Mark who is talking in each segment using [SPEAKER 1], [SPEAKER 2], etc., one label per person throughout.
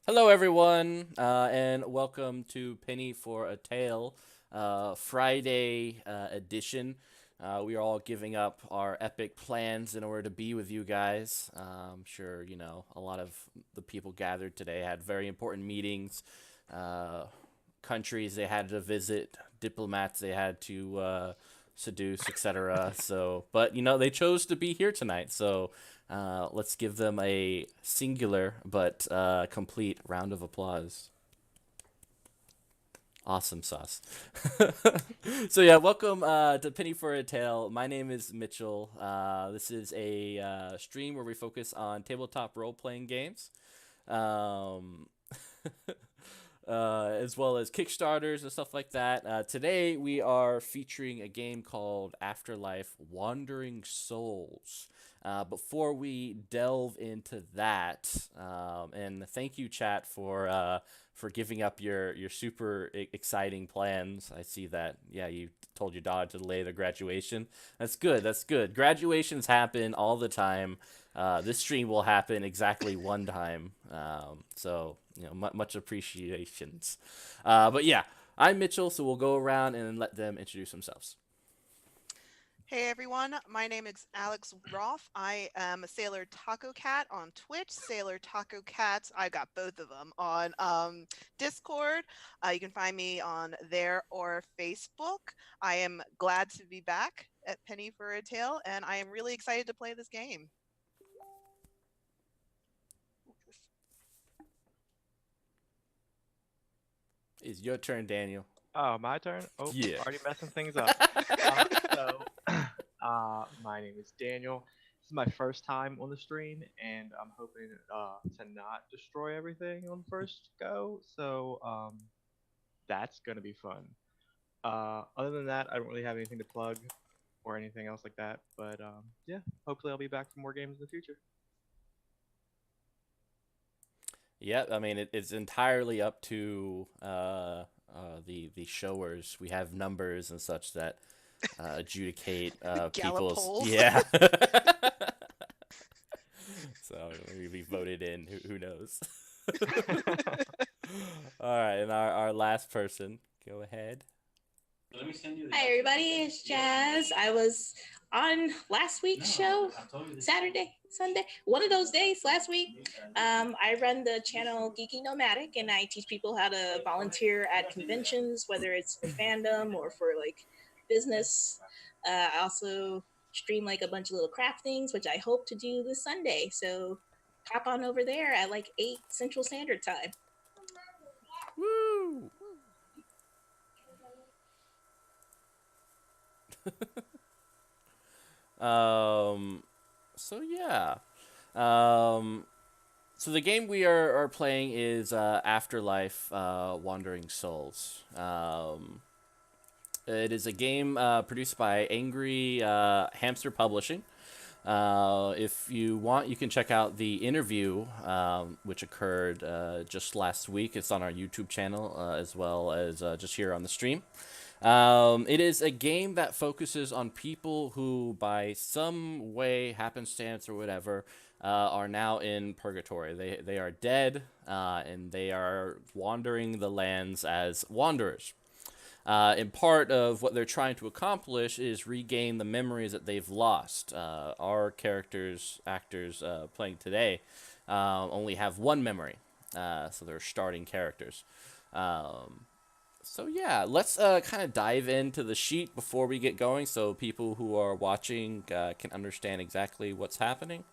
[SPEAKER 1] Hello, everyone, and welcome to Penny for a Tale, Friday edition. We are all giving up our epic plans in order to be with you guys. I'm sure you know a lot of the people gathered today had very important meetings, uh, countries they had to visit, diplomats they had to seduce, etc. So, but they chose to be here tonight, so let's give them a singular but complete round of applause. Awesome sauce. So yeah, welcome to Penny for a Tale. My name is Mitchell. This is a stream where we focus on tabletop role-playing games. Um, as well as Kickstarters and stuff like that. Today we are featuring a game called Afterlife Wandering Souls. Before we delve into that, and thank you, chat, for giving up your super exciting plans. I see that. Yeah, you told your daughter to delay the graduation. That's good. That's good. Graduations happen all the time. This stream will happen exactly one time. So much appreciations. But yeah, I'm Mitchell, so we'll go around and let them introduce themselves.
[SPEAKER 2] Hey everyone, my name is Alex Roth. I am a Sailor Taco Cat on Twitch, Sailor Taco Cat. I got both of them on Discord. You can find me on there or Facebook. I am glad to be back at Penny for a Tale, and I am really excited to play this game.
[SPEAKER 1] It's your turn, Daniel.
[SPEAKER 3] Oh, my turn? Oh,
[SPEAKER 1] Yeah.
[SPEAKER 3] already messing things up. So, my name is Daniel. This is my first time on the stream, and I'm hoping to not destroy everything on the first go. So, that's gonna be fun. Other than that, I don't really have anything to plug or anything else like that. But yeah, hopefully I'll be back for more games in the future.
[SPEAKER 1] Yeah, I mean it's entirely up to the showers. We have numbers and such that adjudicate
[SPEAKER 2] Gallup
[SPEAKER 1] people's
[SPEAKER 2] polls.
[SPEAKER 1] yeah. So maybe we voted in. Who knows? All right, and our last person, go ahead.
[SPEAKER 4] Hi, everybody. It's Jazz. I was on last week's show, Saturday, Sunday, one of those days last week. I run the channel Geeky Nomadic, and I teach people how to volunteer at conventions, whether it's for fandom or for like business. I also stream like a bunch of little craft things, which I hope to do this Sunday. So hop on over there at like 8 Central Standard Time.
[SPEAKER 1] Woo! So yeah. Um, so the game we are playing is Afterlife Wandering Souls. It is a game produced by Angry Hamster Publishing. If you want, you can check out the interview, which occurred just last week. It's on our YouTube channel as well as just here on the stream. It is a game that focuses on people who, by some way, happenstance, or whatever, are now in purgatory. They are dead, and they are wandering the lands as wanderers. And part of what they're trying to accomplish is regain the memories that they've lost. Our characters, actors playing today, only have one memory, so they're starting characters. So yeah, let's kind of dive into the sheet before we get going, so people who are watching can understand exactly what's happening.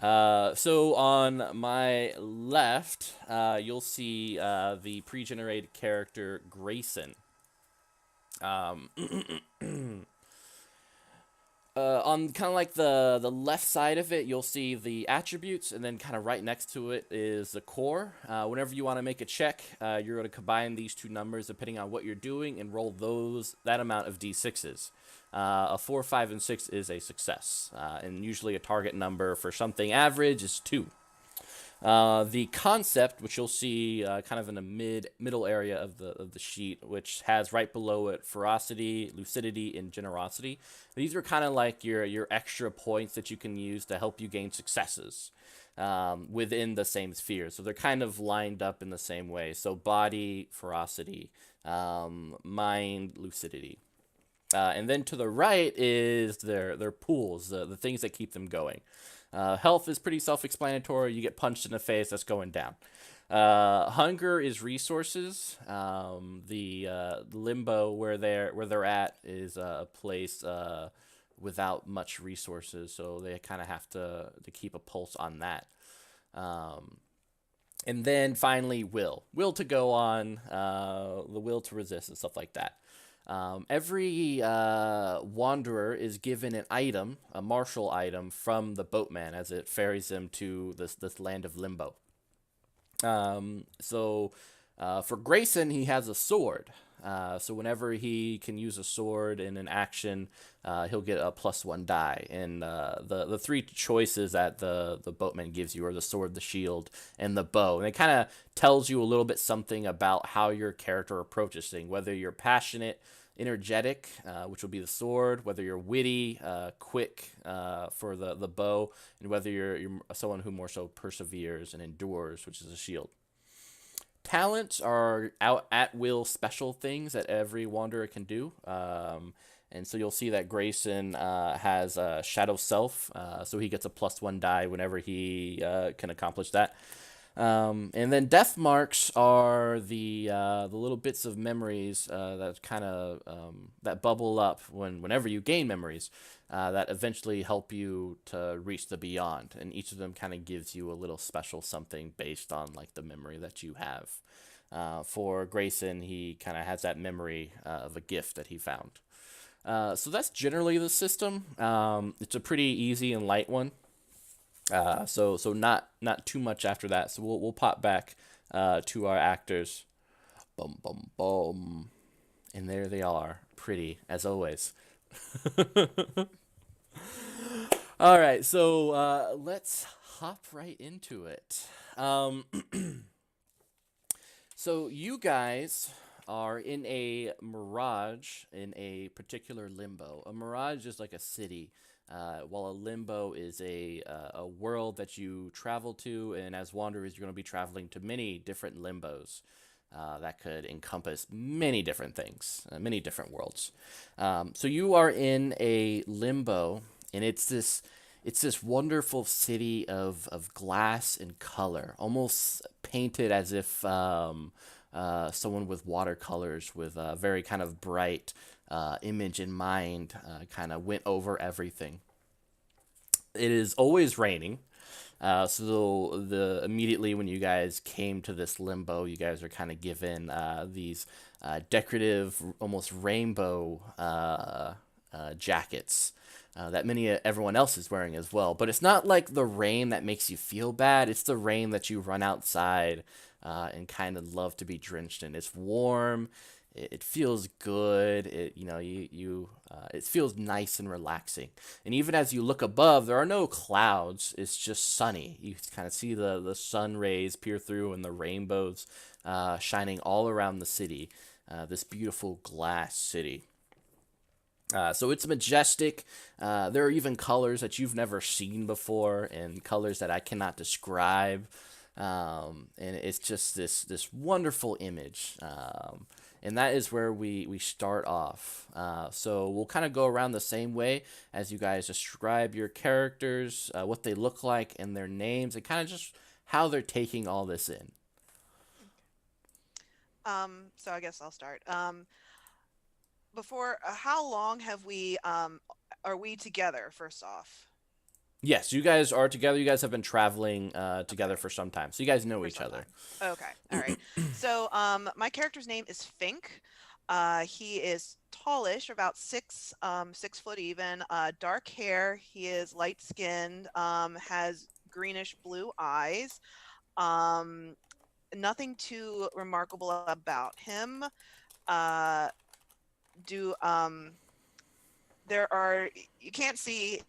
[SPEAKER 1] So on my left, you'll see the pre-generated character Grayson. Um, on kind of like the left side of it, you'll see the attributes, and then kind of right next to it is the core. Whenever you want to make a check, you're going to combine these two numbers depending on what you're doing and roll that amount of d6s. A 4, 5, and 6 is a success, and usually a target number for something average is 2. The concept, which you'll see kind of in the middle area of the sheet, which has right below it ferocity, lucidity, and generosity. These are kind of like your extra points that you can use to help you gain successes within the same sphere. So they're kind of lined up in the same way. So body, ferocity, mind, lucidity. And then to the right is their pools, the things that keep them going. Health is pretty self-explanatory. You get punched in the face, that's going down. Hunger is resources. The limbo where they're at is a place without much resources, so they kind of have to keep a pulse on that. And then finally, will to go on, the will to resist, and stuff like that. Every wanderer is given an item, a martial item, from the boatman as it ferries them to this land of limbo. So for Grayson, he has a sword. So whenever he can use a sword in an action, he'll get a +1 die. And the three choices that the boatman gives you are the sword, the shield, and the bow. And it kind of tells you a little bit something about how your character approaches things, whether you're passionate, energetic, which will be the sword, whether you're witty, quick for the bow, and whether you're someone who more so perseveres and endures, which is a shield. Talents are out at will special things that every wanderer can do. And so you'll see that Grayson has Shadow Self, so he gets a +1 die whenever he can accomplish that. And then death marks are the little bits of memories that kind of that bubble up whenever you gain memories that eventually help you to reach the beyond, and each of them kind of gives you a little special something based on like the memory that you have. For Grayson, he kind of has that memory of a gift that he found. So that's generally the system. It's a pretty easy and light one. So not too much after that. So we'll pop back to our actors. Boom, boom, boom. And there they are, pretty as always. All right, so let's hop right into it. So you guys are in a mirage in a particular limbo. A mirage is like a city, while a limbo is a world that you travel to, and as wanderers, you're going to be traveling to many different limbos. That could encompass many different things, many different worlds. So you are in a limbo, and it's this wonderful city of glass and color, almost painted as if someone with watercolors with a very kind of bright image in mind kind of went over everything. It is always raining. So immediately when you guys came to this limbo, you guys are kind of given these decorative, almost rainbow jackets that everyone else is wearing as well. But it's not like the rain that makes you feel bad. It's the rain that you run outside and kind of love to be drenched in. It's warm. It feels good. It feels nice and relaxing. And even as you look above, there are no clouds. It's just sunny. You kind of see the sun rays peer through and the rainbows shining all around the city. This beautiful glass city. So it's majestic. There are even colors that you've never seen before, and colors that I cannot describe. And it's just this wonderful image. And that is where we start off. So we'll kind of go around the same way as you guys describe your characters, what they look like, and their names, and kind of just how they're taking all this in.
[SPEAKER 2] So I guess I'll start. How long are we together, first off?
[SPEAKER 1] Yes, you guys are together. You guys have been traveling together for some time, so you guys know each other.
[SPEAKER 2] Okay, all right. So my character's name is Fink. He is tallish, about 6 foot even, dark hair. He is light skinned, has greenish blue eyes. Nothing too remarkable about him. You can't see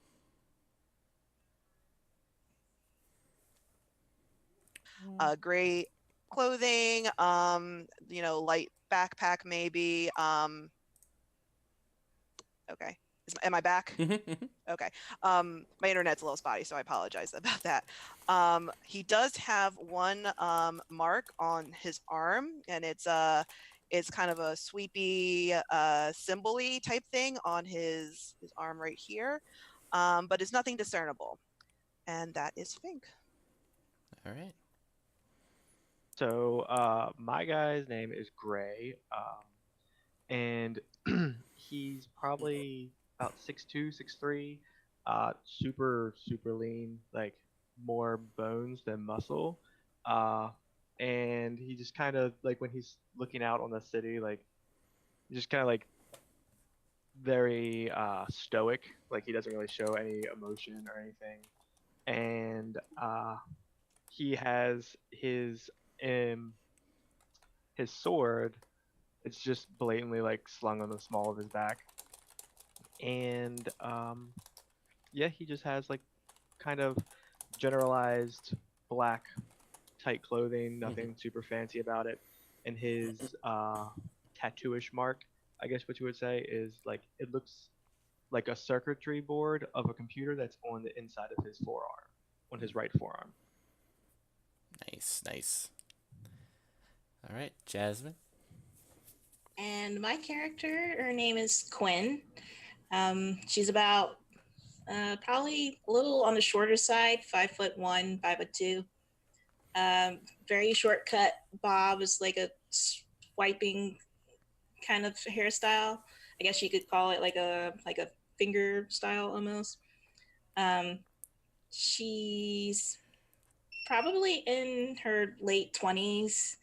[SPEAKER 2] gray clothing, light backpack maybe. Okay. Am I back? Okay. My internet's a little spotty, so I apologize about that. He does have one mark on his arm, and it's kind of a sweepy, symbol-y type thing on his arm right here, but it's nothing discernible. And that is Fink.
[SPEAKER 1] All right.
[SPEAKER 3] So my guy's name is Gray, and he's probably about 6'2", 6'3", super super lean, like more bones than muscle. Uh, and he just kind of like when he's looking out on the city, like just kind of like very stoic, like he doesn't really show any emotion or anything. And he has um his sword. It's just blatantly like slung on the small of his back, and yeah, he just has like kind of generalized black tight clothing, nothing super fancy about it. And his tattooish mark, I guess what you would say, is like it looks like a circuitry board of a computer that's on the inside of his forearm, on his right forearm.
[SPEAKER 1] Nice, nice. All right, Jasmine.
[SPEAKER 4] And my character, her name is Quinn. She's about probably a little on the shorter side, 5'1", 5'2". Very shortcut bob is like a swiping kind of hairstyle. I guess you could call it like a finger style almost. She's probably in her late 20s.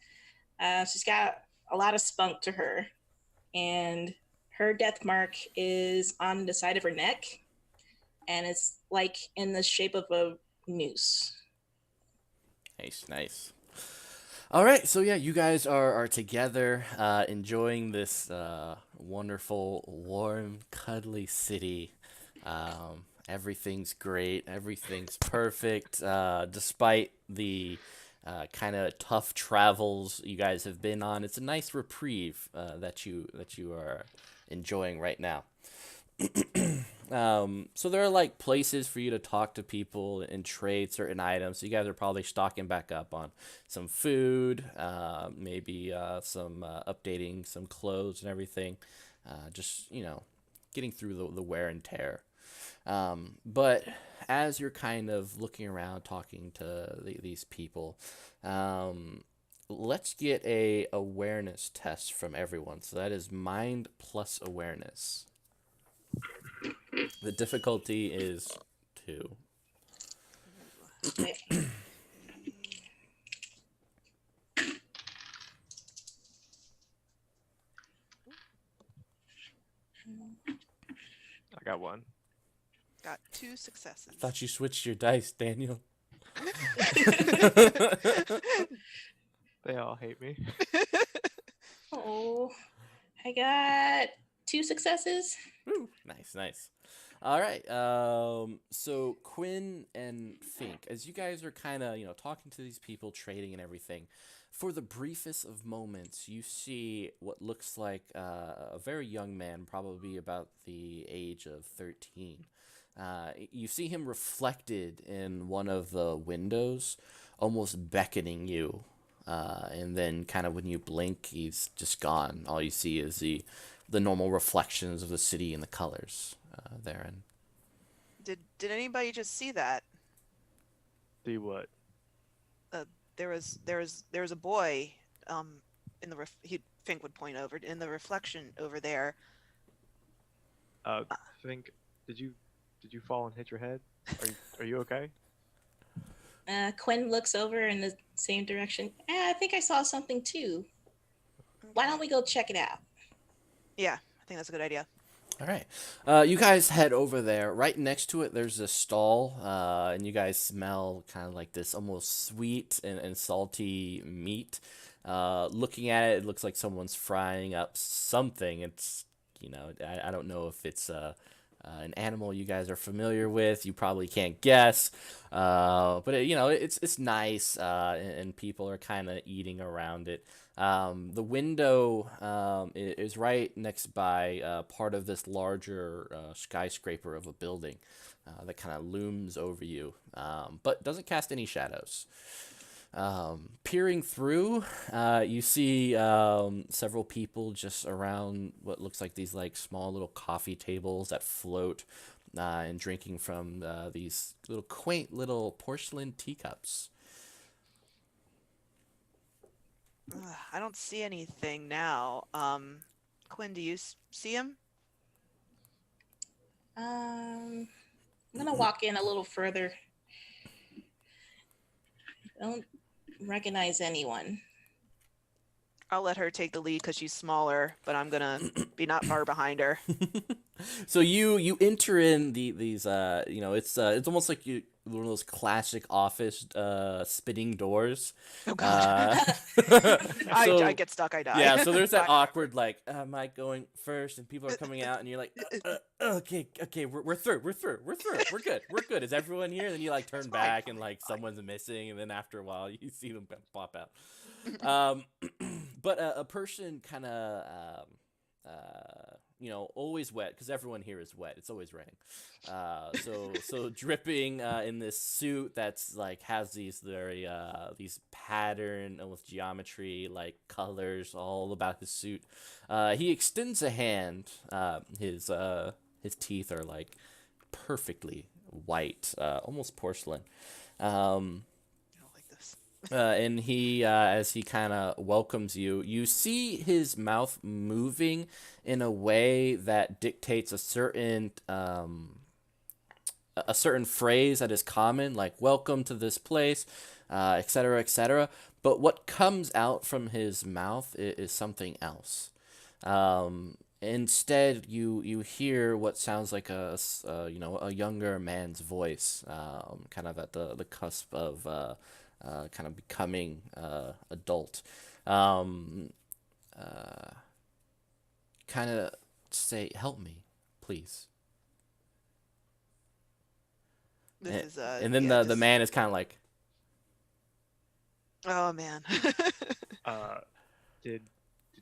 [SPEAKER 4] She's got a lot of spunk to her, and her death mark is on the side of her neck, and it's like in the shape of a noose.
[SPEAKER 1] Nice, nice. All right, so yeah, you guys are together, enjoying this wonderful, warm, cuddly city. Everything's great, everything's perfect, despite the kind of tough travels you guys have been on. It's a nice reprieve that you are enjoying right now. So there are like places for you to talk to people and trade certain items. So you guys are probably stocking back up on some food, maybe some updating some clothes and everything. Just getting through the wear and tear. But as you're kind of looking around, talking to these people, let's get a awareness test from everyone. So that is mind plus awareness. The difficulty is 2.
[SPEAKER 4] Okay.
[SPEAKER 3] I got one.
[SPEAKER 2] Got 2 successes.
[SPEAKER 1] I thought you switched your dice, Daniel.
[SPEAKER 3] They all hate me.
[SPEAKER 4] Oh, I got 2 successes.
[SPEAKER 1] Woo. Nice, nice. All right. So Quinn and Fink, as you guys are kind of, talking to these people, trading and everything, for the briefest of moments, you see what looks like a very young man, probably about the age of 13. You see him reflected in one of the windows, almost beckoning you. And then kind of when you blink, he's just gone. All you see is the normal reflections of the city and the colors therein.
[SPEAKER 2] Did anybody just see that?
[SPEAKER 3] See what?
[SPEAKER 2] There was a boy in the Fink would point over in the reflection over there.
[SPEAKER 3] Fink, did you fall and hit your head? Are you okay?
[SPEAKER 4] Quinn looks over in the same direction. I think I saw something too. Why don't we go check it out?
[SPEAKER 2] Yeah, I think that's a good idea.
[SPEAKER 1] All right. You guys head over there. Right next to it, there's a stall, and you guys smell kind of like this almost sweet and salty meat. Looking at it, it looks like someone's frying up something. It's, I don't know if it's an animal you guys are familiar with. You probably can't guess, but it's nice, and people are kind of eating around it. The window is right next by part of this larger skyscraper of a building that kind of looms over you, but doesn't cast any shadows. Peering through, you see several people just around what looks like these like small little coffee tables that float, and drinking from these little quaint little porcelain teacups.
[SPEAKER 2] I don't see anything now. Quinn, do you see him?
[SPEAKER 4] I'm gonna walk in a little further. Don't recognize anyone.
[SPEAKER 2] I'll let her take the lead because she's smaller, but I'm gonna be not far behind her.
[SPEAKER 1] So you enter in these it's almost like one of those classic office spinning doors.
[SPEAKER 2] Oh god. I get stuck, I die.
[SPEAKER 1] Yeah, so there's that awkward like, am I going first? And people are coming out, and you're like, okay, we're through, we're good. Is everyone here? And then you like turn back, and like someone's missing, and then after a while you see them pop out. But a person kind of always wet, because everyone here is wet. It's always raining. So dripping in this suit that's like has these very these pattern with geometry, like colors all about his suit. He extends a hand. His teeth are like perfectly white, almost porcelain. And he, as he kind of welcomes you, you see his mouth moving in a way that dictates a certain phrase that is common, like "welcome to this place," etc., etc. But what comes out from his mouth is something else. Instead, you hear what sounds like a younger man's voice, kind of at the cusp of. Kind of becoming adult, kind of say, "Help me, please." And then the man is kind of like,
[SPEAKER 2] "Oh man."
[SPEAKER 3] Did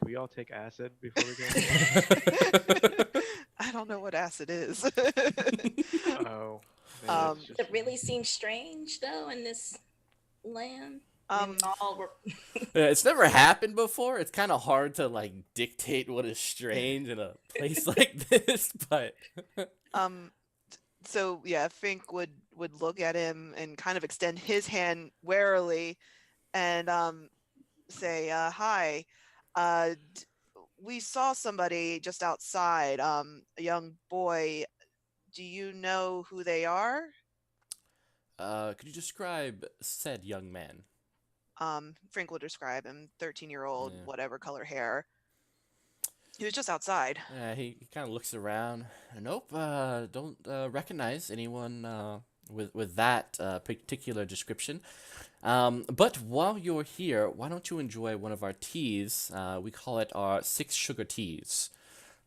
[SPEAKER 3] we all take acid before we go?
[SPEAKER 2] I don't know what acid is.
[SPEAKER 3] Oh.
[SPEAKER 4] It really seems strange though in this land.
[SPEAKER 1] It's never happened before. It's kind of hard to like dictate what is strange in a place like this, but
[SPEAKER 2] so yeah, Fink would look at him and kind of extend his hand warily and say, "Hi, we saw somebody just outside, a young boy. Do you know who they are?"
[SPEAKER 1] Could you describe said young man?
[SPEAKER 2] Frank will describe him, 13-year-old, whatever color hair. He was just outside.
[SPEAKER 1] Yeah, he kind of looks around. Nope, don't recognize anyone with that particular description. But while you're here, why don't you enjoy one of our teas? We call it our 6 sugar teas.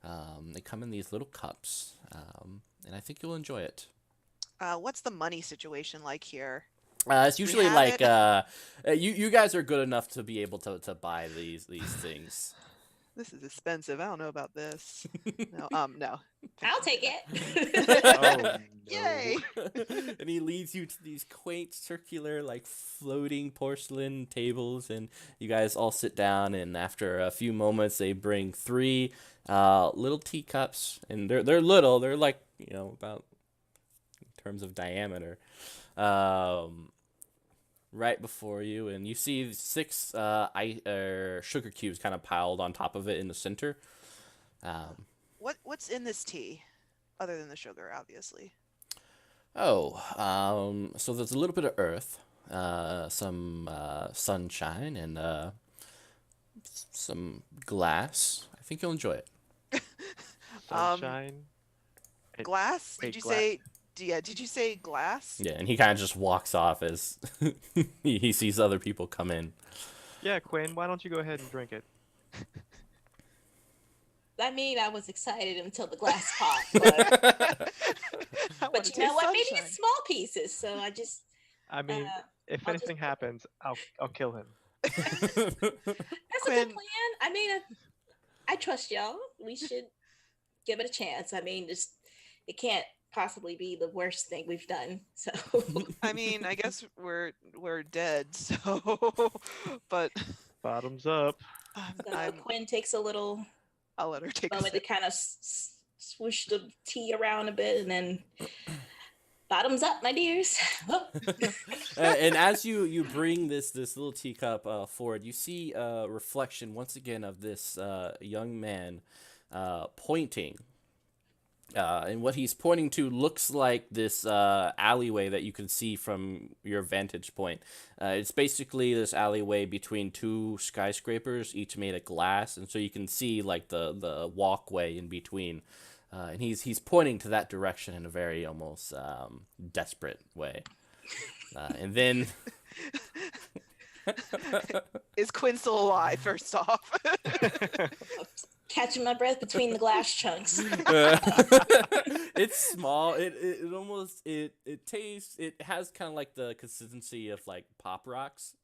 [SPEAKER 1] They come in these little cups, and I think you'll enjoy it.
[SPEAKER 2] What's the money situation like here?
[SPEAKER 1] It's usually like you guys are good enough to be able to buy these things.
[SPEAKER 2] This is expensive. I don't know about this. No.
[SPEAKER 4] I'll take it.
[SPEAKER 3] Oh, no.
[SPEAKER 2] Yay!
[SPEAKER 1] And he leads you to these quaint circular like floating porcelain tables, and you guys all sit down, and after a few moments they bring 3 little teacups, and they're little. They're like, about in terms of diameter. Right before you, and you see 6 sugar cubes kind of piled on top of it in the center.
[SPEAKER 2] What's in this tea, other than the sugar, obviously?
[SPEAKER 1] So there's a little bit of earth, some sunshine, and some glass. I think you'll enjoy it.
[SPEAKER 3] Sunshine.
[SPEAKER 2] Glass? Did you say? Yeah, did you say glass?
[SPEAKER 1] Yeah, and he kind of just walks off as he sees other people come in.
[SPEAKER 3] Yeah, Quinn, why don't you go ahead and drink it?
[SPEAKER 4] I mean, I was excited until the glass popped, but you know what? Maybe it's small pieces. So I just.
[SPEAKER 3] I mean, if anything happens, I'll kill him.
[SPEAKER 4] That's a good plan. I mean, I trust y'all. We should give it a chance. I mean, it can't possibly be the worst thing we've done. So
[SPEAKER 2] I mean, I guess we're dead. So, but
[SPEAKER 3] bottoms up.
[SPEAKER 4] Quinn takes a little.
[SPEAKER 2] I'll let her take a
[SPEAKER 4] moment to kind of swoosh the tea around a bit, and then bottoms up, my dears.
[SPEAKER 1] And as you bring this little teacup forward, you see a reflection once again of this young man pointing. And what he's pointing to looks like this alleyway that you can see from your vantage point. It's basically this alleyway between two skyscrapers, each made of glass, and so you can see like the walkway in between. And he's pointing to that direction in a very almost desperate way. And then...
[SPEAKER 2] Is Quinn still alive, first off?
[SPEAKER 4] Catching my breath between the glass chunks.
[SPEAKER 1] It's small. It almost it tastes. It has kind of like the consistency of like Pop Rocks.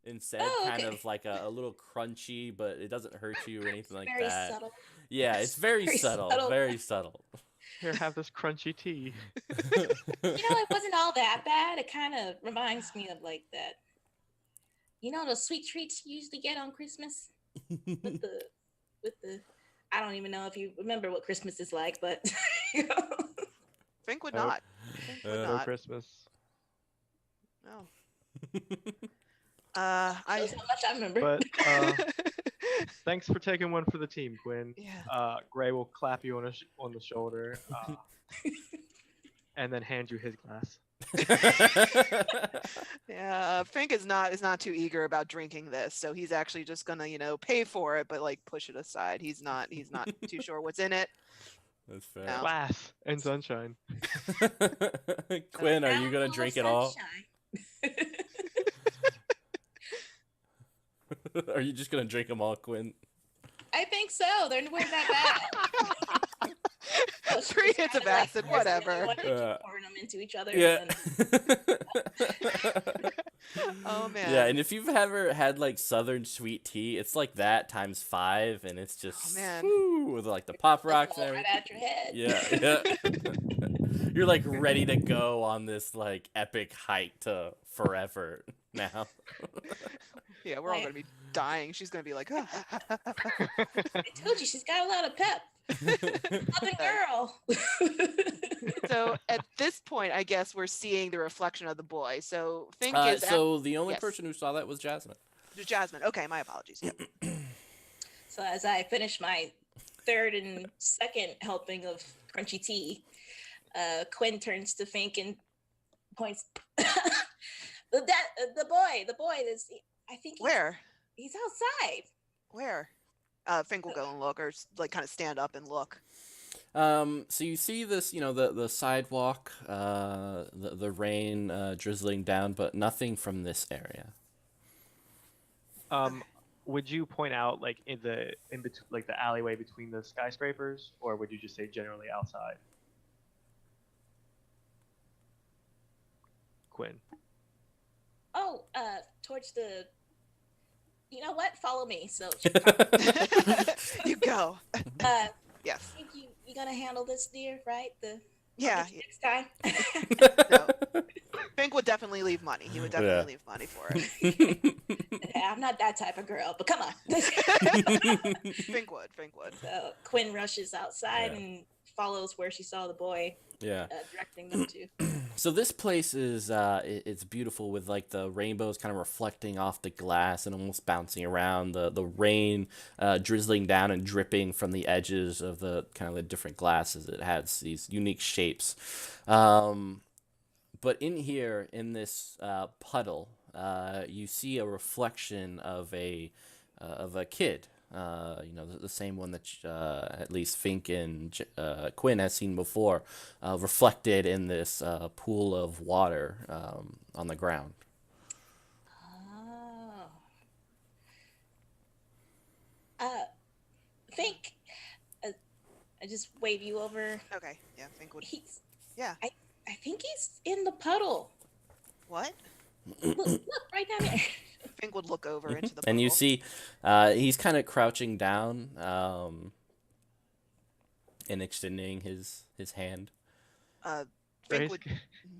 [SPEAKER 1] Instead, kind of like a little crunchy, but it doesn't hurt you or anything like
[SPEAKER 4] very
[SPEAKER 1] that.
[SPEAKER 4] Subtle.
[SPEAKER 1] Yeah, it's very subtle. Very subtle.
[SPEAKER 3] Here, have this crunchy tea.
[SPEAKER 4] It wasn't all that bad. It kind of reminds me of like that. The sweet treats you usually get on Christmas with the. I don't even know if you remember what Christmas is like, but
[SPEAKER 2] Fink would not.
[SPEAKER 3] No Christmas.
[SPEAKER 2] No. That's
[SPEAKER 4] how much I remember.
[SPEAKER 3] But thanks for taking one for the team, Quinn.
[SPEAKER 2] Yeah.
[SPEAKER 3] Gray will clap you on the shoulder, and then hand you his glass.
[SPEAKER 2] Yeah, Fink is not too eager about drinking this, so he's actually just gonna pay for it, but like push it aside. He's not too sure what's in it.
[SPEAKER 1] That's fair.
[SPEAKER 2] No.
[SPEAKER 3] Glass and sunshine.
[SPEAKER 1] Quinn, are you gonna drink it all? Are you just gonna drink them all, Quinn?
[SPEAKER 4] I think so. We're that bad.
[SPEAKER 2] 3 hits of acid, whatever.
[SPEAKER 4] Pouring them into each other.
[SPEAKER 1] Yeah.
[SPEAKER 2] Oh man.
[SPEAKER 1] Yeah, and if you've ever had like Southern sweet tea, it's like that times 5, and it's just with like the Pop Rocks and everything.
[SPEAKER 4] Right at your head.
[SPEAKER 1] Yeah. You're like ready to go on this like epic hike to forever now.
[SPEAKER 2] Yeah, we're all gonna be dying. She's gonna be like,
[SPEAKER 4] I told you she's got a lot of pep. Loving girl.
[SPEAKER 2] So at this point, I guess we're seeing the reflection of the boy. So Fink is.
[SPEAKER 1] So the only person who saw that was Jasmine.
[SPEAKER 2] Jasmine. Okay, my apologies. Yep.
[SPEAKER 4] So as I finish my third and second helping of crunchy tea, Quinn turns to Fink and points. The boy is. I think.
[SPEAKER 2] Where?
[SPEAKER 4] He's outside.
[SPEAKER 2] Where? Fink will go and look, or like kind of stand up and look.
[SPEAKER 1] So you see this, the sidewalk, the rain drizzling down, but nothing from this area.
[SPEAKER 3] Would you point out like in between, like the alleyway between the skyscrapers, or would you just say generally outside? Quinn.
[SPEAKER 4] Oh, towards the. You know what? Follow me. So
[SPEAKER 2] you go. Yes.
[SPEAKER 4] I think you gonna handle this, dear, right?
[SPEAKER 2] Yeah.
[SPEAKER 4] Next time.
[SPEAKER 2] No. Fink would definitely leave money. He would definitely leave money for it.
[SPEAKER 4] I'm not that type of girl, but come on.
[SPEAKER 2] Fink would.
[SPEAKER 4] So Quinn rushes outside and follows where she saw the boy.
[SPEAKER 1] Yeah.
[SPEAKER 4] Directing them to.
[SPEAKER 1] So this place is it's beautiful with like the rainbows kind of reflecting off the glass and almost bouncing around, the rain drizzling down and dripping from the edges of the kind of the different glasses. It has these unique shapes. But in here, in this puddle, you see a reflection of a kid. The same one that at least Fink and Quinn has seen before, reflected in this pool of water on the ground.
[SPEAKER 4] Oh. Fink, I just wave you over.
[SPEAKER 2] Okay. Yeah, Fink would.
[SPEAKER 4] He's.
[SPEAKER 2] Yeah.
[SPEAKER 4] I think he's in the puddle.
[SPEAKER 2] What?
[SPEAKER 4] Look right down there.
[SPEAKER 2] Fink would look over into the
[SPEAKER 1] And you
[SPEAKER 2] puddle.
[SPEAKER 1] see, he's kind of crouching down, and extending his hand.
[SPEAKER 2] Fink would.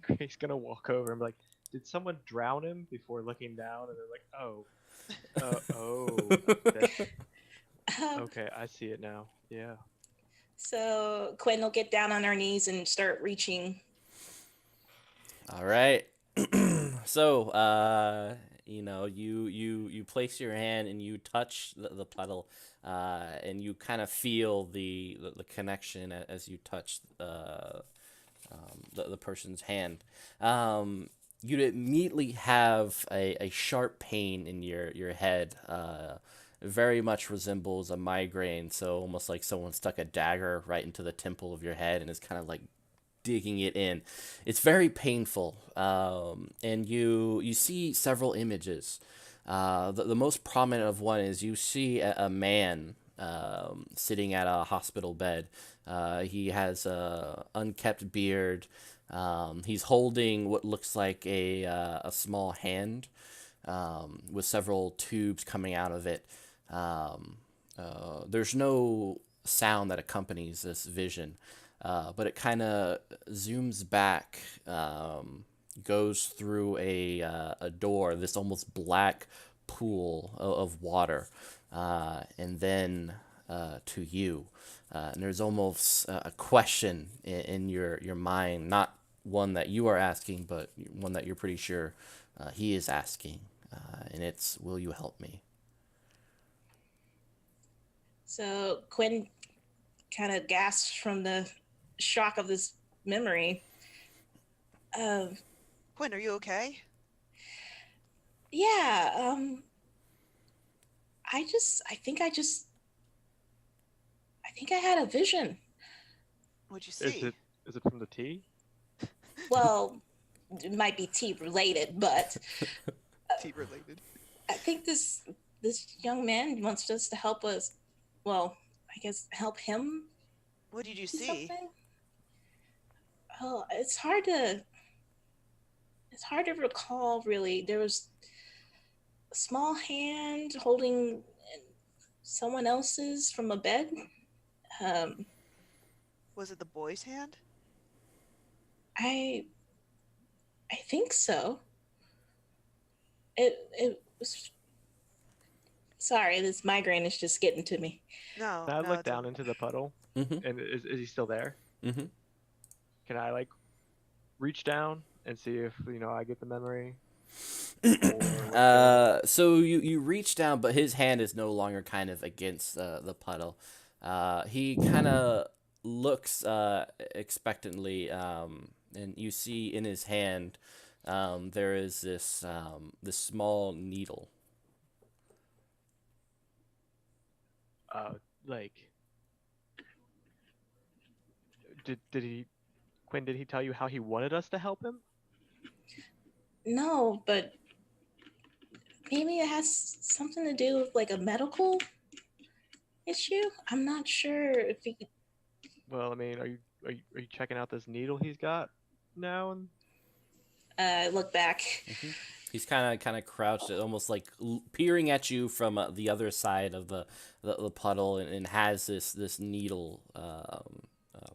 [SPEAKER 3] Gray's gonna walk over and be like, "Did someone drown him?" Before looking down, and they're like, "Oh, okay, I see it now." Yeah.
[SPEAKER 4] So Quinn will get down on her knees and start reaching.
[SPEAKER 1] All right. So, you place your hand and you touch the puddle, and you kind of feel the connection as you touch the person's hand. You'd immediately have a sharp pain in your head. Very much resembles a migraine, so almost like someone stuck a dagger right into the temple of your head and is kind of like digging it in. It's very painful, and you see several images. The most prominent of one is you see a man sitting at a hospital bed. He has a unkept beard. He's holding what looks like a small hand, with several tubes coming out of it. There's no sound that accompanies this vision, but it kind of zooms back, goes through a door, this almost black pool of water, and then to you. And there's almost a question in your mind, not one that you are asking, but one that you're pretty sure he is asking. And it's, will you help me?
[SPEAKER 4] So Quinn kind of gasps from the shock of this memory.
[SPEAKER 2] Quinn, are you okay?
[SPEAKER 4] Yeah, I think I had a vision.
[SPEAKER 2] What'd you see?
[SPEAKER 3] Is it from the tea?
[SPEAKER 4] Well, it might be tea related, but
[SPEAKER 2] Tea related.
[SPEAKER 4] I think this young man wants us to help us. Well, I guess help him.
[SPEAKER 2] What did you
[SPEAKER 4] do
[SPEAKER 2] see?
[SPEAKER 4] something. Oh, it's hard to recall. Really, there was a small hand holding someone else's from a bed.
[SPEAKER 2] Was it the boy's hand?
[SPEAKER 4] I think so. It was. Sorry, this migraine is just getting to me.
[SPEAKER 2] No.
[SPEAKER 3] Can I
[SPEAKER 2] no,
[SPEAKER 3] look
[SPEAKER 2] it's
[SPEAKER 3] down into the puddle?
[SPEAKER 1] Mm-hmm.
[SPEAKER 3] And is he still there?
[SPEAKER 1] Mm-hmm.
[SPEAKER 3] Can I like reach down and see if I get the memory?
[SPEAKER 1] So you reach down, but his hand is no longer kind of against the puddle. He kind of looks expectantly, and you see in his hand there is this small needle.
[SPEAKER 3] Like, Quinn, did he tell you how he wanted us to help him?
[SPEAKER 4] No, but maybe it has something to do with like a medical issue. I'm not sure if he.
[SPEAKER 3] Well, I mean, are you checking out this needle he's got now? And
[SPEAKER 4] Look back.
[SPEAKER 1] Mm-hmm. He's kind of crouched, almost like peering at you from the other side of the puddle, and has this needle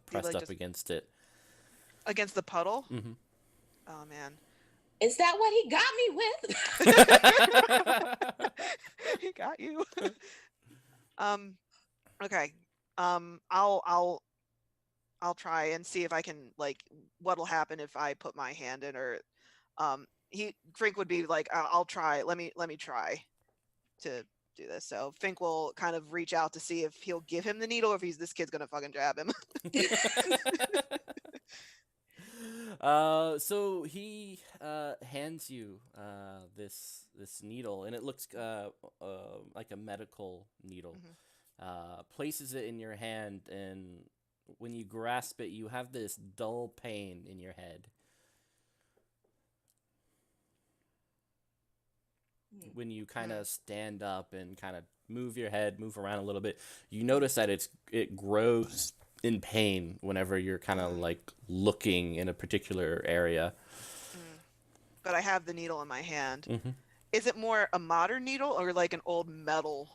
[SPEAKER 1] pressed up against it.
[SPEAKER 2] Against the puddle?
[SPEAKER 1] Mm-hmm.
[SPEAKER 2] Oh man.
[SPEAKER 4] Is that what he got me with?
[SPEAKER 2] He got you. Okay. I'll try and see if I can, like, what'll happen if I put my hand in, or Fink would be like, I'll try. Let me try to do this. So Fink will kind of reach out to see if he'll give him the needle, or if this kid's gonna fucking jab him.
[SPEAKER 1] So he hands you this needle, and it looks like a medical needle.
[SPEAKER 2] Mm-hmm.
[SPEAKER 1] Places it in your hand, and when you grasp it, you have this dull pain in your head. When you kind of stand up and kind of move your head, move around a little bit, you notice that it grows in pain whenever you're kind of like looking in a particular area.
[SPEAKER 2] But I have the needle in my hand.
[SPEAKER 1] Mm-hmm.
[SPEAKER 2] Is it more a modern needle or like an old metal?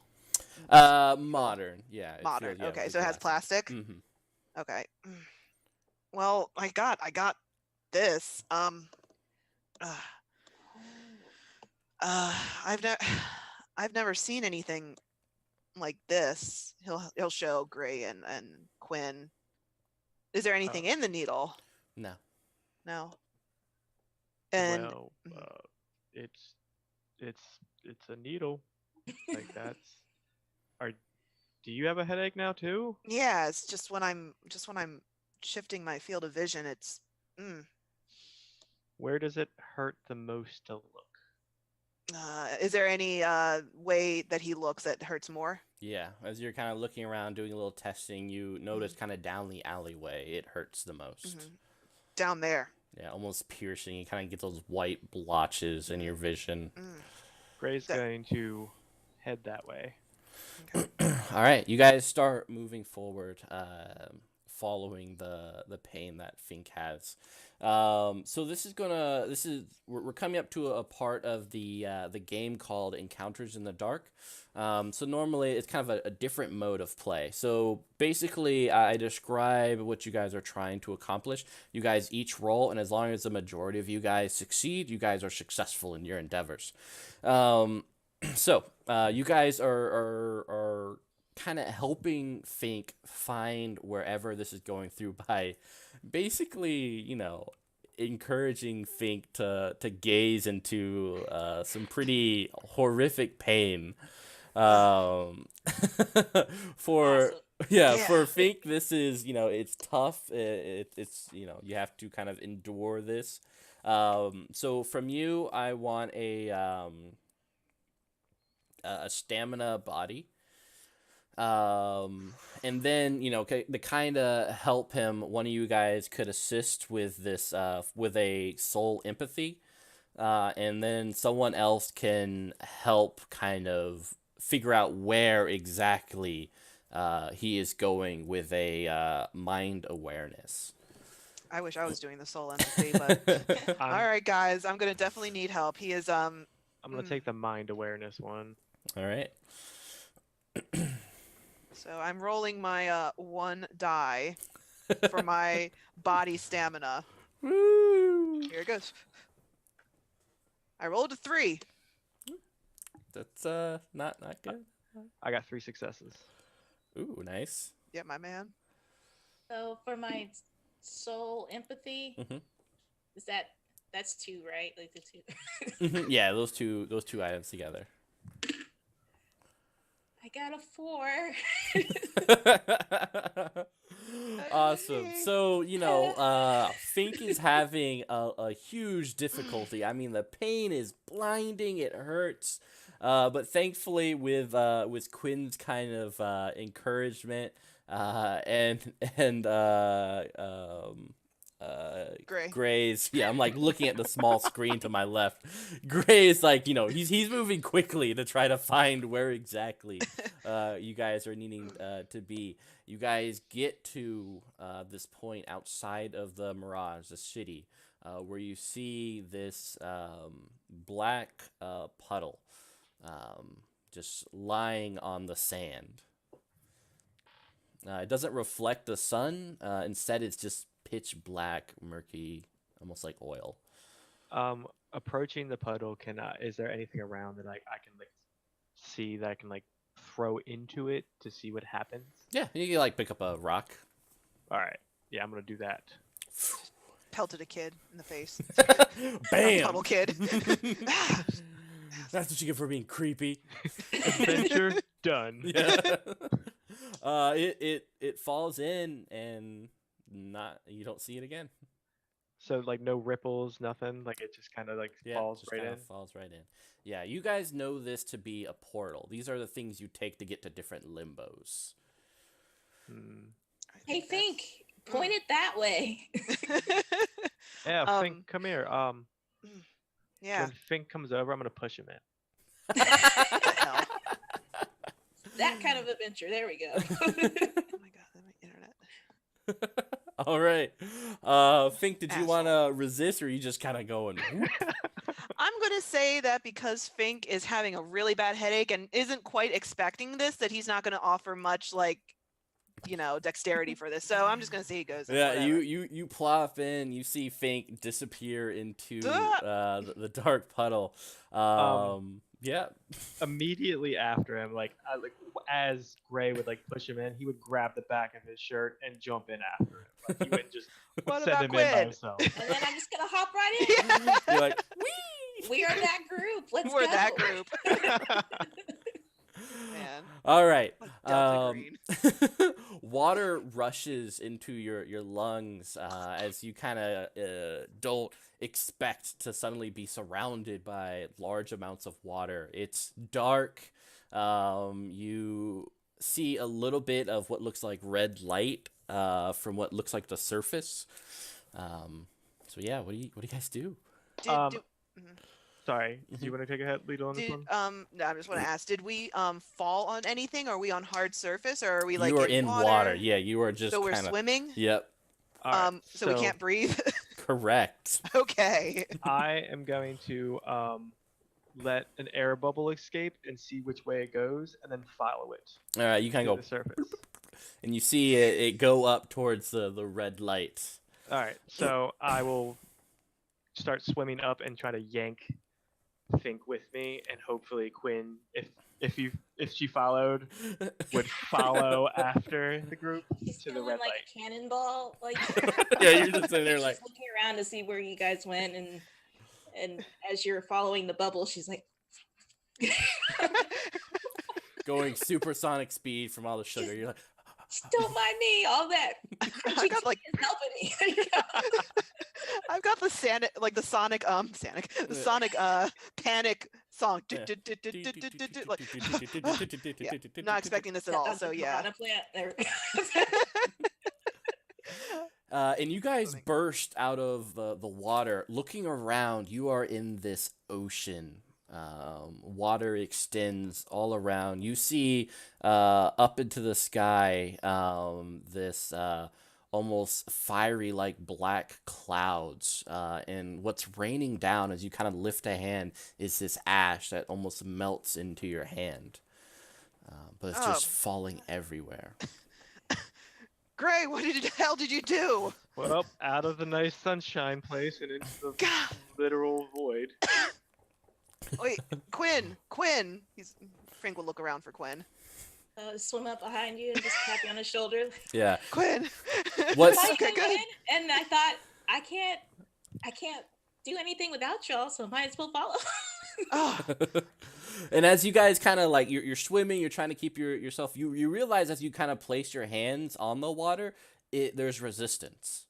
[SPEAKER 1] Modern, yeah. It
[SPEAKER 2] Modern.
[SPEAKER 1] feels, yeah,
[SPEAKER 2] Okay,
[SPEAKER 1] like
[SPEAKER 2] so it has plastic.
[SPEAKER 1] Mm-hmm.
[SPEAKER 2] Okay. Well, I got this. I've never I've never seen anything like this. He'll show Gray and Quinn. Is there anything in the needle?
[SPEAKER 1] No.
[SPEAKER 2] No. And
[SPEAKER 3] Well, it's a needle. Like that's. Do you have a headache now too?
[SPEAKER 2] yeah, it's just when I'm shifting my field of vision, it's
[SPEAKER 3] Where does it hurt the most to look?
[SPEAKER 2] is there any way that he looks that hurts more?
[SPEAKER 1] Yeah, as you're kind of looking around doing a little testing, you notice kind of down the alleyway it hurts the most.
[SPEAKER 2] Down there.
[SPEAKER 1] Yeah, almost piercing. You kind of get those white blotches in your vision.
[SPEAKER 3] Gray's going to head that way.
[SPEAKER 2] Okay.
[SPEAKER 1] All right, you guys start moving forward, following the pain that Fink has. So we're coming up to a part of the game called Encounters in the Dark. So normally it's kind of a different mode of play. So basically, I describe what you guys are trying to accomplish. You guys each roll, and as long as the majority of you guys succeed, you guys are successful in your endeavors. So you guys are kind of helping Fink find wherever this is going through by basically, encouraging Fink to gaze into some pretty horrific pain. For for Fink, this is it's tough. It's you have to kind of endure this. So from you, I want a stamina body. And then, to kind of help him, one of you guys could assist with this, with a soul empathy. And then someone else can help kind of figure out where exactly, he is going with a, mind awareness.
[SPEAKER 2] I wish I was doing the soul empathy, but all right, guys, I'm gonna definitely need help. He is
[SPEAKER 3] I'm gonna take the mind awareness one.
[SPEAKER 1] All right.
[SPEAKER 2] So I'm rolling my 1 die for my body stamina.
[SPEAKER 1] Woo!
[SPEAKER 2] Here it goes. I rolled a 3.
[SPEAKER 1] That's not good.
[SPEAKER 3] I got 3 successes.
[SPEAKER 1] Ooh, nice.
[SPEAKER 2] Yeah, my man.
[SPEAKER 4] So for my soul empathy, that's 2, right? Like the 2.
[SPEAKER 1] Yeah, those two items together.
[SPEAKER 4] I got a 4.
[SPEAKER 1] Awesome. So, Fink is having a huge difficulty. I mean, the pain is blinding. It hurts. But thankfully, with Quinn's kind of encouragement and Gray's, I'm like looking at the small screen to my left. Gray's like, he's moving quickly to try to find where exactly you guys are needing to be. You guys get to this point outside of the Mirage, the city, where you see this black puddle just lying on the sand. It doesn't reflect the sun. Instead, it's just pitch black, murky, almost like oil.
[SPEAKER 3] Approaching the puddle, is there anything around that I can see that I can throw into it to see what happens?
[SPEAKER 1] Yeah, you can pick up a rock.
[SPEAKER 3] All right. Yeah, I'm gonna do that.
[SPEAKER 2] Pelted a kid in the face.
[SPEAKER 1] Bam!
[SPEAKER 2] Puddle kid.
[SPEAKER 1] That's what you get for being creepy.
[SPEAKER 3] Adventure done.
[SPEAKER 1] Yeah. It falls in and you don't see it again.
[SPEAKER 3] So no ripples, nothing. It just kind of falls
[SPEAKER 1] just
[SPEAKER 3] right in.
[SPEAKER 1] Falls right in. Yeah, you guys know this to be a portal. These are the things you take to get to different limbos.
[SPEAKER 4] Hey, Fink, point it that way.
[SPEAKER 3] Yeah, Fink, come here.
[SPEAKER 2] Yeah.
[SPEAKER 3] When Fink comes over, I'm gonna push him in.
[SPEAKER 4] That kind of adventure. There we go.
[SPEAKER 2] Oh my god, my internet.
[SPEAKER 1] All right. Fink, did you want to resist, or are you just kind of going? Whoop?
[SPEAKER 2] I'm gonna say that because Fink is having a really bad headache and isn't quite expecting this, that he's not gonna offer much dexterity for this. So I'm just gonna say he goes.
[SPEAKER 1] Yeah,
[SPEAKER 2] Whatever.
[SPEAKER 1] you plop in. You see Fink disappear into
[SPEAKER 2] Duh!
[SPEAKER 1] the dark puddle. Yeah.
[SPEAKER 3] Immediately after him, as Gray would push him in, he would grab the back of his shirt and jump in after him. He wouldn't just
[SPEAKER 2] What
[SPEAKER 3] send
[SPEAKER 2] about
[SPEAKER 3] him in by
[SPEAKER 2] Quinn?
[SPEAKER 3] himself.
[SPEAKER 4] And then I'm just gonna hop right in.
[SPEAKER 1] You're like, wee!
[SPEAKER 4] We are that group. Let's
[SPEAKER 2] We're
[SPEAKER 4] go.
[SPEAKER 2] that group. Man.
[SPEAKER 1] All right.
[SPEAKER 2] Delta Green.
[SPEAKER 1] Water rushes into your lungs as you kind of don't expect to suddenly be surrounded by large amounts of water. It's dark. You see a little bit of what looks like red light from what looks like the surface. So yeah, what do you guys do?
[SPEAKER 3] Sorry, do you want to take a lead on this one?
[SPEAKER 2] No, I just want to ask: did we fall on anything? Are we on hard surface, or are we
[SPEAKER 1] You are in water.
[SPEAKER 2] Yeah,
[SPEAKER 1] Yeah, you are just.
[SPEAKER 2] so we're
[SPEAKER 1] kinda...
[SPEAKER 2] swimming.
[SPEAKER 1] Yep.
[SPEAKER 3] All right,
[SPEAKER 2] so we can't breathe.
[SPEAKER 1] Correct.
[SPEAKER 2] Okay.
[SPEAKER 3] I am going to let an air bubble escape and see which way it goes, and then follow it.
[SPEAKER 1] All right, you kind
[SPEAKER 3] to
[SPEAKER 1] of go,
[SPEAKER 3] the surface.
[SPEAKER 1] and you see it go up towards the red light.
[SPEAKER 3] All right, so I will start swimming up and try to yank Fink with me, and hopefully Quinn, if she followed, would follow after the group
[SPEAKER 4] He's
[SPEAKER 3] to the
[SPEAKER 4] feeling
[SPEAKER 3] red
[SPEAKER 4] like
[SPEAKER 3] light.
[SPEAKER 4] a cannonball.
[SPEAKER 1] Yeah, you're just sitting there like
[SPEAKER 4] She's looking around to see where you guys went, and as you're following the bubble, she's like,
[SPEAKER 1] going supersonic speed from all the sugar. You're like,
[SPEAKER 4] don't mind me, all that.
[SPEAKER 2] I got
[SPEAKER 4] is helping me.
[SPEAKER 2] I've got the Sonic panic song. Not expecting this at all. So yeah.
[SPEAKER 1] And you guys burst out of the water. Looking around, you are in this ocean. Water extends all around. You see up into the sky this almost fiery like black clouds, and what's raining down as you kind of lift a hand is this ash that almost melts into your hand, but it's just falling everywhere.
[SPEAKER 2] Gray, what the hell did you do?
[SPEAKER 3] Well, out of the nice sunshine place and into the literal void.
[SPEAKER 2] Wait, Quinn. Frank will look around for Quinn.
[SPEAKER 4] Swim up behind you and just tap you on the shoulder.
[SPEAKER 1] Yeah.
[SPEAKER 2] Quinn.
[SPEAKER 1] What's
[SPEAKER 2] okay, good.
[SPEAKER 4] And I thought I can't do anything without y'all, so might as well follow.
[SPEAKER 2] Oh.
[SPEAKER 1] And as you guys kind of like you're swimming, you're trying to keep yourself. You realize as you kind of place your hands on the water, there's resistance.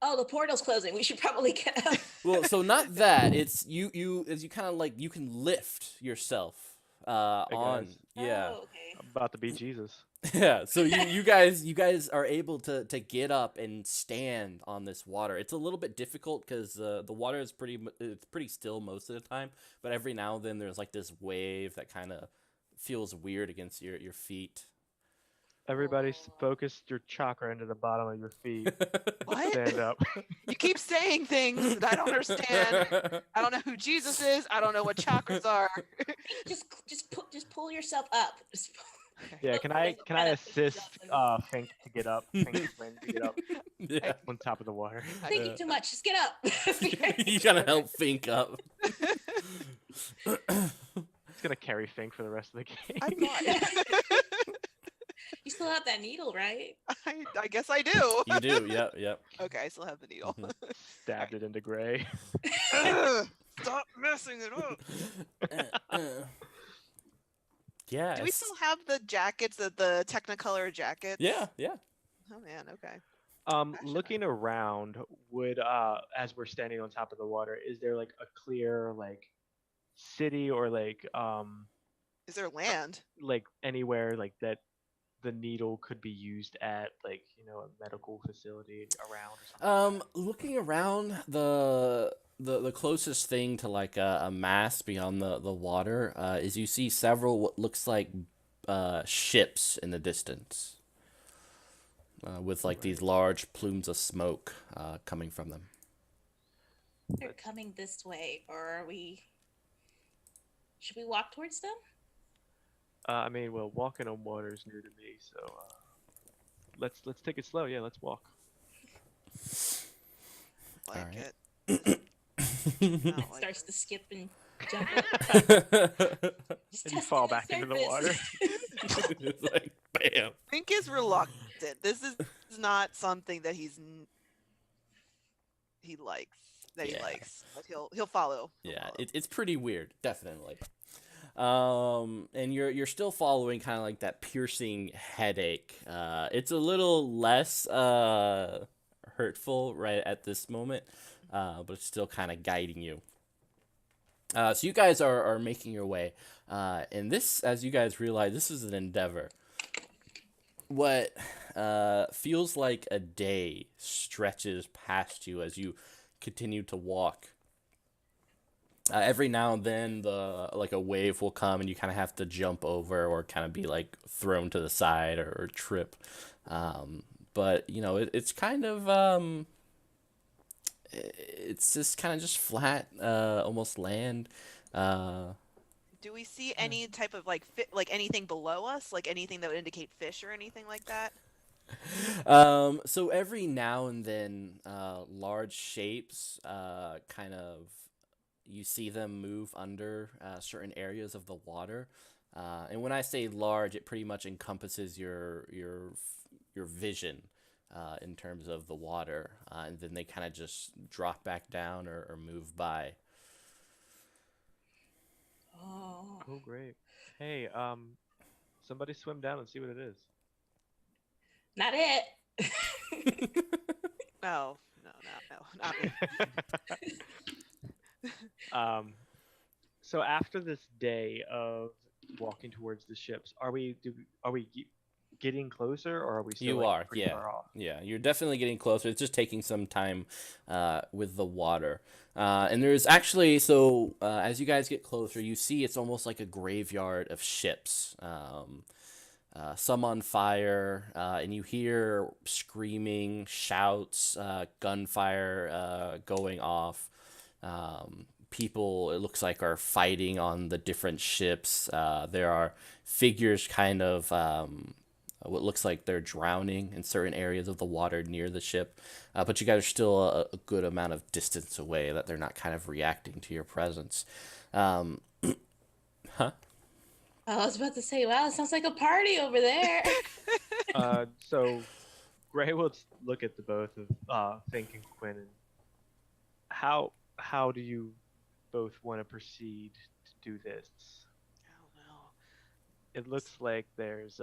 [SPEAKER 4] Oh, the portal's closing. We should probably get up.
[SPEAKER 1] Well, so not that. It's you as you kind of like you can lift yourself on. Yeah.
[SPEAKER 4] Oh, okay.
[SPEAKER 3] I'm about to be Jesus.
[SPEAKER 1] Yeah. So you guys are able to get up and stand on this water. It's a little bit difficult because the water is pretty still most of the time, but every now and then there's like this wave that kind of feels weird against your feet.
[SPEAKER 3] Everybody focus your chakra into the bottom of your feet.
[SPEAKER 2] What?
[SPEAKER 3] Stand up.
[SPEAKER 2] You keep saying things that I don't understand. I don't know who Jesus is. I don't know what chakras are.
[SPEAKER 4] Just pull yourself up.
[SPEAKER 3] Yeah, can I assist Fink to get up? Fink Flynn to get up.
[SPEAKER 1] Yeah.
[SPEAKER 3] On top of the water.
[SPEAKER 4] Thinking too much. Just get up.
[SPEAKER 1] You gotta help Fink up.
[SPEAKER 3] It's gonna carry Fink for the rest of the game.
[SPEAKER 2] I'm not.
[SPEAKER 4] You still have that needle, right?
[SPEAKER 2] I guess I do.
[SPEAKER 1] You do. Yep.
[SPEAKER 2] Okay, I still have the needle.
[SPEAKER 3] Stabbed it into Gray.
[SPEAKER 2] Stop messing it up.
[SPEAKER 1] Yeah.
[SPEAKER 2] Do we still have the jackets, the Technicolor jackets?
[SPEAKER 1] Yeah.
[SPEAKER 2] Oh man, okay.
[SPEAKER 3] Looking around, would as we're standing on top of the water, is there like a clear like city or like
[SPEAKER 2] is there land?
[SPEAKER 3] Like anywhere like that the needle could be used at, like, you know, a medical facility around or something?
[SPEAKER 1] Looking around, the closest thing to like a mast beyond the water is you see several what looks like ships in the distance. with like these large plumes of smoke coming from them.
[SPEAKER 4] They're coming this way, or are we? Should we walk towards them?
[SPEAKER 3] I mean, well, walking on water is new to me, so let's take it slow. Yeah, let's walk.
[SPEAKER 2] Like
[SPEAKER 1] All right.
[SPEAKER 2] it. Not like
[SPEAKER 4] Starts
[SPEAKER 2] it.
[SPEAKER 4] to skip and jump. Just
[SPEAKER 3] And you
[SPEAKER 4] testing
[SPEAKER 3] fall
[SPEAKER 4] the
[SPEAKER 3] back into the
[SPEAKER 4] surface.
[SPEAKER 3] water.
[SPEAKER 1] It's like bam.
[SPEAKER 2] Link is reluctant. This is not something that he likes. He
[SPEAKER 1] Yeah.
[SPEAKER 2] likes, but he'll follow.
[SPEAKER 1] Yeah, it's pretty weird, definitely. And you're still following kind of like that piercing headache. It's a little less hurtful right at this moment, but it's still kind of guiding you. So you guys are making your way, and this, as you guys realize, this is an endeavor. What feels like a day stretches past you as you continue to walk. Every now and then, a wave will come, and you kind of have to jump over, or kind of be like thrown to the side, or trip. But it's kind of it's just kind of just flat, almost land.
[SPEAKER 2] Do we see any type of like anything below us, like anything that would indicate fish or anything like that?
[SPEAKER 1] So every now and then, large shapes, you see them move under certain areas of the water. And when I say large, it pretty much encompasses your vision in terms of the water, and then they kind of just drop back down or move by.
[SPEAKER 3] Oh, great. Hey, somebody swim down and see what it is.
[SPEAKER 4] Not it.
[SPEAKER 2] No, not me.
[SPEAKER 3] So after this day of walking towards the ships, are we getting closer, or are we still
[SPEAKER 1] You are,
[SPEAKER 3] pretty
[SPEAKER 1] yeah.
[SPEAKER 3] far off?
[SPEAKER 1] Yeah, you're definitely getting closer. It's just taking some time with the water. And there's actually, as you guys get closer, you see it's almost like a graveyard of ships. Some on fire, and you hear screaming, shouts, gunfire going off. People, it looks like, are fighting on the different ships. There are figures kind of what looks like they're drowning in certain areas of the water near the ship. But you guys are still a good amount of distance away, that they're not kind of reacting to your presence. Huh?
[SPEAKER 4] I was about to say, wow, it sounds like a party over there.
[SPEAKER 3] So Gray will look at the both of Fink and Quinn. And how do you both want to proceed to do this?
[SPEAKER 2] I don't know.
[SPEAKER 3] It looks like there's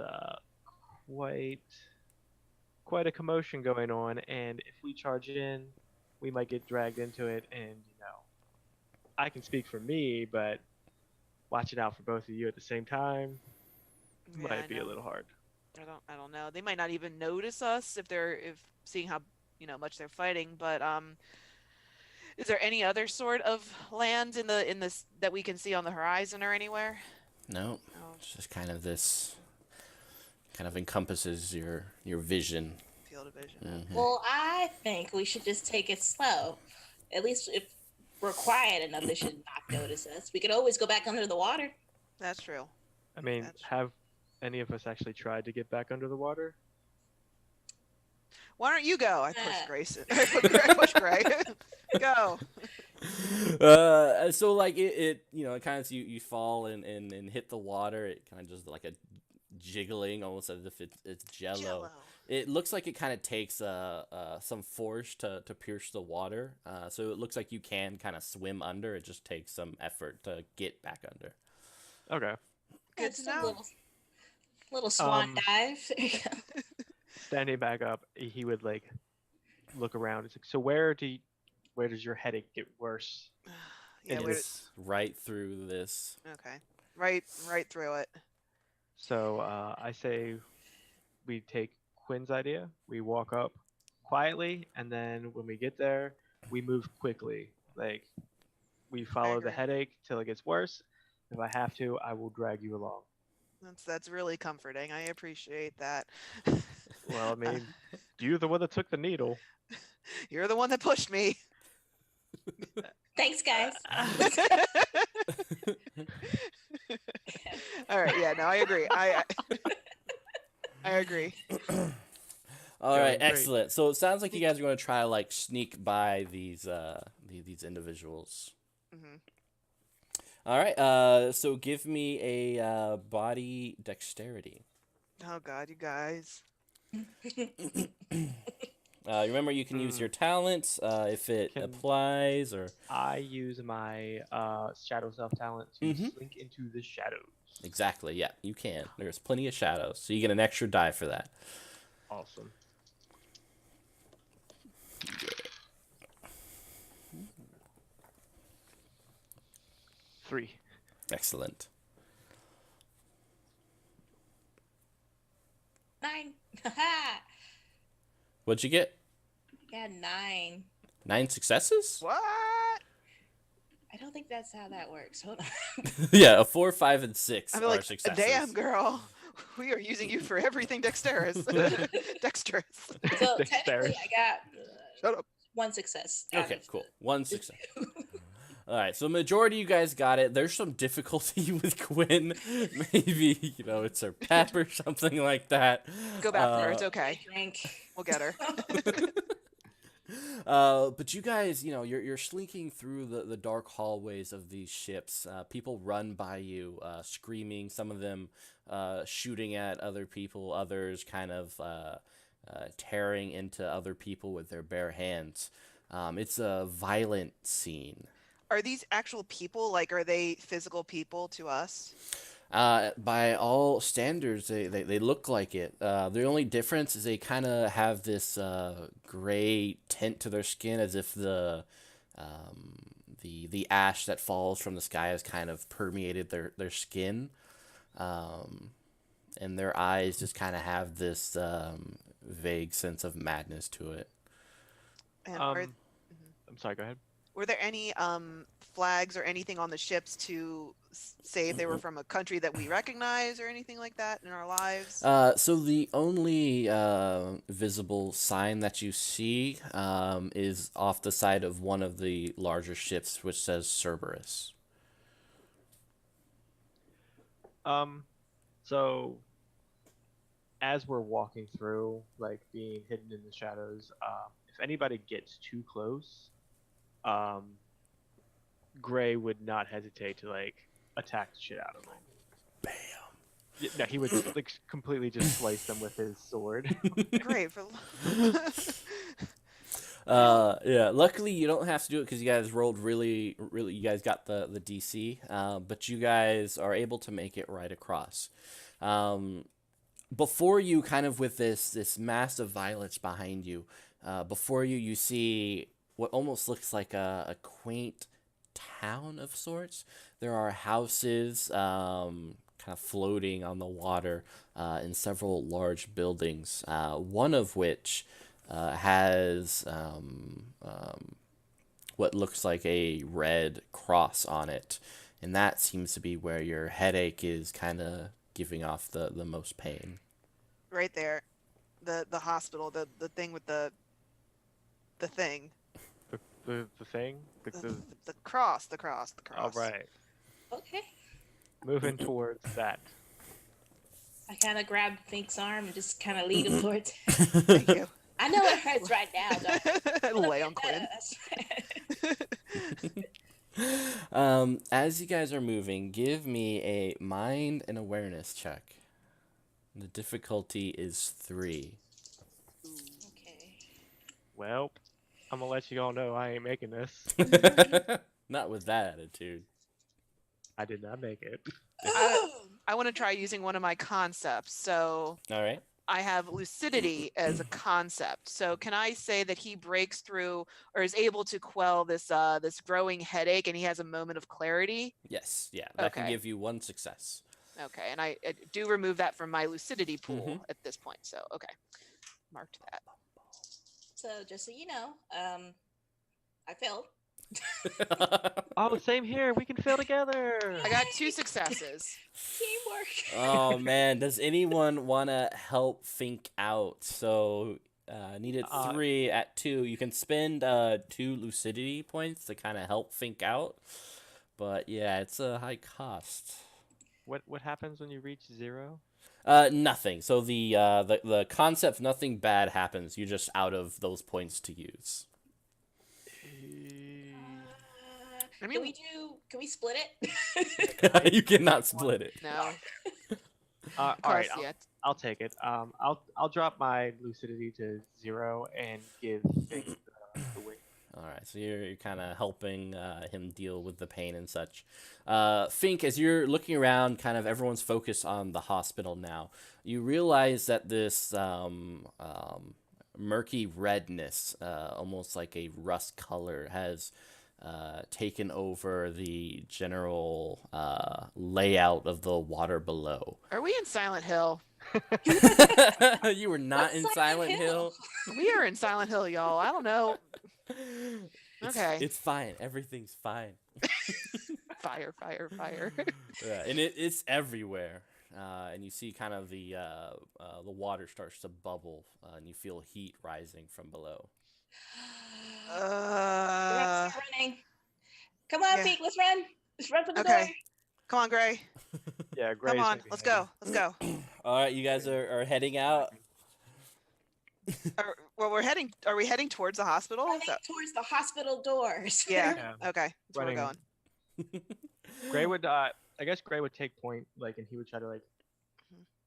[SPEAKER 3] quite a commotion going on, and if we charge in, we might get dragged into it. And I can speak for me, but watching out for both of you at the same time
[SPEAKER 2] Yeah,
[SPEAKER 3] might be a little hard.
[SPEAKER 2] I don't know. They might not even notice us if seeing how much they're fighting. But is there any other sort of land in this that we can see on the horizon or anywhere?
[SPEAKER 1] No,
[SPEAKER 2] No.
[SPEAKER 1] it's just kind of this, kind of encompasses your vision.
[SPEAKER 2] Field of vision.
[SPEAKER 1] Mhm.
[SPEAKER 4] Well, I think we should just take it slow. At least if we're quiet enough, they should not notice us. We could always go back under the water.
[SPEAKER 2] That's true.
[SPEAKER 3] I mean,
[SPEAKER 2] That's-
[SPEAKER 3] have any of us actually tried to get back under the water?
[SPEAKER 2] Why don't you go? I push Grayson. I push Gray. Go.
[SPEAKER 1] So like it kind of, you fall and hit the water. It kind of just like a jiggling, almost as if it's jello. It looks like it kind of takes some force to pierce the water. So it looks like you can kind of swim under. It just takes some effort to get back under.
[SPEAKER 3] Okay.
[SPEAKER 2] Good to
[SPEAKER 4] Just a
[SPEAKER 2] know.
[SPEAKER 4] little swan dive. There you go.
[SPEAKER 3] Standing back up, he would look around. It's like, so where does your headache get worse?
[SPEAKER 2] Yeah.
[SPEAKER 3] And
[SPEAKER 1] It's right through this.
[SPEAKER 2] Okay. Right through it.
[SPEAKER 3] So I say we take Quinn's idea. We walk up quietly, and then when we get there, we move quickly. Like, we follow the
[SPEAKER 2] agree.
[SPEAKER 3] headache till it gets worse. If I have to, I will drag you along.
[SPEAKER 2] That's really comforting. I appreciate that.
[SPEAKER 3] Well, I mean, you're the one that took the needle.
[SPEAKER 2] You're the one that pushed me.
[SPEAKER 4] Thanks, guys.
[SPEAKER 2] All right, yeah, no, I agree. I agree.
[SPEAKER 1] All right,
[SPEAKER 3] Going great.
[SPEAKER 1] excellent. So it sounds like you guys are going to try to like sneak by these individuals.
[SPEAKER 2] Hmm.
[SPEAKER 1] All right. So give me a body dexterity.
[SPEAKER 2] Oh God, you guys.
[SPEAKER 1] Remember, you can use your talents if it
[SPEAKER 3] Can-
[SPEAKER 1] applies, or
[SPEAKER 3] I use my shadow self talent to slink into the shadows.
[SPEAKER 1] exactly. Yeah, you can. There's plenty of shadows, so you get an extra die for that.
[SPEAKER 3] Awesome. Three.
[SPEAKER 1] Excellent.
[SPEAKER 4] 9.
[SPEAKER 1] What'd you get?
[SPEAKER 4] Yeah, 9.
[SPEAKER 1] 9 successes?
[SPEAKER 2] What?
[SPEAKER 4] I don't think that's how that works. Hold on.
[SPEAKER 1] Yeah, a 4, 5, and 6
[SPEAKER 2] I'm
[SPEAKER 1] are
[SPEAKER 2] like,
[SPEAKER 1] successes.
[SPEAKER 2] damn, girl. We are using you for everything dexterous. Dexterous.
[SPEAKER 4] So
[SPEAKER 3] Dexterous.
[SPEAKER 4] technically, I got
[SPEAKER 2] Shut up.
[SPEAKER 4] 1 success. out
[SPEAKER 1] Okay,
[SPEAKER 4] of
[SPEAKER 1] cool.
[SPEAKER 4] the-
[SPEAKER 1] 1 success. All right, so majority of you guys got it. There's some difficulty with Quinn. Maybe, it's her pep or something like that.
[SPEAKER 2] Go back for her. It's okay.
[SPEAKER 4] Drink.
[SPEAKER 2] We'll get her.
[SPEAKER 1] But you guys, you're slinking through the dark hallways of these ships. People run by you, screaming. Some of them shooting at other people. Others kind of tearing into other people with their bare hands. It's a violent scene.
[SPEAKER 2] Are these actual people? Like, are they physical people to us?
[SPEAKER 1] By all standards, they look like it. The only difference is they kind of have this gray tint to their skin, as if the ash that falls from the sky has kind of permeated their skin, and their eyes just kind of have this vague sense of madness to it.
[SPEAKER 2] And
[SPEAKER 3] I'm sorry. Go ahead.
[SPEAKER 2] were there any flags or anything on the ships to say if they were from a country that we recognize or anything like that in our lives?
[SPEAKER 1] So the only visible sign that you see is off the side of one of the larger ships, which says Cerberus.
[SPEAKER 3] So as we're walking through, like being hidden in the shadows, if anybody gets too close, Gray would not hesitate to like attack the shit out of them.
[SPEAKER 1] Bam.
[SPEAKER 3] Yeah, no, he would like completely just slice them with his sword.
[SPEAKER 2] Great.
[SPEAKER 1] Yeah. Luckily, you don't have to do it because you guys rolled really. You guys got the DC, but you guys are able to make it right across. Before you, kind of with this massive violence behind you, before you see what almost looks like a quaint town of sorts. There are houses kind of floating on the water in several large buildings, one of which has what looks like a red cross on it, and that seems to be where your headache is kind of giving off the most pain.
[SPEAKER 2] Right there, the hospital, the thing with the thing.
[SPEAKER 3] The thing.
[SPEAKER 2] The cross. The cross.
[SPEAKER 3] All right.
[SPEAKER 4] Okay.
[SPEAKER 3] Moving towards that.
[SPEAKER 4] I kind of grabbed Fink's arm and just kind of lead him towards.
[SPEAKER 2] Thank you.
[SPEAKER 4] I know it hurts right now. Don't
[SPEAKER 2] Lay on Quinn.
[SPEAKER 1] As you guys are moving, give me a mind and awareness check. The difficulty is 3.
[SPEAKER 4] Okay.
[SPEAKER 3] Well, I'm gonna let you all know I ain't making this.
[SPEAKER 1] Not with that attitude.
[SPEAKER 3] I did not make it.
[SPEAKER 2] I want to try using one of my concepts. So
[SPEAKER 1] All right.
[SPEAKER 2] I have lucidity as a concept. So can I say that he breaks through or is able to quell this this growing headache, and he has a moment of clarity?
[SPEAKER 1] Yes. Yeah. That can
[SPEAKER 2] Okay.
[SPEAKER 1] give you 1 success.
[SPEAKER 2] Okay, and I do remove that from my lucidity pool at this point. So okay, marked that.
[SPEAKER 4] So just so you know, I failed.
[SPEAKER 3] Oh, same here. We can fail together.
[SPEAKER 2] I got 2 successes.
[SPEAKER 4] Teamwork.
[SPEAKER 1] Oh man, does anyone want to help Fink out? So needed 3 at 2. You can spend 2 lucidity points to kind of help Fink out, but yeah, it's a high cost.
[SPEAKER 3] What happens when you reach 0?
[SPEAKER 1] Nothing. So the concept, nothing bad happens. You're just out of those points to use.
[SPEAKER 2] I mean,
[SPEAKER 4] Can we split it?
[SPEAKER 1] You cannot split it.
[SPEAKER 2] no.
[SPEAKER 3] All
[SPEAKER 2] Plus,
[SPEAKER 3] right,
[SPEAKER 2] yeah.
[SPEAKER 3] I'll take it. I'll drop my lucidity to 0 and give Fink the wing.
[SPEAKER 1] All right, so you're kind of helping him deal with the pain and such. Fink, as you're looking around, kind of everyone's focused on the hospital now. You realize that this murky redness, almost like a rust color, has taken over the general layout of the water below.
[SPEAKER 2] Are we in Silent Hill?
[SPEAKER 1] You were not in Silent Hill.
[SPEAKER 2] We are in Silent Hill, y'all. I don't know. Okay.
[SPEAKER 1] It's fine. Everything's fine.
[SPEAKER 2] Fire.
[SPEAKER 1] Yeah, and it's everywhere. And you see kind of the water starts to bubble, and you feel heat rising from below.
[SPEAKER 4] Let's start running. Come on,
[SPEAKER 2] Yeah.
[SPEAKER 4] Pete. Let's run. Let's run for the
[SPEAKER 2] Okay.
[SPEAKER 4] door.
[SPEAKER 2] Come on, Gray.
[SPEAKER 3] Yeah, Gray's
[SPEAKER 2] Come on.
[SPEAKER 3] gonna be
[SPEAKER 2] Let's
[SPEAKER 3] heavy.
[SPEAKER 2] go. Let's go.
[SPEAKER 1] All right, you guys are heading out.
[SPEAKER 2] Well, are we heading towards the hospital?
[SPEAKER 4] Running towards the hospital doors.
[SPEAKER 2] Yeah.
[SPEAKER 3] Yeah.
[SPEAKER 2] Okay. That's where we're
[SPEAKER 3] Running.
[SPEAKER 2] going.
[SPEAKER 3] Gray would I guess Gray would take point, like, and he would try to like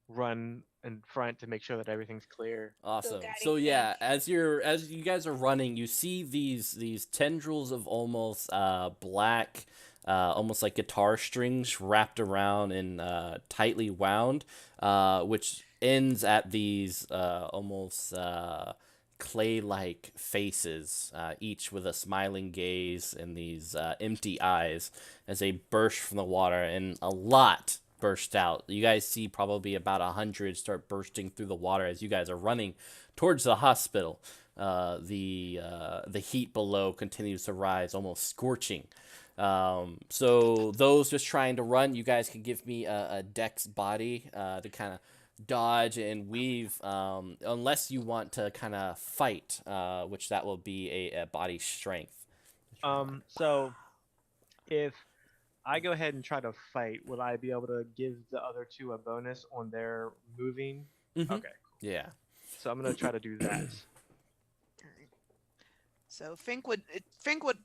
[SPEAKER 3] run in front to make sure that everything's clear.
[SPEAKER 1] Awesome.
[SPEAKER 4] guiding
[SPEAKER 1] So yeah,
[SPEAKER 4] Fink.
[SPEAKER 1] as you guys are running, you see these tendrils of almost black, almost like guitar strings wrapped around and tightly wound, which ends at these almost clay-like faces, each with a smiling gaze and these empty eyes as they burst from the water, and a lot burst out. You guys see probably about 100 start bursting through the water as you guys are running towards the hospital. The heat below continues to rise, almost scorching. So those just trying to run, you guys can give me a dex body to kind of dodge and weave, unless you want to kind of fight, which that will be a body strength.
[SPEAKER 3] So if I go ahead and try to fight, will I be able to give the other 2 a bonus on their moving?
[SPEAKER 1] Mhm.
[SPEAKER 3] Okay.
[SPEAKER 1] Yeah.
[SPEAKER 3] So I'm gonna try to do that.
[SPEAKER 2] Alright. So Fink would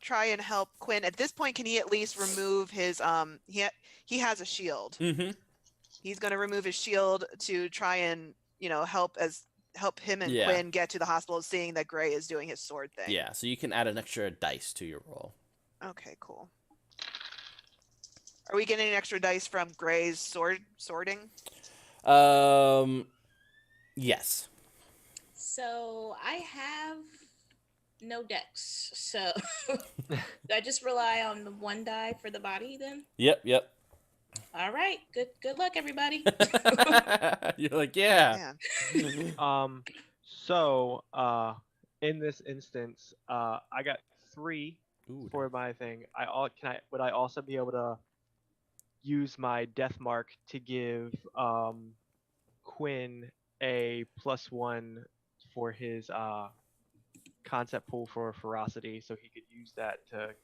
[SPEAKER 2] try and help Quinn. At this point, can he at least remove his he has a shield.
[SPEAKER 1] Mm-hmm.
[SPEAKER 2] He's going to remove his shield to try and help him and
[SPEAKER 1] Yeah.
[SPEAKER 2] Quinn get to the hospital, seeing that Gray is doing his sword thing.
[SPEAKER 1] Yeah. So you can add an extra dice to your roll.
[SPEAKER 2] Okay, cool. Are we getting an extra dice from Gray's sorting?
[SPEAKER 1] Yes.
[SPEAKER 4] So I have no dex. So do I just rely on the 1 die for the body then?
[SPEAKER 1] Yep.
[SPEAKER 4] All right. Good luck, everybody.
[SPEAKER 1] You're like, yeah.
[SPEAKER 2] Man.
[SPEAKER 3] So in this instance, I got 3
[SPEAKER 1] Ooh,
[SPEAKER 3] for my thing. Would I also be able to use my death mark to give Quinn a +1 for his concept pool for ferocity, so he could use that to.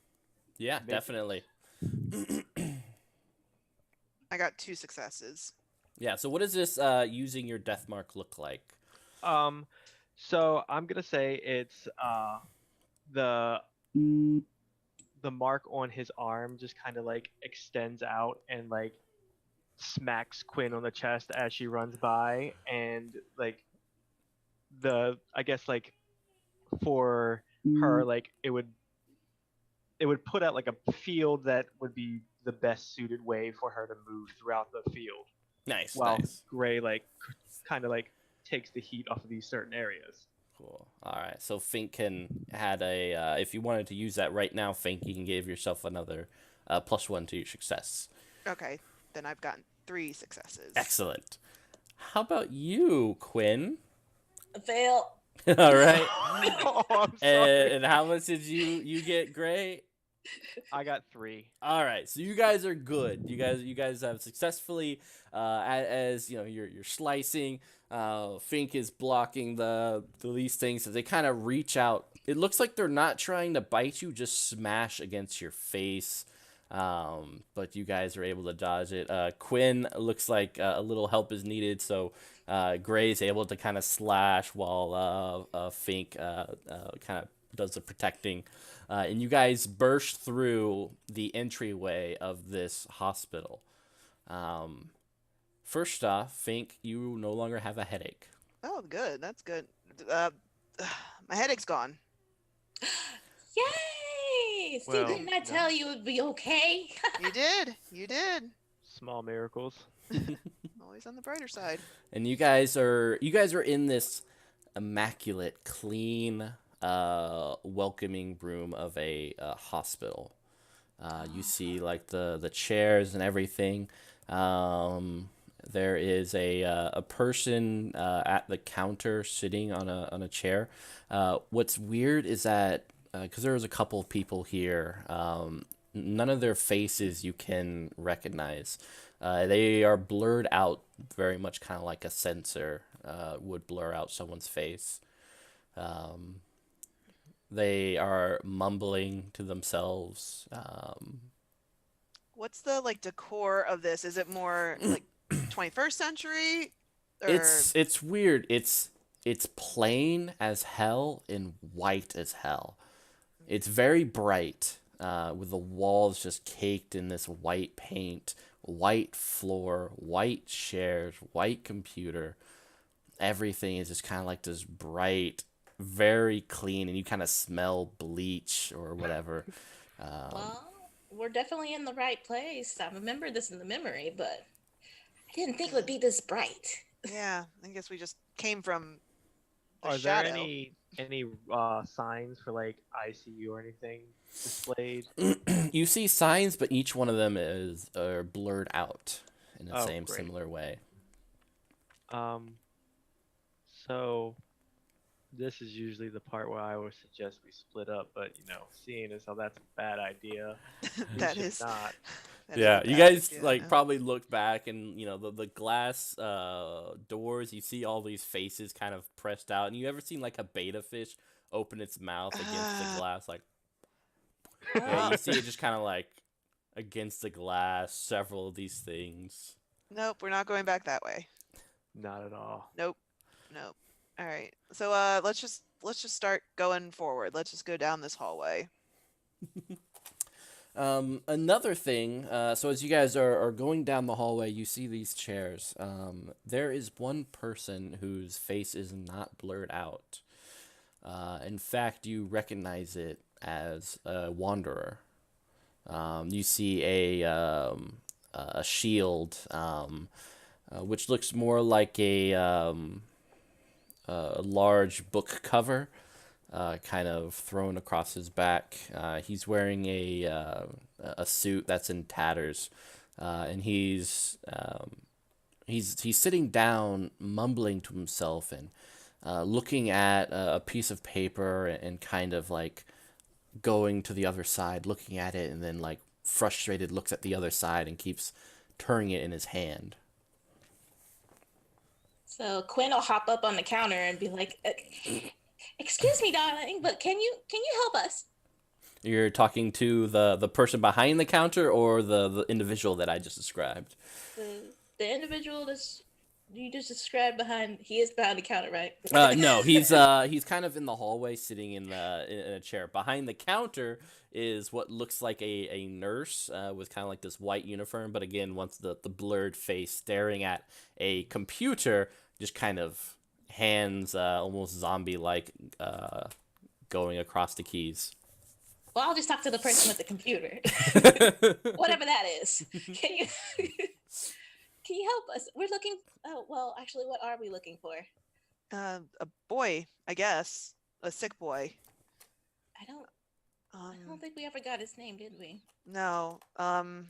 [SPEAKER 1] yeah,
[SPEAKER 3] Make-
[SPEAKER 1] definitely.
[SPEAKER 2] I got 2 successes.
[SPEAKER 1] Yeah. So what does this using your death mark look like?
[SPEAKER 3] So I'm gonna say it's the mark on his arm just kind of like extends out and like smacks Quinn on the chest as she runs by, and like I guess like for her, like it would put out like a field that would be the best suited way for her to move throughout the field,
[SPEAKER 1] Nice.
[SPEAKER 3] while
[SPEAKER 1] Nice.
[SPEAKER 3] Gray like kind of like takes the heat off of these certain areas.
[SPEAKER 1] Cool. All right. So Fink can had a if you wanted to use that right now, Fink, you can give yourself another +1 to your success.
[SPEAKER 2] Okay, then I've gotten 3 successes.
[SPEAKER 1] Excellent. How about you, Quinn?
[SPEAKER 4] Fail.
[SPEAKER 1] All right.
[SPEAKER 3] Oh, I'm sorry.
[SPEAKER 1] And how much did you get, Gray?
[SPEAKER 3] I got 3.
[SPEAKER 1] All right, so you guys are good. You guys have successfully, as you know, you're slicing. Fink is blocking these things. So they kind of reach out. It looks like they're not trying to bite you, just smash against your face. But you guys are able to dodge it. Quinn looks like a little help is needed, so Gray's able to kind of slash while Fink kind of does the protecting. And you guys burst through the entryway of this hospital. First off, Fink, you no longer have a headache.
[SPEAKER 2] Oh, good. That's good. Uh, my headache's gone.
[SPEAKER 4] Yay! See,
[SPEAKER 3] Well,
[SPEAKER 4] didn't I tell you it would be okay?
[SPEAKER 2] You did. You did.
[SPEAKER 3] Small miracles.
[SPEAKER 2] Always on the brighter side.
[SPEAKER 1] And you guys are in this immaculate, clean, welcoming room of a hospital. You see like the chairs and everything. There is a person at the counter sitting on a chair. What's weird is that because there was a couple of people here, none of their faces you can recognize. They are blurred out very much kind of like a sensor would blur out someone's face. They are mumbling to themselves.
[SPEAKER 2] What's the decor of this? Is it more like 21st century? Or...
[SPEAKER 1] It's weird. It's plain as hell and white as hell. It's very bright, with the walls just caked in this white paint, white floor, white chairs, white computer. Everything is just kind of like this bright, very clean, and you kind of smell bleach or whatever.
[SPEAKER 4] Well, we're definitely in the right place. I remember this in the memory, but I didn't think it would be this bright.
[SPEAKER 2] Yeah, I guess we just came from the
[SPEAKER 3] Are
[SPEAKER 2] shadow.
[SPEAKER 3] there any signs for like ICU or anything displayed?
[SPEAKER 1] You see signs, but each one of them are blurred out in the same
[SPEAKER 3] great.
[SPEAKER 1] similar way.
[SPEAKER 3] So this is usually the part where I would suggest we split up, but seeing as how that's a bad idea,
[SPEAKER 2] That
[SPEAKER 3] we should
[SPEAKER 2] is
[SPEAKER 3] not.
[SPEAKER 2] that is
[SPEAKER 1] Yeah,
[SPEAKER 2] a
[SPEAKER 1] you
[SPEAKER 2] bad
[SPEAKER 1] guys
[SPEAKER 2] idea.
[SPEAKER 1] probably look back and the glass doors. You see all these faces kind of pressed out, and you ever seen like a beta fish open its mouth against the glass? Like, yeah, you see it just kind of like against the glass. Several of these things.
[SPEAKER 2] Nope, we're not going back that way.
[SPEAKER 3] Not at all.
[SPEAKER 2] Nope. All right. So let's just start going forward. Let's just go down this hallway.
[SPEAKER 1] Another thing, so as you guys are going down the hallway, you see these chairs. There is one person whose face is not blurred out. In fact, you recognize it as a wanderer. You see a shield, which looks more like a large book cover. Kind of thrown across his back. He's wearing a suit that's in tatters, and he's sitting down, mumbling to himself and looking at a piece of paper and kind of like going to the other side, looking at it, and then like frustrated looks at the other side and keeps turning it in his hand.
[SPEAKER 4] So Quinn will hop up on the counter and be like, "Excuse me, darling, but can you help us?"
[SPEAKER 1] You're talking to the person behind the counter or the individual that I just described?
[SPEAKER 4] The individual you just described he is behind the counter, right?
[SPEAKER 1] No, he's kind of in the hallway, sitting in a chair. Behind the counter is what looks like a nurse with kind of like this white uniform, but again, once the blurred face staring at a computer, just kind of hands almost zombie-like going across the keys.
[SPEAKER 4] Well, I'll just talk to the person with the computer. Whatever that is. Can you help us? We're looking... Oh, well, actually, what are we looking for?
[SPEAKER 2] A boy, I guess. A sick boy.
[SPEAKER 4] I don't think we ever got his name, did we?
[SPEAKER 2] No. You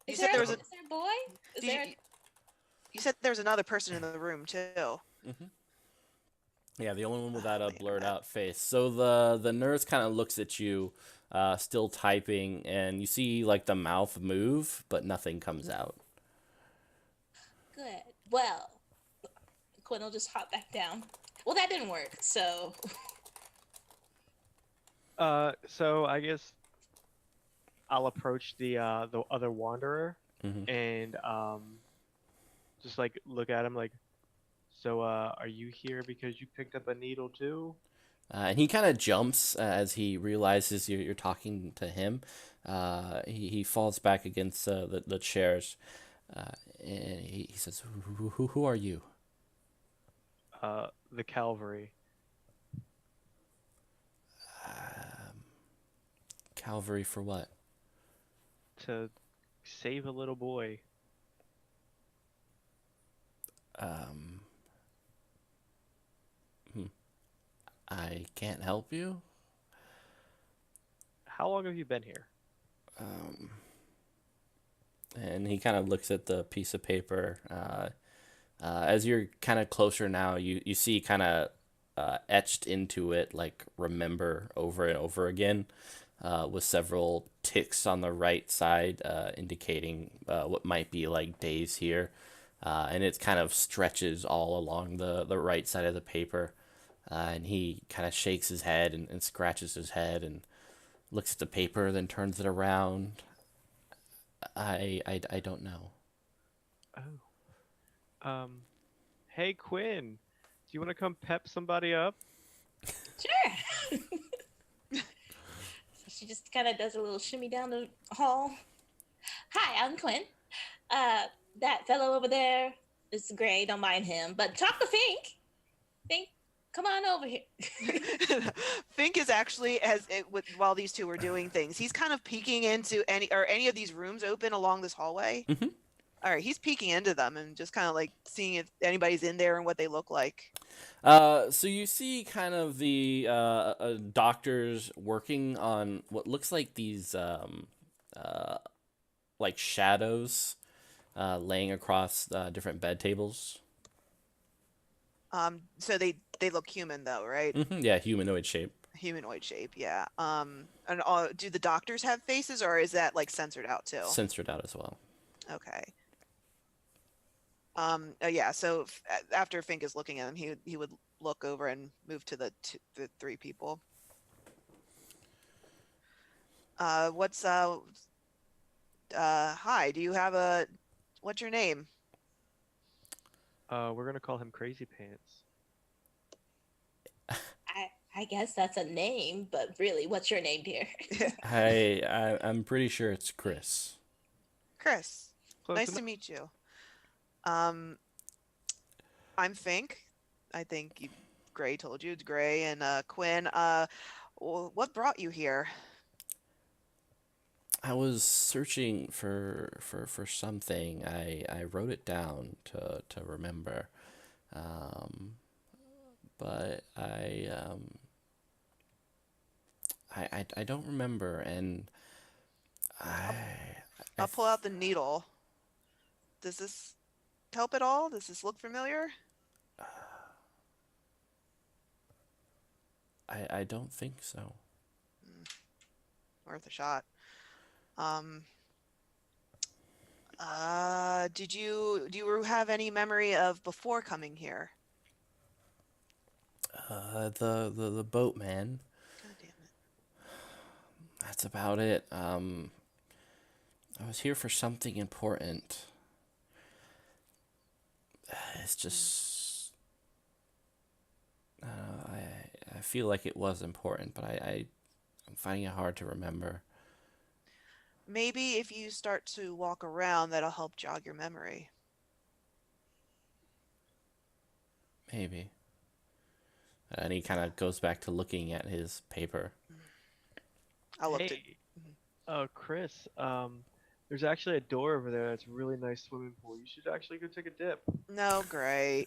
[SPEAKER 4] Is
[SPEAKER 2] said there was
[SPEAKER 4] a boy?
[SPEAKER 2] You said there was another person in the room too.
[SPEAKER 1] Mm-hmm. Yeah, the only one without a blurred out face. So the nurse kind of looks at you, still typing, and you see like the mouth move, but nothing comes out.
[SPEAKER 4] Good. Well, Quinn will just hop back down. Well, that didn't work, so
[SPEAKER 3] So I guess I'll approach the other wanderer
[SPEAKER 1] Hmm.
[SPEAKER 3] and just like look at him like, so are you here because you picked up a needle too?
[SPEAKER 1] And he kind of jumps as he realizes you're talking to him. He falls back against the chairs, and he says, who are you?
[SPEAKER 3] The cavalry.
[SPEAKER 1] Um, Calvary for what?
[SPEAKER 3] To save a little boy.
[SPEAKER 1] Um, hmm, I can't help you.
[SPEAKER 3] How long have you been here?
[SPEAKER 1] Um, and he kind of looks at the piece of paper. As you're kind of closer now, you see kind of etched into it like remember over and over again, with several ticks on the right side indicating what might be like days here. And it kind of stretches all along the right side of the paper. And he kind of shakes his head and scratches his head and looks at the paper, then turns it around. I don't know.
[SPEAKER 3] Oh. Hey Quinn, do you want to come pep somebody up?
[SPEAKER 4] sure. So she just kind of does a little shimmy down the hall. Hi, I'm Quinn. That fellow over there is Gray. Don't mind him, but talk to Fink. Fink, come on over here.
[SPEAKER 2] Fink is actually while these two were doing things, he's kind of peeking into any of these rooms open along this hallway.
[SPEAKER 1] Mm-hmm.
[SPEAKER 2] All right, he's peeking into them and just kind of like seeing if anybody's in there and what they look like.
[SPEAKER 1] So you see kind of the doctors working on what looks like these like shadows laying across different bed tables.
[SPEAKER 2] So they look human though, right?
[SPEAKER 1] Yeah, humanoid shape.
[SPEAKER 2] Humanoid shape, yeah. And do the doctors have faces, or is that like censored out too?
[SPEAKER 1] Censored out as well.
[SPEAKER 2] Okay. Yeah. So after Fink is looking at him, he would look over and move to the three people. Hi. Do you have what's your name?
[SPEAKER 3] We're gonna call him Crazy Pants.
[SPEAKER 4] I guess that's a name, but really, what's your name, dear?
[SPEAKER 1] I'm pretty sure it's Chris.
[SPEAKER 2] Chris.
[SPEAKER 3] Close
[SPEAKER 2] Nice
[SPEAKER 3] enough.
[SPEAKER 2] to meet you. I'm Fink. I think Gray told you. It's Gray and Quinn. What brought you here?
[SPEAKER 1] I was searching for something. I wrote it down to remember. But I don't remember, and
[SPEAKER 2] I'll pull out the needle. Does this help at all? Does this look familiar?
[SPEAKER 1] I don't think so.
[SPEAKER 2] Worth a shot. Do you have any memory of before coming here?
[SPEAKER 1] The boatman.
[SPEAKER 2] God damn it.
[SPEAKER 1] That's about it. I was here for something important. It's just I feel like it was important, but I'm finding it hard to remember.
[SPEAKER 2] Maybe if you start to walk around, that'll help jog your memory.
[SPEAKER 1] Maybe. And he kind of goes back to looking at his paper.
[SPEAKER 2] I'll look to.
[SPEAKER 3] Hey, Chris, there's actually a door over there that's a really nice swimming pool. You should actually go take a dip.
[SPEAKER 2] No, great.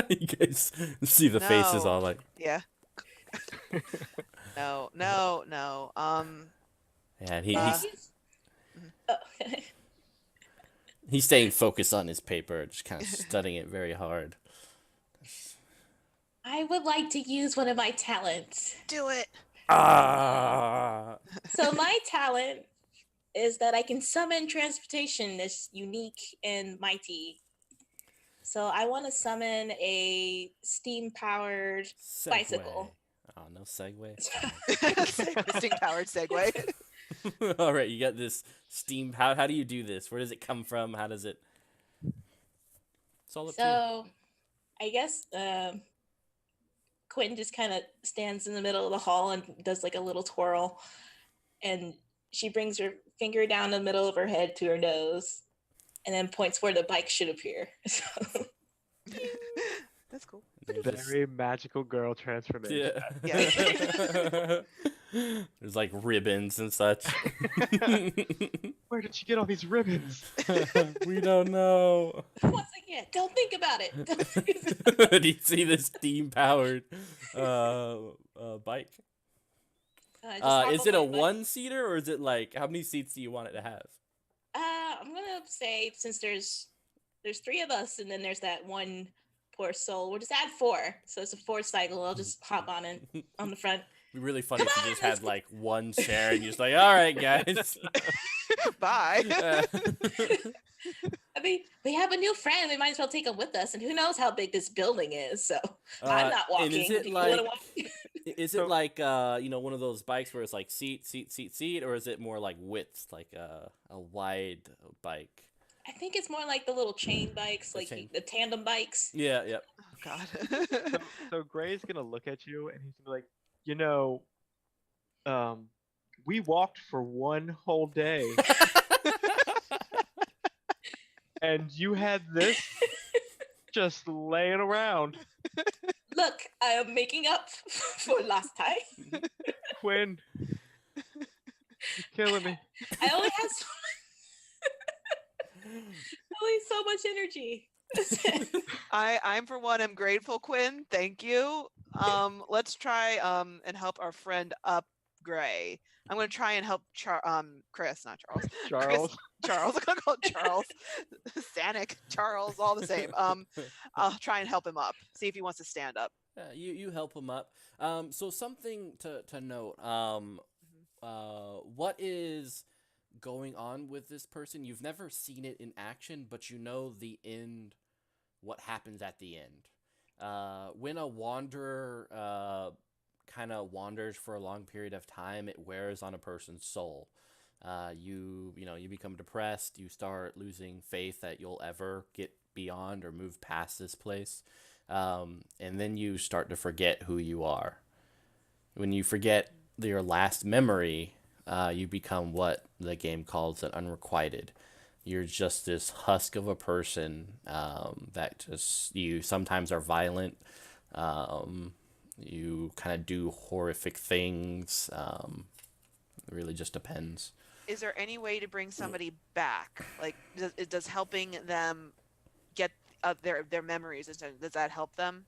[SPEAKER 1] You guys see the faces
[SPEAKER 2] No.
[SPEAKER 1] all like,
[SPEAKER 2] Yeah. No.
[SPEAKER 1] yeah,
[SPEAKER 4] Oh.
[SPEAKER 1] he's staying focused on his paper, just kind of studying it very hard.
[SPEAKER 4] I would like to use one of my talents.
[SPEAKER 2] Do it.
[SPEAKER 1] Ah.
[SPEAKER 4] So my talent is that I can summon transportation that's unique and mighty. So I want to summon a steam-powered bicycle.
[SPEAKER 1] Oh, no segue.
[SPEAKER 2] Steam-powered Segway.
[SPEAKER 1] All right, you got this steam. How do you do this? Where does it come from? How does it? It's all up to you.
[SPEAKER 4] So I guess Quinn just kind of stands in the middle of the hall and does like a little twirl, and she brings her finger down the middle of her head to her nose and then points where the bike should appear. So
[SPEAKER 2] That's cool.
[SPEAKER 3] Very magical girl transformation.
[SPEAKER 1] Yeah. There's like ribbons and such.
[SPEAKER 3] Where did she get all these ribbons?
[SPEAKER 1] We don't know.
[SPEAKER 4] once again, don't think about it.
[SPEAKER 1] Do you see this steam-powered bike? Is it a one-seater, or is it like, how many seats do you want it to have?
[SPEAKER 4] I'm gonna say, since there's 3 of us and then there's that one poor soul, we'll just add 4. So it's a 4 cycle. I'll just hop on it on the front.
[SPEAKER 1] It'd be really funny if you just had like one chair and you're just like, all right, guys.
[SPEAKER 2] Bye.
[SPEAKER 4] I mean, we have a new friend. We might as well take him with us. And who knows how big this building is? So I'm not walking.
[SPEAKER 1] And is it
[SPEAKER 4] Do you
[SPEAKER 1] like,
[SPEAKER 4] wanna walk?
[SPEAKER 1] is it like one of those bikes where it's like seat, or is it more like width, like a wide bike?
[SPEAKER 4] I think it's more like the little chain bikes, like the tandem bikes.
[SPEAKER 1] Yeah.
[SPEAKER 2] Oh, God.
[SPEAKER 3] So Gray's gonna look at you and he's gonna be like, we walked for one whole day, and you had this just laying around.
[SPEAKER 4] Look, I am making up for last time.
[SPEAKER 3] Quinn, you're killing me.
[SPEAKER 4] I only have so much energy.
[SPEAKER 2] I'm for one, I'm grateful, Quinn. Thank you. Let's try and help our friend up, Gray. I'm gonna try and help Chris, not Charles.
[SPEAKER 3] Charles.
[SPEAKER 2] Charles. I'm gonna call it Charles. Sanic, Charles, all the same. I'll try and help him up. See if he wants to stand up.
[SPEAKER 1] You help him up. So something to note. What is going on with this person? You've never seen it in action, but you know the end. What happens at the end? When a wanderer kind of wanders for a long period of time, it wears on a person's soul. You become depressed. You start losing faith that you'll ever get beyond or move past this place. And then you start to forget who you are. When you forget your last memory, you become what the game calls an unrequited. You're just this husk of a person that just, you sometimes are violent. You kind of do horrific things. It really just depends.
[SPEAKER 2] Is there any way to bring somebody back? Like, does helping them get their memories, does that help them?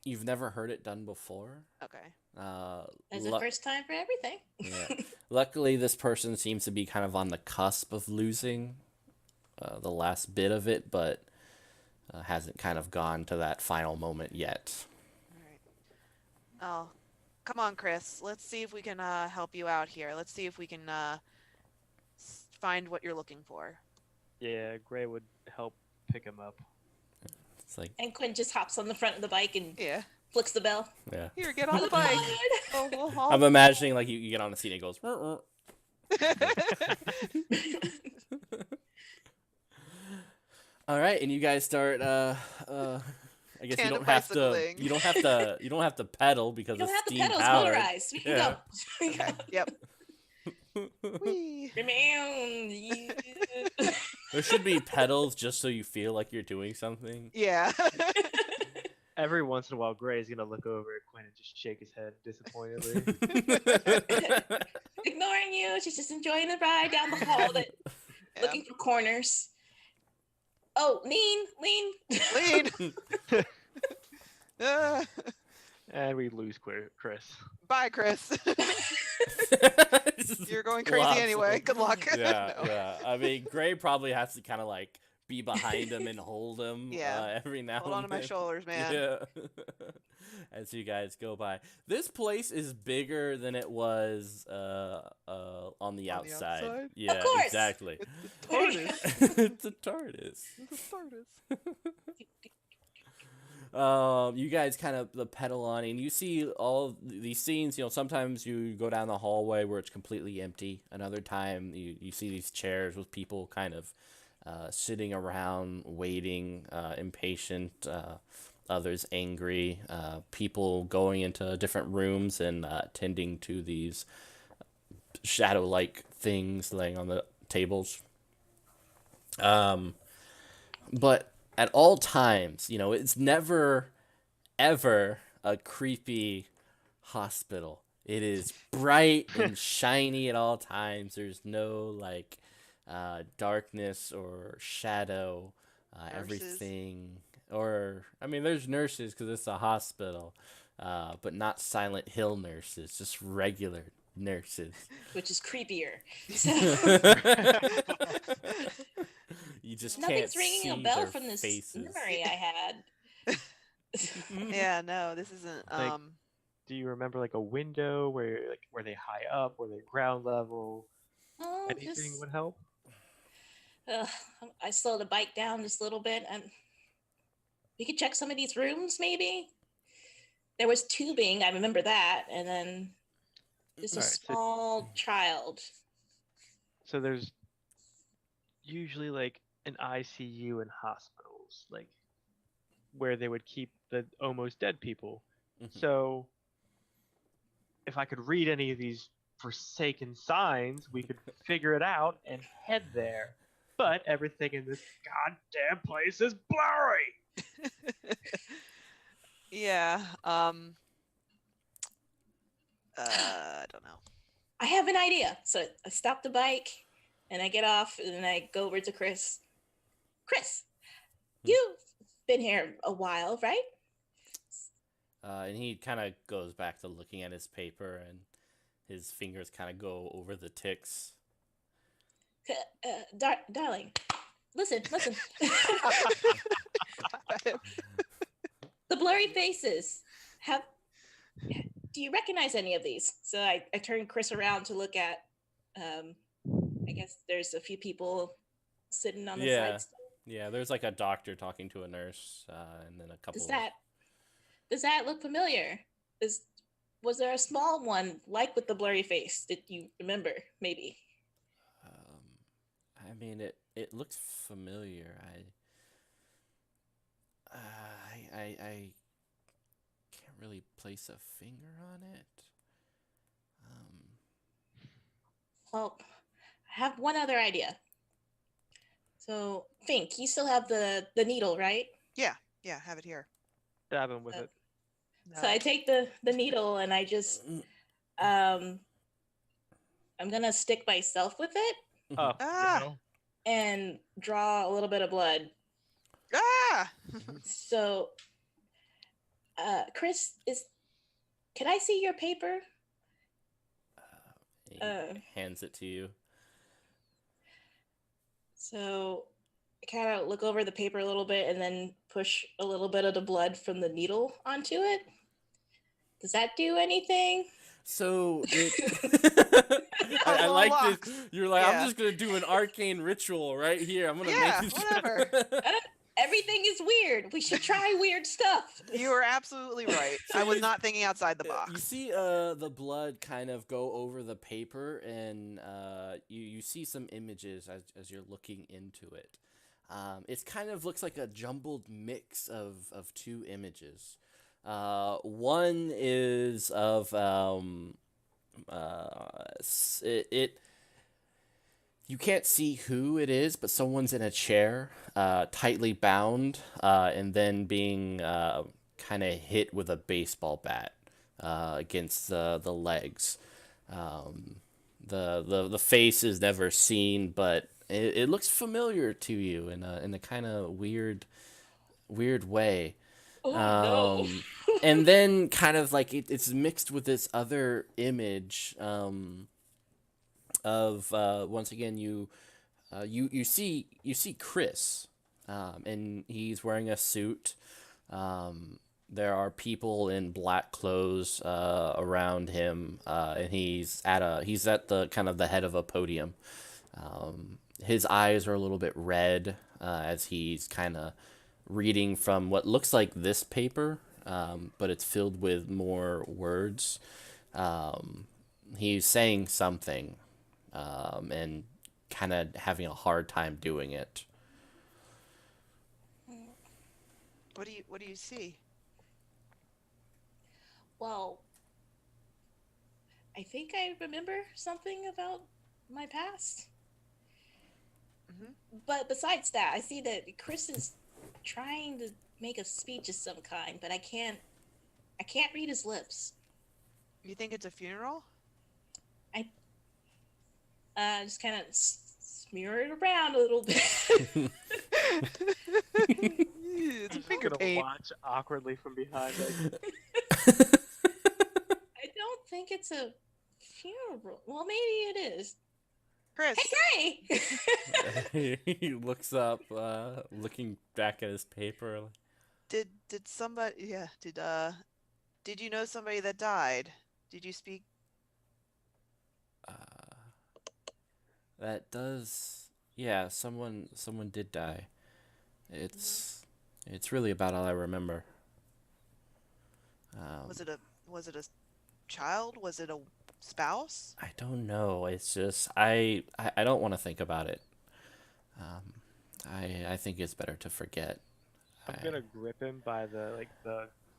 [SPEAKER 1] You've never heard it done before?
[SPEAKER 2] Okay.
[SPEAKER 4] There's a first time for everything.
[SPEAKER 1] Yeah. Luckily, this person seems to be kind of on the cusp of losing the last bit of it, but hasn't kind of gone to that final moment yet.
[SPEAKER 2] All right. Oh, come on, Chris. Let's see if we can help you out here. Let's see if we can find what you're looking for.
[SPEAKER 3] Yeah, Gray would help pick him up.
[SPEAKER 1] It's like,
[SPEAKER 4] And Quinn just hops on the front of the bike and
[SPEAKER 2] Yeah.
[SPEAKER 4] flicks the bell.
[SPEAKER 1] yeah.
[SPEAKER 2] Here, get on the bike. Oh, we'll haul.
[SPEAKER 1] I'm imagining like you get on the seat and it goes. All right, and you guys start. I guess you don't have to.
[SPEAKER 2] Tandem
[SPEAKER 1] You don't have to. You don't have to pedal because
[SPEAKER 4] You don't
[SPEAKER 1] it's
[SPEAKER 4] have the
[SPEAKER 1] steam
[SPEAKER 4] pedals
[SPEAKER 1] powered.
[SPEAKER 4] motorized. We can
[SPEAKER 1] Yeah.
[SPEAKER 4] go.
[SPEAKER 2] Okay. Yep. Whee.
[SPEAKER 1] There should be pedals just so you feel like you're doing something.
[SPEAKER 2] Yeah.
[SPEAKER 3] Every once in a while, Gray's gonna look over at Quinn and just shake his head disappointedly.
[SPEAKER 4] Ignoring you. She's just enjoying the ride down the hall,
[SPEAKER 2] Yeah.
[SPEAKER 4] looking for corners. Oh, lean.
[SPEAKER 2] Lean.
[SPEAKER 3] And we lose Chris.
[SPEAKER 2] Bye, Chris. You're going
[SPEAKER 1] Lots
[SPEAKER 2] crazy
[SPEAKER 1] of-
[SPEAKER 2] anyway. Good luck.
[SPEAKER 1] Yeah,
[SPEAKER 2] No.
[SPEAKER 1] yeah. I mean, Gray probably has to kind of like be behind him and hold him
[SPEAKER 2] Yeah.
[SPEAKER 1] every now
[SPEAKER 2] Hold
[SPEAKER 1] and
[SPEAKER 2] on to my
[SPEAKER 1] then.
[SPEAKER 2] shoulders, man.
[SPEAKER 1] Yeah. As you guys go by. This place is bigger than it was on the outside.
[SPEAKER 2] outside?
[SPEAKER 1] Yeah,
[SPEAKER 4] Of course.
[SPEAKER 1] exactly.
[SPEAKER 2] It's the TARDIS.
[SPEAKER 1] It's a TARDIS.
[SPEAKER 2] It's the TARDIS.
[SPEAKER 1] You guys kind of pedal on, and you see all these scenes. You know, sometimes you go down the hallway where it's completely empty. Another time, you see these chairs with people kind of sitting around, waiting, impatient. Others angry. People going into different rooms and tending to these shadow-like things laying on the tables. But at all times, you know, it's never, ever a creepy hospital. It is bright and shiny at all times. There's no, like, darkness or shadow. Everything... Or, I mean, there's nurses because it's a hospital, but not Silent Hill nurses, just regular nurses.
[SPEAKER 4] Which is creepier.
[SPEAKER 1] You just
[SPEAKER 4] Nothing's
[SPEAKER 1] can't
[SPEAKER 4] ringing
[SPEAKER 1] see
[SPEAKER 4] a bell
[SPEAKER 1] their
[SPEAKER 4] from this
[SPEAKER 1] faces.
[SPEAKER 4] memory I had.
[SPEAKER 2] Yeah, no, this isn't.
[SPEAKER 3] Like, do you remember like a window where they high up, where they ground level?
[SPEAKER 4] Oh,
[SPEAKER 3] Anything would help.
[SPEAKER 4] I slowed the bike down just a little bit, and we could check some of these rooms. Maybe there was tubing. I remember that, and then there's a
[SPEAKER 3] Alright, so-
[SPEAKER 4] small child.
[SPEAKER 3] So there's usually like an ICU in hospitals, like where they would keep the almost dead people.
[SPEAKER 1] Mhm.
[SPEAKER 3] So if I could read any of these forsaken signs, we could figure it out and head there. But everything in this goddamn place is blurry.
[SPEAKER 2] Yeah. I don't know.
[SPEAKER 4] I have an idea. So I stop the bike, and I get off, and then I go over to Chris. Chris, you've been here a while, right?
[SPEAKER 1] And he kind of goes back to looking at his paper, and his fingers kind of go over the ticks.
[SPEAKER 4] Darling, listen. The blurry faces. Do you recognize any of these? So I turn Chris around to look at. I guess there's a few people sitting on the sides.
[SPEAKER 1] Yeah, there's like a doctor talking to a nurse, and then a couple.
[SPEAKER 4] Does that look familiar? Was there a small one like with the blurry face that you remember? Maybe.
[SPEAKER 1] I mean, it looks familiar. I can't really place a finger on it.
[SPEAKER 4] Well, I have one other idea. So, Fink, you still have the needle, right?
[SPEAKER 2] Yeah, have it here.
[SPEAKER 3] Stab him with it.
[SPEAKER 4] So I take the needle and I just I'm gonna stick myself with it
[SPEAKER 3] Oh,
[SPEAKER 2] Ah!
[SPEAKER 4] and draw a little bit of blood.
[SPEAKER 2] Ah!
[SPEAKER 4] So Chris, can I see your paper?
[SPEAKER 1] He hands it to you.
[SPEAKER 4] So I kind of look over the paper a little bit and then push a little bit of the blood from the needle onto it. Does that do anything?
[SPEAKER 1] So it I like
[SPEAKER 2] Locked.
[SPEAKER 1] this. You're like,
[SPEAKER 2] Yeah.
[SPEAKER 1] I'm just gonna do an arcane ritual right here. I'm gonna
[SPEAKER 2] Yeah,
[SPEAKER 1] make it
[SPEAKER 2] whatever.
[SPEAKER 4] Everything is weird. We should try weird stuff.
[SPEAKER 2] You are absolutely right. I was not thinking outside the box.
[SPEAKER 1] You see the blood kind of go over the paper, and you see some images as you're looking into it. It kind of looks like a jumbled mix of two images. One is of you can't see who it is, but someone's in a chair, tightly bound, and then being kind of hit with a baseball bat against the legs. The face is never seen, but it looks familiar to you in a kind of weird way.
[SPEAKER 4] Oh no.
[SPEAKER 1] And then kind of like it's mixed with this other image of once again you see Chris and he's wearing a suit. There are people in black clothes around him, and he's at the kind of the head of a podium. His eyes are a little bit red as he's kind of reading from what looks like this paper, but it's filled with more words. He's saying something, and kind of having a hard time doing it.
[SPEAKER 2] What do you see?
[SPEAKER 4] Well, I think I remember something about my past.
[SPEAKER 2] Mm-hmm.
[SPEAKER 4] But besides that, I see that Chris is trying to make a speech of some kind, but I can't read his lips.
[SPEAKER 2] You think it's a funeral?
[SPEAKER 4] I just kind of smear it around a little bit.
[SPEAKER 2] It's a finger
[SPEAKER 3] Gonna
[SPEAKER 2] paint.
[SPEAKER 3] watch awkwardly from behind. Like,
[SPEAKER 4] I don't think it's a funeral. Well, maybe it is.
[SPEAKER 2] Chris,
[SPEAKER 4] Hey, Gray!
[SPEAKER 1] He looks up, looking back at his paper.
[SPEAKER 2] did somebody? Yeah, did you know somebody that died? Did you speak?
[SPEAKER 1] That does, yeah. Someone did die. It's really about all I remember.
[SPEAKER 2] Was it a child? Was it a spouse?
[SPEAKER 1] I don't know. It's just I don't want to think about it. I think it's better to forget.
[SPEAKER 3] I'm gonna grip him by the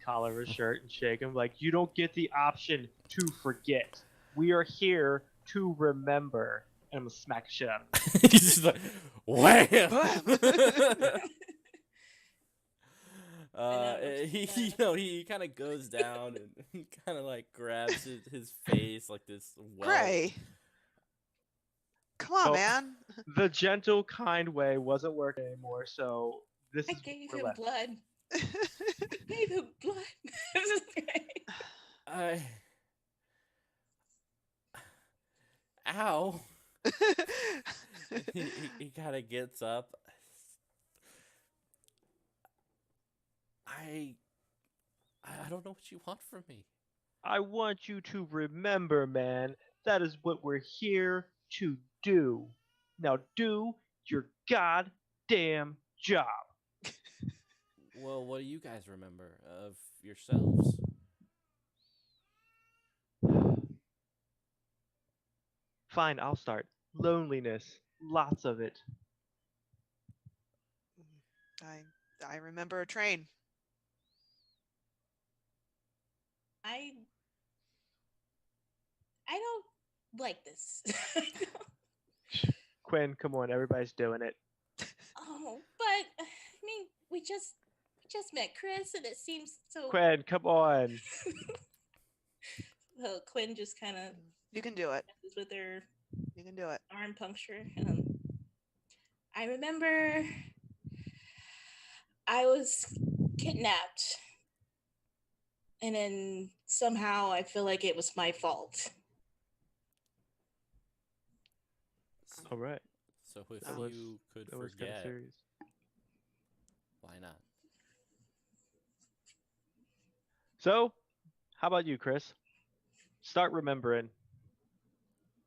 [SPEAKER 3] collar of his shirt and shake him like, you don't get the option to forget. We are here to remember. And I'm gonna smack the shit out of him.
[SPEAKER 1] He's just like, wham! He kind of goes down and kind of like grabs his face like this.
[SPEAKER 2] Gray, come on,
[SPEAKER 3] Oh.
[SPEAKER 2] man.
[SPEAKER 3] The gentle, kind way wasn't working anymore, so this
[SPEAKER 4] I
[SPEAKER 3] is
[SPEAKER 4] gave
[SPEAKER 3] what we're
[SPEAKER 4] him
[SPEAKER 3] left.
[SPEAKER 4] blood. I gave him blood. This is great.
[SPEAKER 1] Ow! he kind of gets up. I don't know what you want from me.
[SPEAKER 3] I want you to remember, man. That is what we're here to do. Now do your goddamn job.
[SPEAKER 1] Well, what do you guys remember of yourselves?
[SPEAKER 3] Fine, I'll start. Loneliness. Lots of it.
[SPEAKER 2] I remember a train.
[SPEAKER 4] I don't like this.
[SPEAKER 3] Quinn, come on, everybody's doing it.
[SPEAKER 4] Oh, but I mean, we just met Chris, and it seems so.
[SPEAKER 3] Quinn, come on.
[SPEAKER 4] So Quinn just kind of
[SPEAKER 2] You can do it.
[SPEAKER 4] with her
[SPEAKER 2] You can do it.
[SPEAKER 4] arm puncture. I remember I was kidnapped, and then somehow I feel like it was my fault.
[SPEAKER 3] All right.
[SPEAKER 1] So if
[SPEAKER 3] That was-
[SPEAKER 1] you could
[SPEAKER 3] That was kind of
[SPEAKER 1] forget,
[SPEAKER 3] serious.
[SPEAKER 1] why not?
[SPEAKER 3] So, how about you, Chris? Start remembering.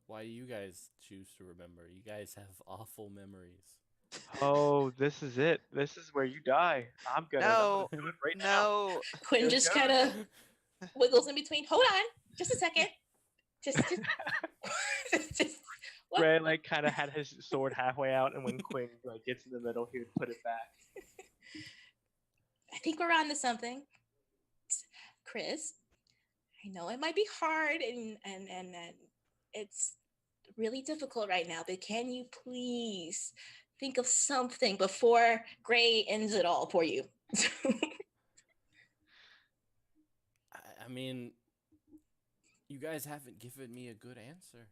[SPEAKER 1] Why do you guys choose to remember? You guys have awful memories.
[SPEAKER 3] Oh, this is it. This is where you die. I'm gonna do it right now.
[SPEAKER 2] No.
[SPEAKER 4] Quinn
[SPEAKER 3] Here we
[SPEAKER 4] just
[SPEAKER 3] go.
[SPEAKER 4] kind of wiggles in between. Hold on, just a second. Just what?
[SPEAKER 3] Ray like kind of had his sword halfway out, and when Quinn like gets in the middle, he would put it back.
[SPEAKER 4] I think we're on to something. Chris, I know it might be hard and it's really difficult right now, but can you please think of something before Gray ends it all for you?
[SPEAKER 1] I mean, you guys haven't given me a good answer.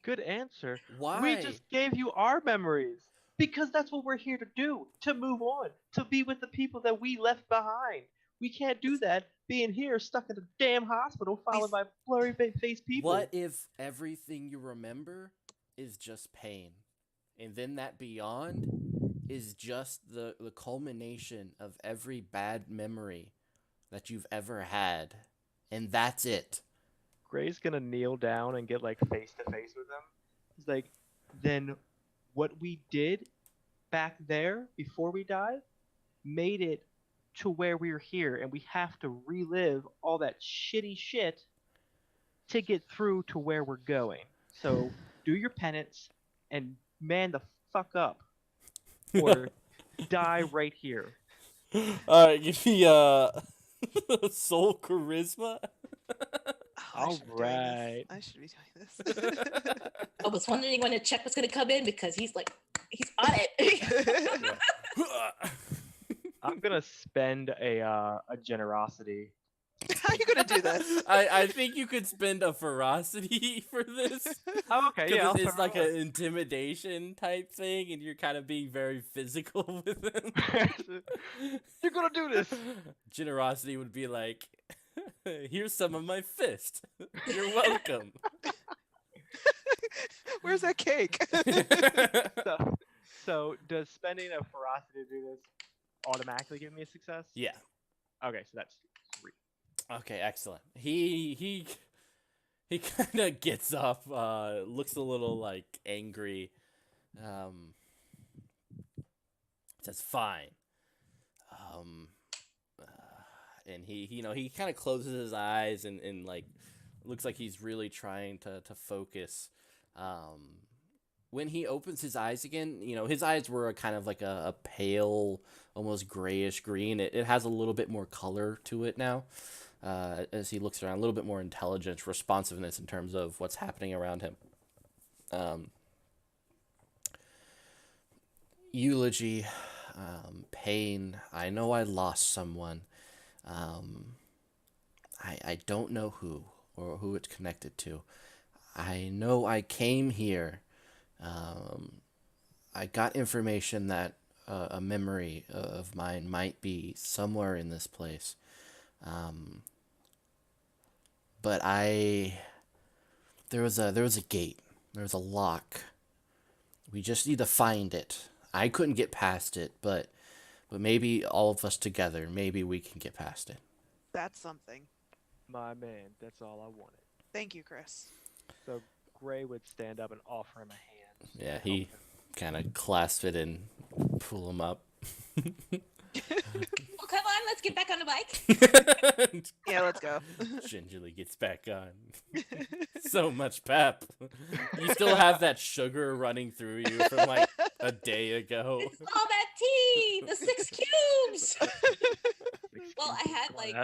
[SPEAKER 3] Good answer.
[SPEAKER 1] Why?
[SPEAKER 3] We just gave you our memories because that's what we're here to do. To move on. To be with the people that we left behind. We can't do that being here stuck in a damn hospital followed by blurry faced people.
[SPEAKER 1] What if everything you remember is just pain? And then that beyond is just the culmination of every bad memory that you've ever had, and that's it.
[SPEAKER 3] Gray's gonna kneel down and get like face to face with him. He's like, then what we did back there before we died made it to where we're here, and we have to relive all that shitty shit to get through to where we're going. So do your penance and man the fuck up, or die right here.
[SPEAKER 1] All right, give me soul charisma.
[SPEAKER 2] I should be doing this.
[SPEAKER 3] Alright.
[SPEAKER 2] I should be doing this.
[SPEAKER 4] I was wondering when the check was gonna come in because he's on it.
[SPEAKER 3] I'm gonna spend a generosity.
[SPEAKER 2] How are you gonna do this?
[SPEAKER 1] I think you could spend a ferocity for this.
[SPEAKER 3] Oh, okay, yeah.
[SPEAKER 1] Because it's like an intimidation type thing, and you're kind of being very physical with him.
[SPEAKER 3] You're gonna do this.
[SPEAKER 1] Generosity would be like, here's some of my fist. You're welcome.
[SPEAKER 2] Where's that cake?
[SPEAKER 3] So does spending a ferocity to do this automatically give me a success?
[SPEAKER 1] Yeah.
[SPEAKER 3] Okay, so that's 3.
[SPEAKER 1] Okay, excellent. He kind of gets up, looks a little like angry, says fine, and he kind of closes his eyes and like looks like he's really trying to focus. When he opens his eyes again, his eyes were kind of like a pale, almost grayish green. It has a little bit more color to it now. As he looks around, a little bit more intelligence, responsiveness in terms of what's happening around him. Eulogy, pain. I know I lost someone. I don't know who or who it's connected to. I know I came here. I got information that a memory of mine might be somewhere in this place. But there was a gate. There was a lock. We just need to find it. I couldn't get past it, but maybe all of us together, maybe we can get past it.
[SPEAKER 2] That's something.
[SPEAKER 3] My man, that's all I wanted.
[SPEAKER 2] Thank you, Chris.
[SPEAKER 3] So Gray would stand up and offer him a hand.
[SPEAKER 1] Yeah, he kind of clasp it and pull him up.
[SPEAKER 4] Well, come on, let's get back on the bike.
[SPEAKER 2] Yeah, let's go.
[SPEAKER 1] Gingerly gets back on. So much pep. You still have that sugar running through you from like a day ago.
[SPEAKER 4] It's all that tea, the 6 cubes. Well, I had like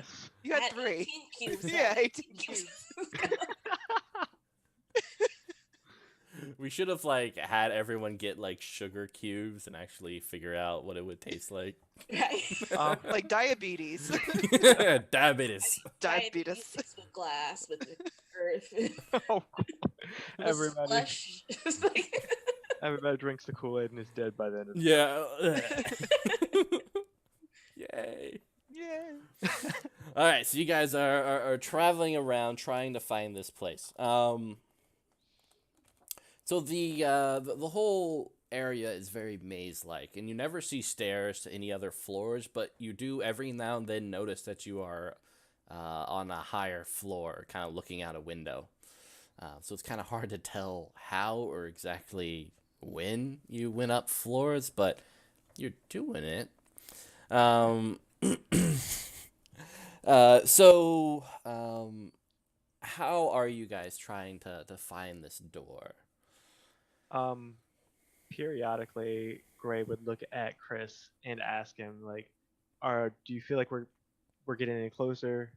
[SPEAKER 2] You
[SPEAKER 4] I
[SPEAKER 2] had
[SPEAKER 4] had
[SPEAKER 2] 3.
[SPEAKER 4] 18 cubes.
[SPEAKER 2] Yeah, 18 cubes.
[SPEAKER 1] We should have like had everyone get like sugar cubes and actually figure out what it would taste like.
[SPEAKER 4] Right.
[SPEAKER 2] Like diabetes.
[SPEAKER 1] Diabetes.
[SPEAKER 2] Diabetes.
[SPEAKER 4] With glass, with the earth.
[SPEAKER 3] Oh,
[SPEAKER 4] with
[SPEAKER 3] everybody,
[SPEAKER 4] slush. It's like-
[SPEAKER 3] everybody drinks the Kool-Aid and is dead by then.
[SPEAKER 1] Yeah. Yay.
[SPEAKER 2] Yeah.
[SPEAKER 1] All right, so you guys are traveling around trying to find this place. So the whole area is very maze-like, and you never see stairs to any other floors, but you do every now and then notice that you are on a higher floor, kind of looking out a window. So it's kind of hard to tell how or exactly when you went up floors, but you're doing it. How are you guys trying to find this door?
[SPEAKER 3] Periodically, Gray would look at Chris and ask him, like, do you feel like we're getting any closer?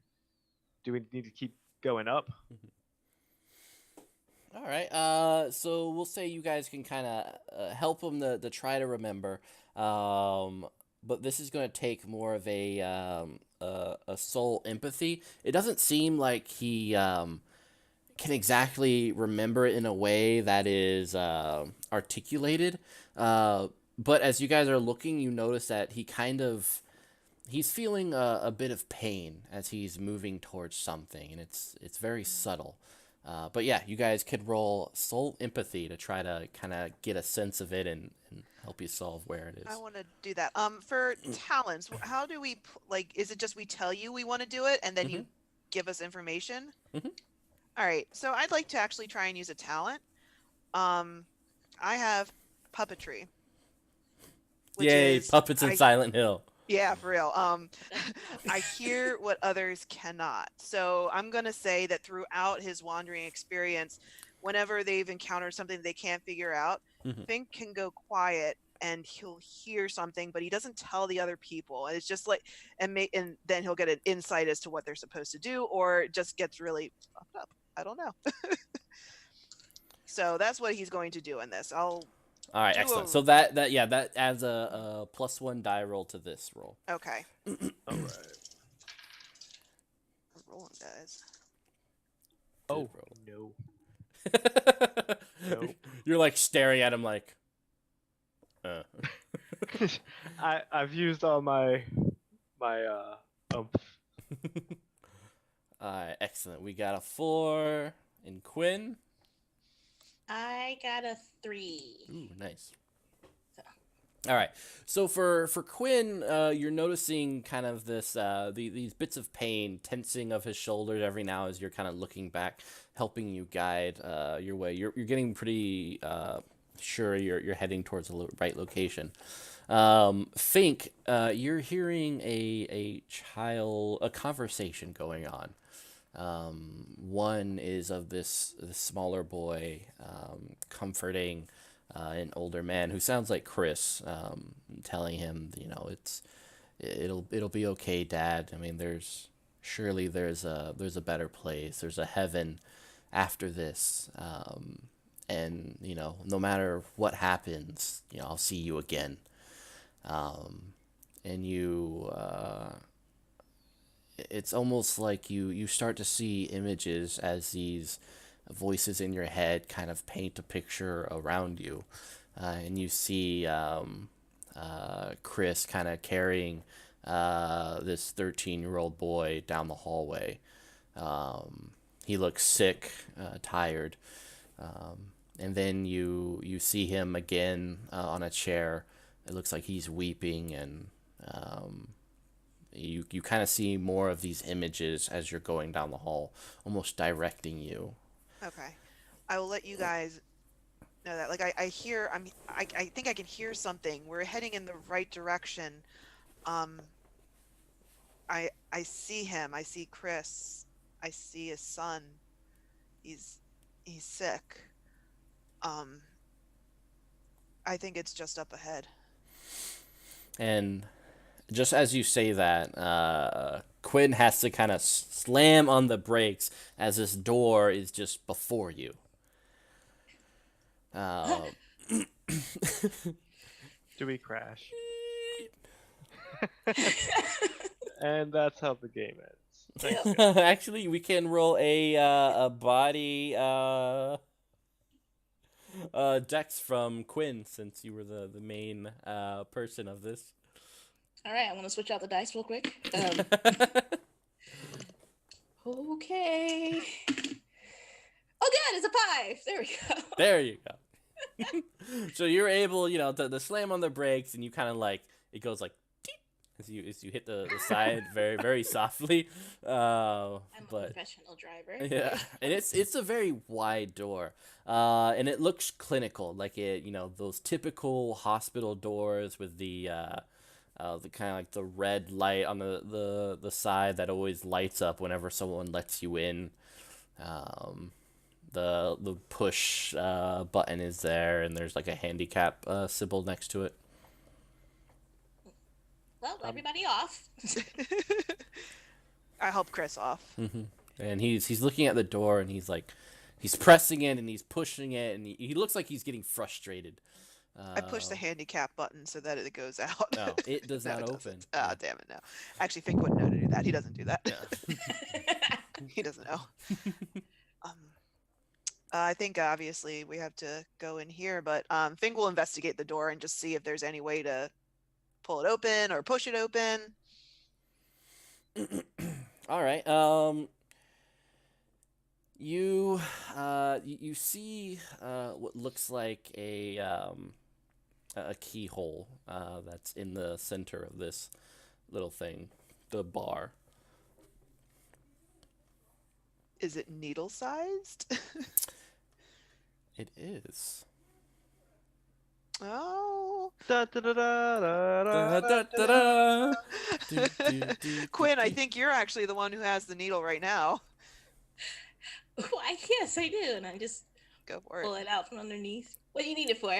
[SPEAKER 3] Do we need to keep going up?
[SPEAKER 1] All right. So we'll say you guys can kind of help him to try to remember. But this is going to take more of a soul empathy. It doesn't seem like he can exactly remember it in a way that is articulated. But as you guys are looking, you notice that he's feeling a bit of pain as he's moving towards something, and it's very subtle. But yeah, you guys could roll soul empathy to try to kind of get a sense of it and help you solve where it
[SPEAKER 2] I
[SPEAKER 1] is.
[SPEAKER 2] want to do that. For talents, how do we like? Is it just we tell you we want to do it and then you give us information?
[SPEAKER 1] Mhm.
[SPEAKER 2] All right. So I'd like to actually try and use a talent. I have puppetry, which
[SPEAKER 1] Yay,
[SPEAKER 2] is
[SPEAKER 1] puppets in Silent Hill.
[SPEAKER 2] yeah, for real. I hear what others cannot. So I'm gonna say that throughout his wandering experience, whenever they've encountered something they can't figure out, Fink can go quiet and he'll hear something, but he doesn't tell the other people. And it's just like, and then he'll get an insight as to what they're supposed to do, or it just gets really fucked up. I don't know. So that's what he's going to do in this. I'll
[SPEAKER 1] All right,
[SPEAKER 2] do
[SPEAKER 1] excellent.
[SPEAKER 2] a-
[SPEAKER 1] So that adds a +1 die roll to this roll.
[SPEAKER 2] okay.
[SPEAKER 3] All right.
[SPEAKER 2] Rolling dice.
[SPEAKER 3] Oh
[SPEAKER 1] roll.
[SPEAKER 3] no. Nope.
[SPEAKER 1] You're like staring at him like.
[SPEAKER 3] I've used all my umph.
[SPEAKER 1] Excellent. We got a 4 in Quinn.
[SPEAKER 4] I got a 3.
[SPEAKER 1] Ooh, nice. All right. So for Quinn, you're noticing kind of this these bits of pain, tensing of his shoulders every now as you're kind of looking back, helping you guide your way. You're getting pretty sure you're heading towards the right location. Fink, you're hearing a conversation going on. One is of this smaller boy comforting an older man who sounds like Chris, telling him, it'll be okay, Dad. I mean, there's a better place. There's a heaven after this, and no matter what happens, I'll see you again. And it's almost like you start to see images as these voices in your head kind of paint a picture around you, and you see Chris kind of carrying this 13-year-old boy down the hallway. He looks sick, tired, and then you see him again on a chair. It looks like he's weeping, and you kind of see more of these images as you're going down the hall, almost directing you.
[SPEAKER 2] Okay. I will let you guys know that. Like I hear I think I can hear something. We're heading in the right direction. I see him. I see Chris. I see his son. He's sick. I think it's just up ahead.
[SPEAKER 1] And just as you say that, Quinn has to kind of slam on the brakes as this door is just before you.
[SPEAKER 3] Do we crash? And that's how the game ends.
[SPEAKER 1] Actually, we can roll a body dex from Quinn, since you were the main person of this.
[SPEAKER 4] All right, I want to switch out the dice real quick. Okay. Oh, good, it's a 5. There we go.
[SPEAKER 1] There you go. So you're able, to slam on the brakes, and you kind of like, it goes like, as you hit the side very, very softly.
[SPEAKER 4] I'm a professional driver.
[SPEAKER 1] Yeah, and it's a very wide door, and it looks clinical, like those typical hospital doors with the kind of like the red light on the side that always lights up whenever someone lets you in. The push button is there, and there's like a handicap symbol next to it.
[SPEAKER 4] Well, everybody off.
[SPEAKER 2] I help Chris off.
[SPEAKER 1] Mm-hmm. And he's looking at the door, and he's pressing it, and he's pushing it, and he looks like he's getting frustrated.
[SPEAKER 2] I push the handicap button so that it goes out.
[SPEAKER 1] No, it does
[SPEAKER 2] No,
[SPEAKER 1] not
[SPEAKER 2] it
[SPEAKER 1] open.
[SPEAKER 2] Ah, damn it, no. Actually, Fink wouldn't know to do that. He doesn't do that.
[SPEAKER 1] Yeah.
[SPEAKER 2] He doesn't know. I think obviously we have to go in here, but Fink will investigate the door and just see if there's any way to pull it open or push it open.
[SPEAKER 1] All right. You see what looks like a keyhole that's in the center of this little thing, the bar.
[SPEAKER 2] Is it needle sized?
[SPEAKER 1] It is.
[SPEAKER 2] Oh.
[SPEAKER 3] Da, da, da, da, da,
[SPEAKER 1] Da,
[SPEAKER 3] da,
[SPEAKER 1] da, da, da. Do, do, do,
[SPEAKER 2] Quinn,
[SPEAKER 1] do,
[SPEAKER 2] I
[SPEAKER 1] do.
[SPEAKER 2] think you're actually the one who has the needle right now.
[SPEAKER 4] Why, yes, I do. And I just
[SPEAKER 2] Go for
[SPEAKER 4] pull
[SPEAKER 2] it.
[SPEAKER 4] it out from underneath. What do you need it for?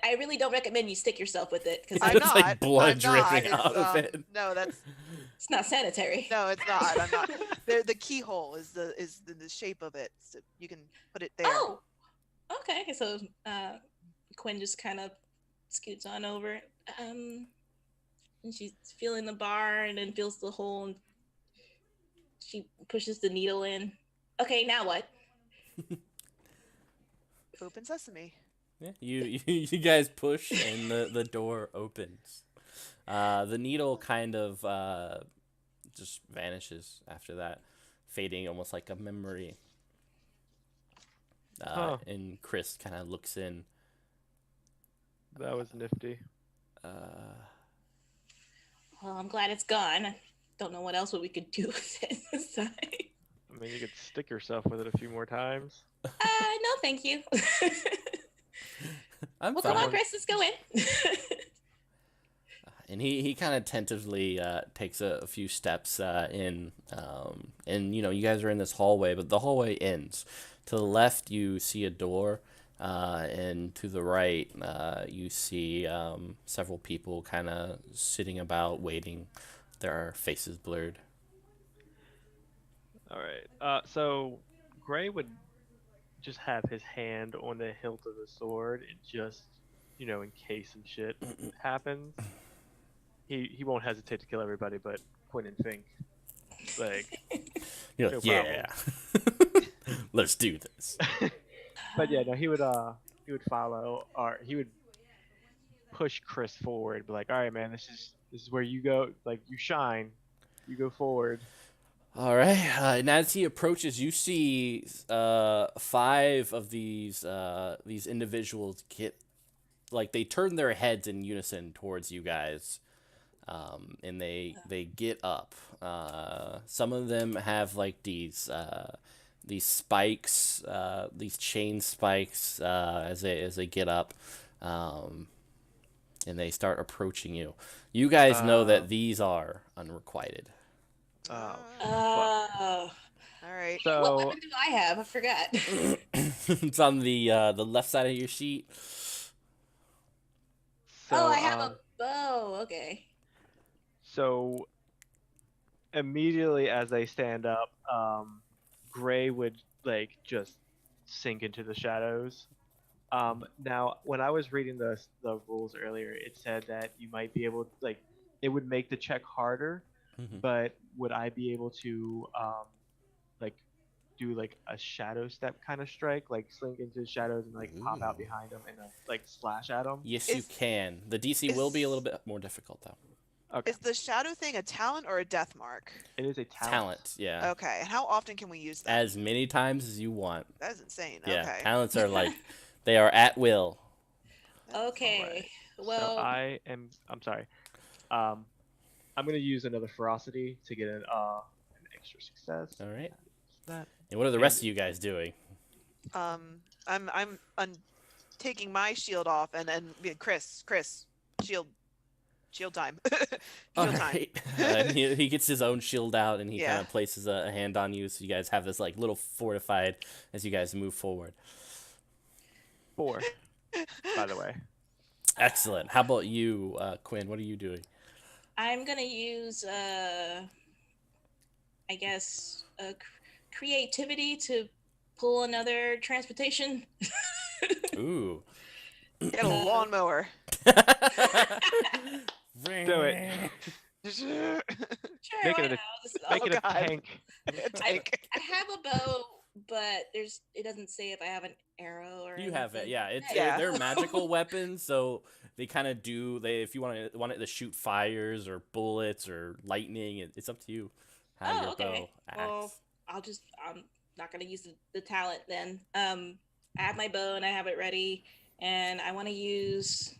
[SPEAKER 4] I really don't recommend you stick yourself with it because
[SPEAKER 2] I'm
[SPEAKER 1] It's
[SPEAKER 2] not.
[SPEAKER 1] like blood
[SPEAKER 2] I'm
[SPEAKER 1] dripping
[SPEAKER 2] not.
[SPEAKER 1] out of it.
[SPEAKER 2] No, that's
[SPEAKER 4] it's not sanitary.
[SPEAKER 2] no, it's not. I'm not. The keyhole is the shape of it. So you can put it there.
[SPEAKER 4] Oh, okay. So Quinn just kind of scoots on over. And she's feeling the bar and then feels the hole and she pushes the needle in. Okay, now what?
[SPEAKER 2] Open sesame.
[SPEAKER 1] Yeah, you guys push and the door opens. The needle kind of just vanishes after that, fading almost like a memory.
[SPEAKER 3] Huh.
[SPEAKER 1] And Chris kind of looks in.
[SPEAKER 3] That was nifty.
[SPEAKER 4] Well, I'm glad it's gone. I don't know what else we could do with it this time.
[SPEAKER 3] I mean, you could stick yourself with it a few more times.
[SPEAKER 4] No, thank you.
[SPEAKER 1] I'm
[SPEAKER 4] Well,
[SPEAKER 1] fine.
[SPEAKER 4] come on, Chris, let's go in.
[SPEAKER 1] And he kind of tentatively takes a few steps in, and you guys are in this hallway, but the hallway ends. To the left, you see a door, and to the right, you see several people kind of sitting about waiting, their faces blurred.
[SPEAKER 3] All right. So Gray would just have his hand on the hilt of the sword, and just, in case some shit happens, he won't hesitate to kill everybody, but Quinn and Fink. Like,
[SPEAKER 1] You're
[SPEAKER 3] no
[SPEAKER 1] like, yeah, let's do this.
[SPEAKER 3] But yeah, no, he would follow, or he would push Chris forward, be like, all right, man, this is where you go, like, you shine, you go forward.
[SPEAKER 1] All right, and as he approaches, you see 5 of these individuals get, like, they turn their heads in unison towards you guys, and they get up. Some of them have like these spikes, these chain spikes, as they get up, and they start approaching you. You guys know that these are unrequited.
[SPEAKER 3] Oh,
[SPEAKER 4] Oh.
[SPEAKER 2] All right.
[SPEAKER 3] So
[SPEAKER 4] What weapon do I have? I forgot.
[SPEAKER 1] It's on the left side of your sheet.
[SPEAKER 4] Oh, I have a bow. Okay.
[SPEAKER 3] So immediately as they stand up, Gray would like just sink into the shadows. Now, when I was reading the rules earlier, it said that you might be able, like, it would make the check harder, but would I be able to like do like a shadow step kind of strike, like slink into the shadows and like pop out behind them and like slash at them?
[SPEAKER 1] Yes, you can. The DC will be a little bit more difficult though.
[SPEAKER 3] Okay.
[SPEAKER 2] Is the shadow thing a talent or a death mark?
[SPEAKER 3] It is a
[SPEAKER 1] Talent, yeah.
[SPEAKER 2] Okay. And how often can we use that?
[SPEAKER 1] As many times as you want.
[SPEAKER 2] That's insane.
[SPEAKER 1] Yeah,
[SPEAKER 2] Okay.
[SPEAKER 1] talents are like, they are at will.
[SPEAKER 4] Okay. Well,
[SPEAKER 3] So I'm sorry. I'm gonna use another ferocity to get an extra success.
[SPEAKER 1] All right.
[SPEAKER 3] That.
[SPEAKER 1] And what are the rest of you guys doing?
[SPEAKER 2] I'm taking my shield off and then Chris, shield time.
[SPEAKER 1] All
[SPEAKER 2] Shield time.
[SPEAKER 1] right. He gets his own shield out and he
[SPEAKER 2] Yeah.
[SPEAKER 1] kind of places a hand on you, so you guys have this like little fortified as you guys move forward.
[SPEAKER 3] 4, by the way.
[SPEAKER 1] Excellent. How about you, Quinn? What are you doing?
[SPEAKER 4] I'm gonna use, I guess, creativity to pull another transportation.
[SPEAKER 1] Ooh.
[SPEAKER 2] Get a lawnmower.
[SPEAKER 3] Do it.
[SPEAKER 4] Sure,
[SPEAKER 3] Make
[SPEAKER 4] why
[SPEAKER 3] it
[SPEAKER 4] not?
[SPEAKER 3] Make it a
[SPEAKER 2] God.
[SPEAKER 3] tank.
[SPEAKER 2] Tank.
[SPEAKER 4] I have a bow, but it doesn't say if I have an arrow or
[SPEAKER 1] You have it,
[SPEAKER 4] anything.
[SPEAKER 1] yeah. It's
[SPEAKER 2] Yeah.
[SPEAKER 1] they're magical weapons, so they kind of do. If you want it to shoot fires or bullets or lightning, it's up to you how your bow acts.
[SPEAKER 4] Well, I'll just not gonna use the talent then. I have my bow and I have it ready, and I want to use,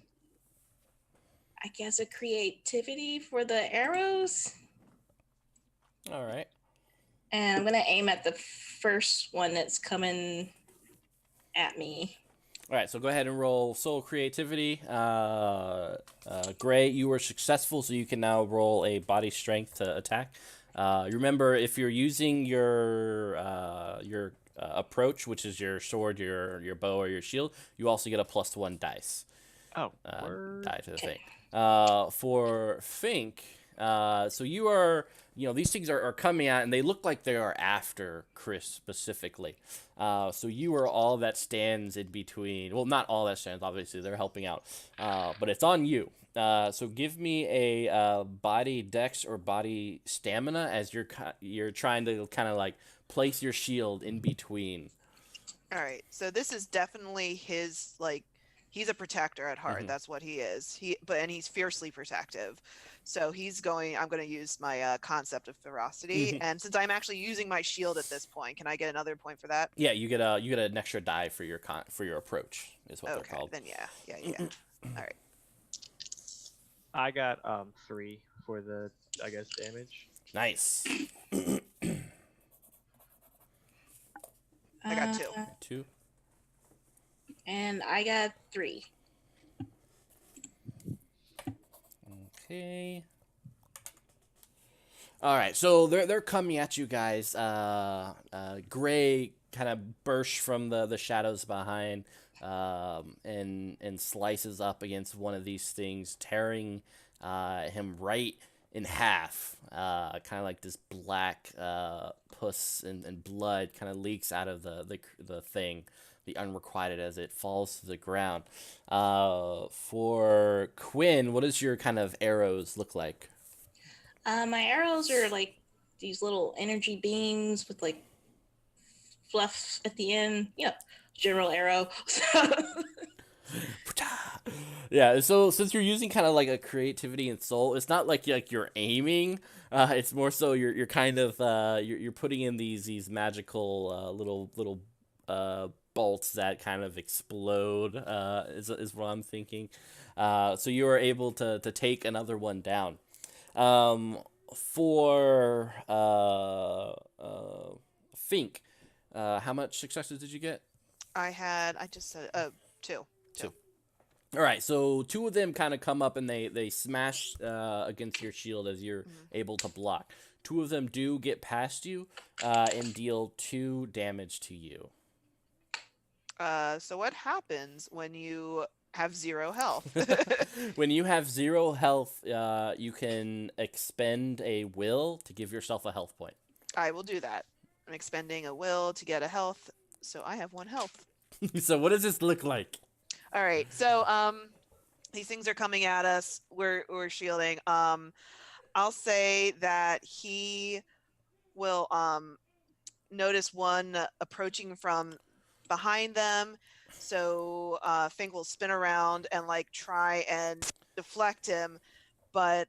[SPEAKER 4] I guess, a creativity for the arrows.
[SPEAKER 1] All right.
[SPEAKER 4] And I'm gonna aim at the first one that's coming at me.
[SPEAKER 1] All right, so go ahead and roll soul creativity. Gray, you were successful, so you can now roll a body strength to attack. Remember, if you're using your approach, which is your sword, your bow, or your shield, you also get a +1 dice.
[SPEAKER 3] Oh,
[SPEAKER 1] Die to the
[SPEAKER 4] Okay.
[SPEAKER 1] thing. For Fink, so you are, these things are coming out, and they look like they are after Chris specifically. So you are all that stands in between. Well, not all that stands, obviously, they're helping out. But it's on you. So give me a body dex or body stamina as you're trying to kind of like place your shield in between.
[SPEAKER 2] All right. So this is definitely his, like, he's a protector at heart.
[SPEAKER 1] Mhm.
[SPEAKER 2] That's what he is. And he's fiercely protective. So I'm going to use my concept of ferocity.
[SPEAKER 1] Mhm.
[SPEAKER 2] And since I'm actually using my shield at this point, can I get another point for that?
[SPEAKER 1] Yeah, you get an extra die for your approach is what they're
[SPEAKER 2] Okay.
[SPEAKER 1] called.
[SPEAKER 2] Then yeah. All right.
[SPEAKER 3] I got 3 for the, I guess, damage.
[SPEAKER 1] Nice.
[SPEAKER 2] I got 2.
[SPEAKER 1] 2.
[SPEAKER 4] And I got 3.
[SPEAKER 1] Okay. All right, so they're coming at you guys. Gray kind of bursts from the shadows behind, and slices up against one of these things, tearing him right in half. Kind of like this black pus and blood kind of leaks out of the thing, the unrequited, as it falls to the ground. For Quinn, what does your kind of arrows look like?
[SPEAKER 4] My arrows are like these little energy beams with like fluff at the end. General arrow.
[SPEAKER 1] Yeah, so since you're using kind of like a creativity and soul, it's not like you're aiming. It's more so you're kind of you're putting in these magical little bolts that kind of explode. Is what I'm thinking. So you are able to take another one down. For Fink, how much successes did you get?
[SPEAKER 2] I just said 2.
[SPEAKER 1] 2. All right, so 2 of them kind of come up and they smash against your shield as you're able to block. 2 of them do get past you and deal 2 damage to you.
[SPEAKER 2] So what happens when you have 0 health?
[SPEAKER 1] When you have 0 health, you can expend a will to give yourself a health point.
[SPEAKER 2] I will do that. I'm expending a will to get a health, so I have 1 health.
[SPEAKER 1] So what does this look like?
[SPEAKER 2] All right. So these things are coming at us. We're shielding. I'll say that he will notice one approaching from behind them. So Fink will spin around and like try and deflect him, but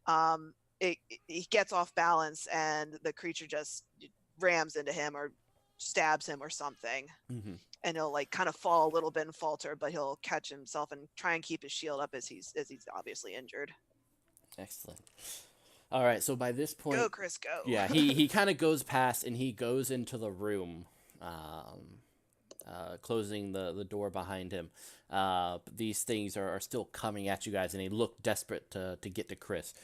[SPEAKER 2] he gets off balance and the creature just rams into him or stabs him or something.
[SPEAKER 1] Mm-hmm.
[SPEAKER 2] And he'll like kind of fall a little bit and falter, but he'll catch himself and try and keep his shield up as he's obviously injured.
[SPEAKER 1] Excellent. All right, so by this point,
[SPEAKER 2] Go, Chris, go.
[SPEAKER 1] Yeah, he kind of goes past and he goes into the room, closing the door behind him. But these things are still coming at you guys, and they look desperate to get to Chris.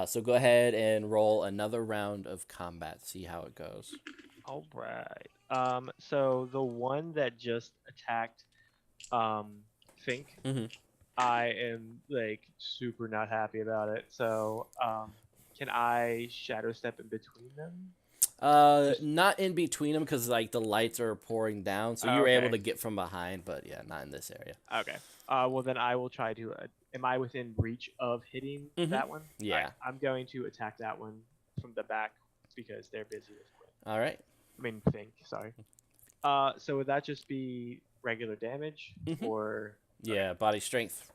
[SPEAKER 1] So go ahead and roll another round of combat. See how it goes.
[SPEAKER 3] All right. So the one that just attacked Fink,
[SPEAKER 1] Mhm.
[SPEAKER 3] I am like super not happy about it. So can I shadow step in between them?
[SPEAKER 1] Not in between them because like the lights are pouring down, so you were able to get from behind, but yeah, not in this area.
[SPEAKER 3] Okay. Well, then I will try to. Am I within reach of hitting that one?
[SPEAKER 1] Yeah.
[SPEAKER 3] Right, I'm going to attack that one from the back because they're busy with Quinn.
[SPEAKER 1] All right.
[SPEAKER 3] I mean, Fink. Sorry. So would that just be regular damage or?
[SPEAKER 1] Yeah, body strength.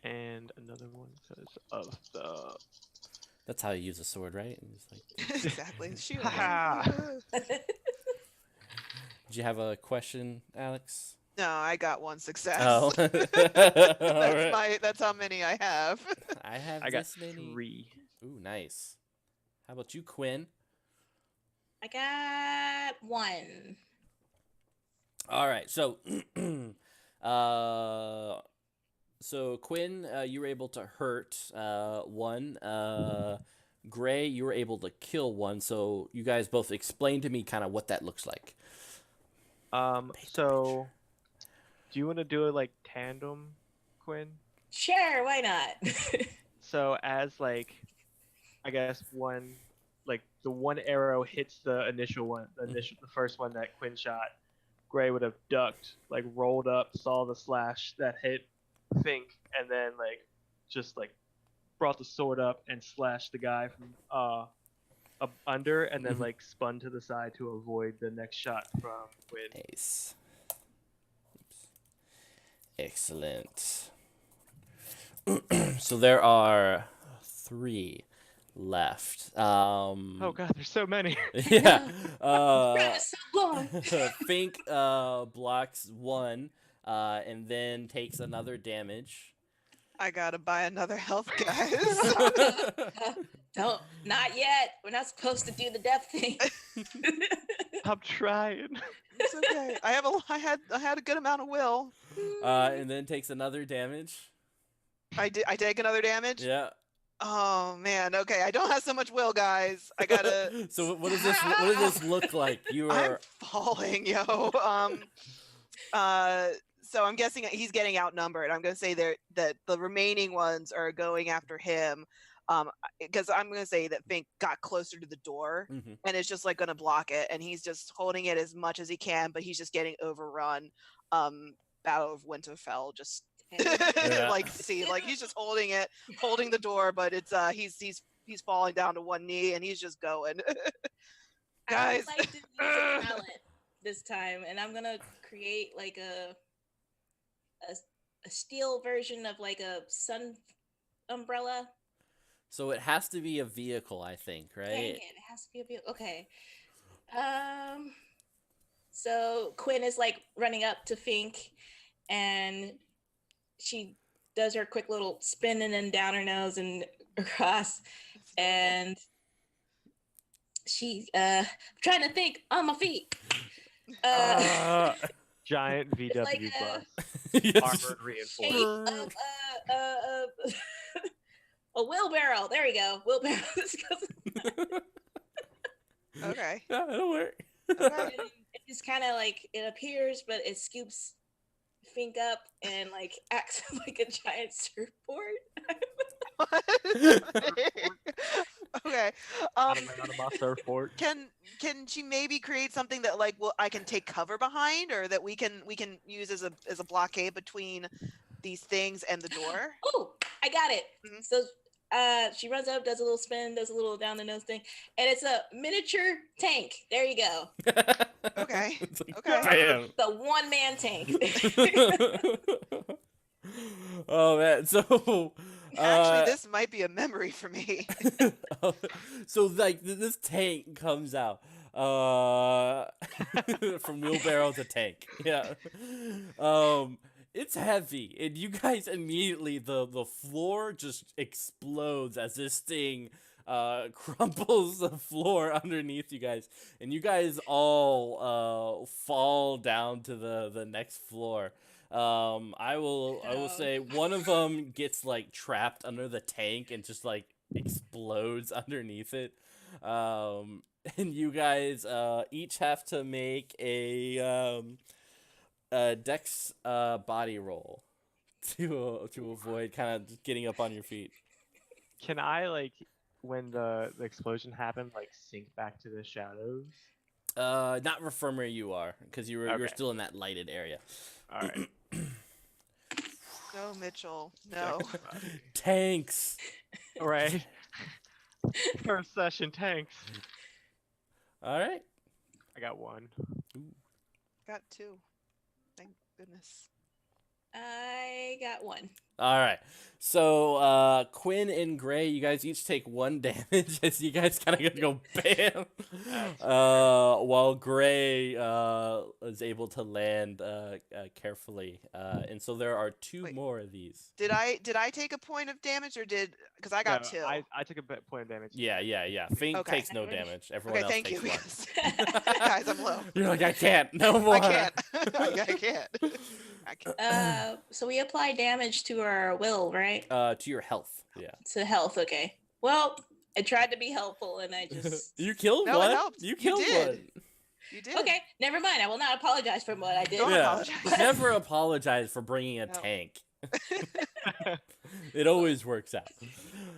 [SPEAKER 3] And another one because of the
[SPEAKER 1] That's how you use a sword, right? It's like...
[SPEAKER 2] Exactly. Shoot.
[SPEAKER 3] Ha!
[SPEAKER 1] Did you have a question, Alex?
[SPEAKER 2] No, I got one success.
[SPEAKER 1] Oh. All
[SPEAKER 2] That's
[SPEAKER 1] right.
[SPEAKER 2] that's how many I have.
[SPEAKER 1] I have
[SPEAKER 3] I got
[SPEAKER 1] this many.
[SPEAKER 3] 3.
[SPEAKER 1] Ooh, nice. How about you, Quinn?
[SPEAKER 4] I got 1.
[SPEAKER 1] All right. So, so Quinn, you were able to hurt one. Gray, you were able to kill one. So you guys both explain to me kind of what that looks like.
[SPEAKER 3] So do you want to do it like tandem, Quinn?
[SPEAKER 4] Sure, why not?
[SPEAKER 3] So as like, I guess the one arrow hits the initial one, the first one that Quinn shot, Gray would have ducked, like rolled up, saw the slash that hit Fink, and then like just like brought the sword up and slashed the guy from up under, and then like spun to the side to avoid the next shot from Quinn.
[SPEAKER 1] Nice. Oops. Excellent. So there are 3 left.
[SPEAKER 3] Oh god, there's so many.
[SPEAKER 1] Yeah.
[SPEAKER 4] That was so long.
[SPEAKER 1] Fink blocks 1 and then takes another damage.
[SPEAKER 2] I gotta buy another health, guys.
[SPEAKER 4] Don't, not yet. We're not supposed to do the death thing.
[SPEAKER 3] I'm trying.
[SPEAKER 2] It's okay. I had a good amount of will.
[SPEAKER 1] And then takes another damage.
[SPEAKER 2] I take another damage.
[SPEAKER 1] Yeah.
[SPEAKER 2] Oh man. Okay, I don't have so much will, guys. I gotta.
[SPEAKER 1] So what does this? What does this look like? You
[SPEAKER 2] I'm
[SPEAKER 1] are.
[SPEAKER 2] falling, yo. So I'm guessing he's getting outnumbered. I'm gonna say that the remaining ones are going after him. Because I'm gonna say that Fink got closer to the door and is just like gonna block it, and he's just holding it as much as he can, but he's just getting overrun. Battle of Winterfell, just like he's just holding the door, but it's he's falling down to one knee and he's just going. Guys,
[SPEAKER 4] I would like to use a talent this time, and I'm gonna create like a steel version of like a sun umbrella.
[SPEAKER 1] So it has to be a vehicle, I think, right?
[SPEAKER 4] Dang it has to be a vehicle. Okay. So Quinn is like running up to Fink, and she does her quick little spin and then down her nose and across, and she I'm trying to think on my feet.
[SPEAKER 3] Giant VW
[SPEAKER 4] like
[SPEAKER 3] bus, armored reinforced.
[SPEAKER 4] A wheelbarrow. There we go. Wheelbarrow.
[SPEAKER 2] okay.
[SPEAKER 1] Yeah, it'll work.
[SPEAKER 2] Okay.
[SPEAKER 4] It just kind of like it appears, but it scoops Fink up and like acts like a giant surfboard.
[SPEAKER 2] Okay.
[SPEAKER 3] On my surfboard.
[SPEAKER 2] Can she maybe create something that like I can take cover behind, or that we can use as a blockade between these things and the door?
[SPEAKER 4] Oh, I got it.
[SPEAKER 2] Mhm.
[SPEAKER 4] So she runs up, does a little spin, does a little down the nose thing, and it's a miniature tank. There you go.
[SPEAKER 2] Okay.
[SPEAKER 1] Like,
[SPEAKER 2] Okay.
[SPEAKER 1] bam.
[SPEAKER 4] The one-man tank.
[SPEAKER 1] Oh man, so
[SPEAKER 2] Actually, this might be a memory for me.
[SPEAKER 1] so like this tank comes out from wheelbarrow to tank. Yeah. It's heavy, and you guys immediately the floor just explodes as this thing crumples the floor underneath you guys, and you guys all fall down to the next floor. I will say one of them gets like trapped under the tank and just like explodes underneath it. And you guys each have to make a dex body roll to avoid kind of getting up on your feet.
[SPEAKER 3] Can I like when the explosion happened like sink back to the shadows?
[SPEAKER 1] Not from where you are, because you're
[SPEAKER 3] Okay.
[SPEAKER 1] still in that lighted area.
[SPEAKER 3] All right.
[SPEAKER 2] No, Mitchell. No.
[SPEAKER 1] Tanks.
[SPEAKER 3] All right. First session tanks.
[SPEAKER 1] All right.
[SPEAKER 3] I got 1.
[SPEAKER 2] Got 2. Thank goodness.
[SPEAKER 4] I got 1.
[SPEAKER 1] All right. So Quinn and Gray, you guys each take 1 damage as you guys kind of go bam. While Gray is able to land carefully, and so there are 2
[SPEAKER 2] Wait.
[SPEAKER 1] more of these.
[SPEAKER 2] Did I take a point of damage or because I got 2?
[SPEAKER 3] I took a point of damage.
[SPEAKER 1] Yeah. Fink
[SPEAKER 2] Okay.
[SPEAKER 1] takes no damage. Everyone else
[SPEAKER 2] Thank you.
[SPEAKER 1] takes 1.
[SPEAKER 2] Because guys, I'm low.
[SPEAKER 1] You're like, I can't. No more.
[SPEAKER 2] I can't. I can't. I can't.
[SPEAKER 4] So we apply damage to our will, right?
[SPEAKER 1] To your health. Yeah.
[SPEAKER 4] To health, okay. Well, I tried to be helpful and I just
[SPEAKER 1] You killed
[SPEAKER 2] No, it
[SPEAKER 1] one.
[SPEAKER 2] helped.
[SPEAKER 1] You
[SPEAKER 2] You
[SPEAKER 1] killed
[SPEAKER 2] did.
[SPEAKER 1] one.
[SPEAKER 2] You did.
[SPEAKER 4] Okay, never mind. I will not apologize for what I did.
[SPEAKER 2] Don't
[SPEAKER 1] Yeah.
[SPEAKER 2] apologize.
[SPEAKER 1] Never apologize for bringing a
[SPEAKER 2] No.
[SPEAKER 1] tank. It always works out.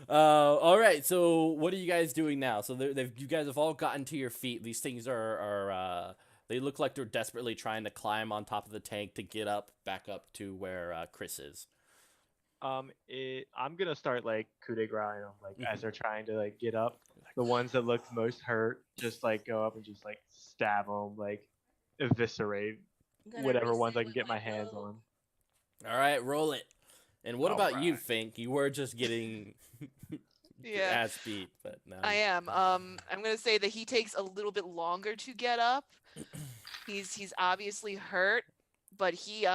[SPEAKER 1] All right. So what are you guys doing now? So you guys have all gotten to your feet. These things are they look like they're desperately trying to climb on top of the tank to get back up to where Chris is.
[SPEAKER 3] I'm gonna start like coup de grace, like as they're trying to like get up. The ones that look most hurt, just like go up and just like stab them, like eviscerate
[SPEAKER 4] I'm gonna
[SPEAKER 3] whatever
[SPEAKER 4] reset
[SPEAKER 3] ones I can
[SPEAKER 4] with
[SPEAKER 3] get my
[SPEAKER 4] bow.
[SPEAKER 3] hands on.
[SPEAKER 1] All right, roll it. And what about you,
[SPEAKER 3] Alright.
[SPEAKER 1] Fink? You were just getting
[SPEAKER 2] Yeah.
[SPEAKER 1] ass beat, but now
[SPEAKER 2] I am. I'm gonna say that he takes a little bit longer to get up. He's obviously hurt, but he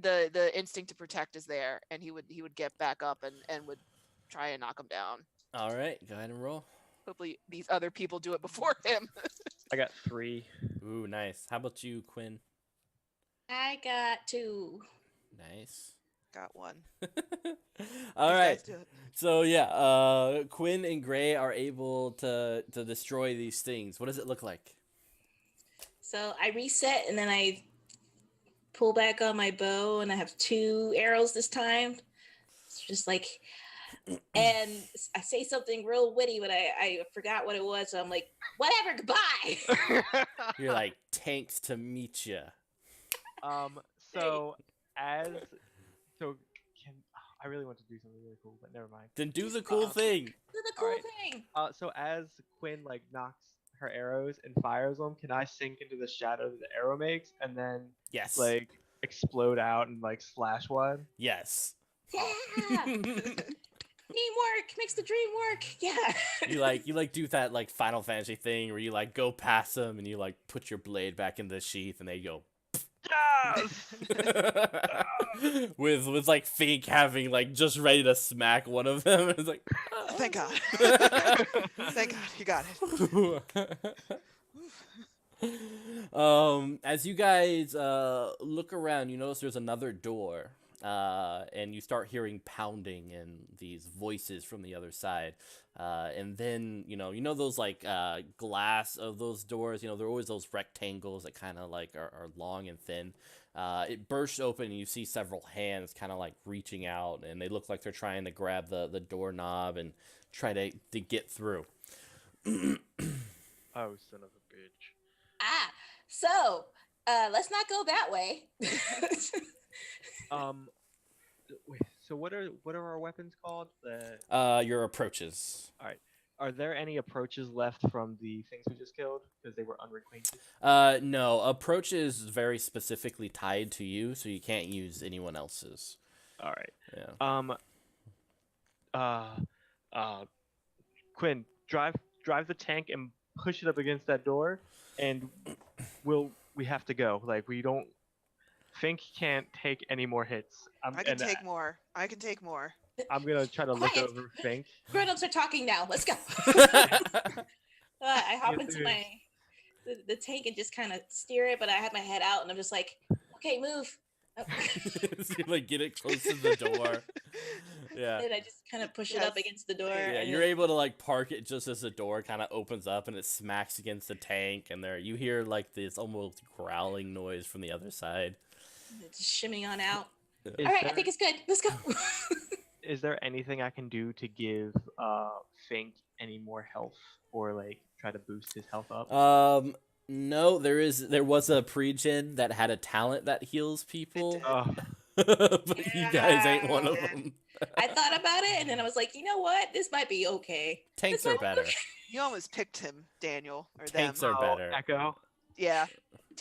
[SPEAKER 2] the instinct to protect is there, and he would get back up and would try and knock him down.
[SPEAKER 1] All right, go ahead and roll.
[SPEAKER 2] Hopefully these other people do it before him.
[SPEAKER 3] I got 3.
[SPEAKER 1] Ooh, nice. How about you, Quinn?
[SPEAKER 4] I got 2.
[SPEAKER 1] Nice.
[SPEAKER 2] Got 1.
[SPEAKER 1] All
[SPEAKER 2] These
[SPEAKER 1] right.
[SPEAKER 2] guys do it.
[SPEAKER 1] So yeah, Quinn and Gray are able to destroy these things. What does it look like?
[SPEAKER 4] So I reset and then I pull back on my bow and I have 2 arrows this time. It's just like, and I say something real witty, but I forgot what it was. So I'm like, whatever, goodbye.
[SPEAKER 1] You're like tanks to meet you.
[SPEAKER 3] So can I really want to do something really cool, but never mind.
[SPEAKER 1] Then do the cool thing.
[SPEAKER 4] Do the cool
[SPEAKER 3] Alright.
[SPEAKER 4] thing.
[SPEAKER 3] So as Quinn like knocks her arrows and fires them, can I sink into the shadow that the arrow makes and then
[SPEAKER 1] Yes.
[SPEAKER 3] like explode out and like slash one?
[SPEAKER 1] Yes.
[SPEAKER 4] Yeah. Teamwork makes the dream work. Yeah.
[SPEAKER 1] You like do that like Final Fantasy thing where you like go past them and you like put your blade back in the sheath and they go
[SPEAKER 3] Yes!
[SPEAKER 1] with like Fink having like just ready to smack one of them. It's like
[SPEAKER 2] Thank God. Thank God, you got it.
[SPEAKER 1] As you guys look around, you notice there's another door, and you start hearing pounding and these voices from the other side. And then you know those like glass of those doors. You know, they're always those rectangles that kind of like are long and thin. It bursts open and you see several hands kind of like reaching out, and they look like they're trying to grab the doorknob and try to get through.
[SPEAKER 3] Oh, son of a bitch.
[SPEAKER 4] So let's not go that way.
[SPEAKER 3] Wait. So what are our weapons called?
[SPEAKER 1] Your approaches.
[SPEAKER 3] All right. Are there any approaches left from the things we just killed because they were unrequited?
[SPEAKER 1] No, approach is very specifically tied to you, so you can't use anyone else's.
[SPEAKER 3] All right.
[SPEAKER 1] Yeah.
[SPEAKER 3] Quinn, drive the tank and push it up against that door, and we have to go. Like we don't. Fink can't take any more hits.
[SPEAKER 2] I can take more. I can take more.
[SPEAKER 3] I'm gonna try to look
[SPEAKER 4] Quiet.
[SPEAKER 3] over Fink.
[SPEAKER 4] Grown-ups are talking now. Let's go. I hop into the tank and just kind of steer it, but I have my head out and I'm just like, okay, move.
[SPEAKER 1] So you like get it close to the door. Yeah.
[SPEAKER 4] And I just kind of push it up
[SPEAKER 2] Yes.
[SPEAKER 4] against the door.
[SPEAKER 1] Yeah,
[SPEAKER 4] and
[SPEAKER 1] you're
[SPEAKER 4] then-
[SPEAKER 1] able to like park it just as the door kind of opens up and it smacks against the tank, and you hear like this almost growling noise from the other side.
[SPEAKER 4] just shimming on out.
[SPEAKER 3] Is
[SPEAKER 4] All right, I
[SPEAKER 3] there-
[SPEAKER 4] think it's good. Let's go.
[SPEAKER 3] Is there anything I can do to give Fink any more health or like try to boost his health up?
[SPEAKER 1] No, there was a pre-gen that had a talent that heals people, but you guys ain't one of them.
[SPEAKER 4] I thought about it and then I was like, you know what? This might be okay.
[SPEAKER 1] Tanks
[SPEAKER 4] This
[SPEAKER 1] are
[SPEAKER 4] might be
[SPEAKER 1] better.
[SPEAKER 4] okay.
[SPEAKER 2] You almost picked him, Daniel, or
[SPEAKER 1] Tanks
[SPEAKER 2] them.
[SPEAKER 1] are better.
[SPEAKER 3] Echo.
[SPEAKER 2] Yeah.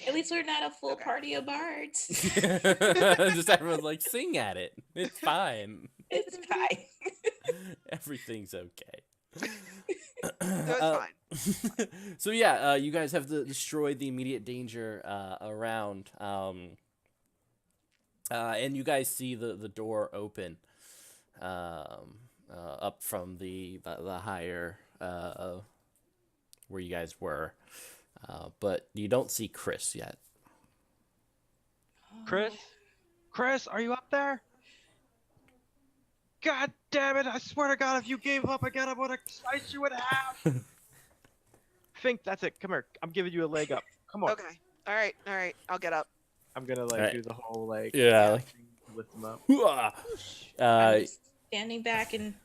[SPEAKER 4] At least we're not a full
[SPEAKER 2] Okay.
[SPEAKER 4] party of bards.
[SPEAKER 1] Just everyone's like, sing at it. It's fine.
[SPEAKER 4] It's fine.
[SPEAKER 1] Everything's okay.
[SPEAKER 2] So it's fine.
[SPEAKER 1] So yeah, you guys have destroyed the immediate danger around, and you guys see the door open, up from the higher where you guys were, but you don't see Chris yet.
[SPEAKER 3] Chris, are you up there? God damn it! I swear to God, if you gave up again, I'm gonna slice you in half. Fink, that's it. Come here. I'm giving you a leg up. Come on.
[SPEAKER 2] Okay. All right. I'll get up.
[SPEAKER 3] I'm gonna like
[SPEAKER 1] Alright.
[SPEAKER 3] do the whole like
[SPEAKER 1] Yeah, like-
[SPEAKER 3] thing to lift him up.
[SPEAKER 4] I'm just standing back and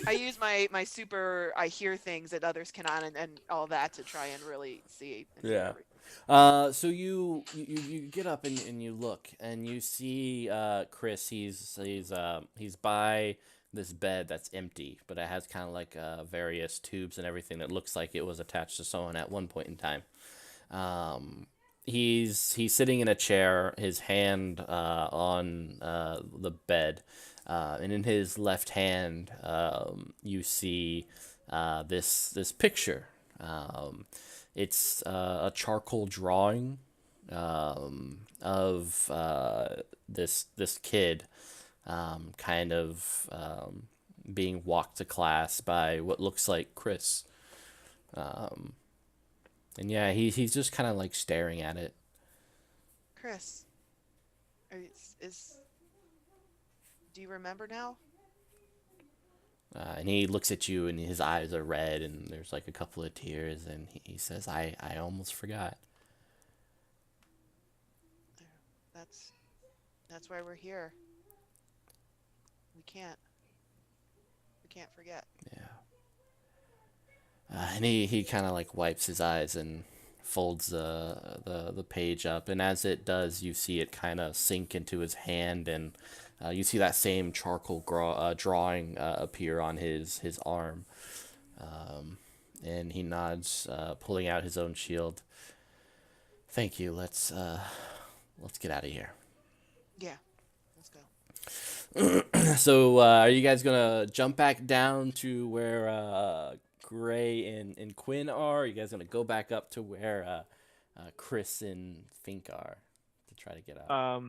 [SPEAKER 2] I use my super. I hear things that others cannot, and all that to try and really see. And hear
[SPEAKER 1] Yeah.
[SPEAKER 2] everything.
[SPEAKER 1] So you get up and you look and you see Chris. He's by this bed that's empty, but it has kind of like various tubes and everything that looks like it was attached to someone at one point in time. He's sitting in a chair, his hand on the bed, and in his left hand you see this picture. It's a charcoal drawing of this kid kind of being walked to class by what looks like Chris. And yeah, he's just kind of like staring at it.
[SPEAKER 2] Chris, do you remember now?
[SPEAKER 1] And he looks at you and his eyes are red and there's like a couple of tears and he says, I almost forgot.
[SPEAKER 2] That's why we're here. We can't forget.
[SPEAKER 1] Yeah. And he kind of like wipes his eyes and folds the page up, and as it does, you see it kind of sink into his hand, and you see that same charcoal drawing appear on his arm, and he nods, pulling out his own shield. Thank you. Let's get out of here.
[SPEAKER 2] Yeah, let's go.
[SPEAKER 1] So are you guys gonna jump back down to where Gray and Quinn are? Or are you guys gonna go back up to where Chris and Fink are to try to get out?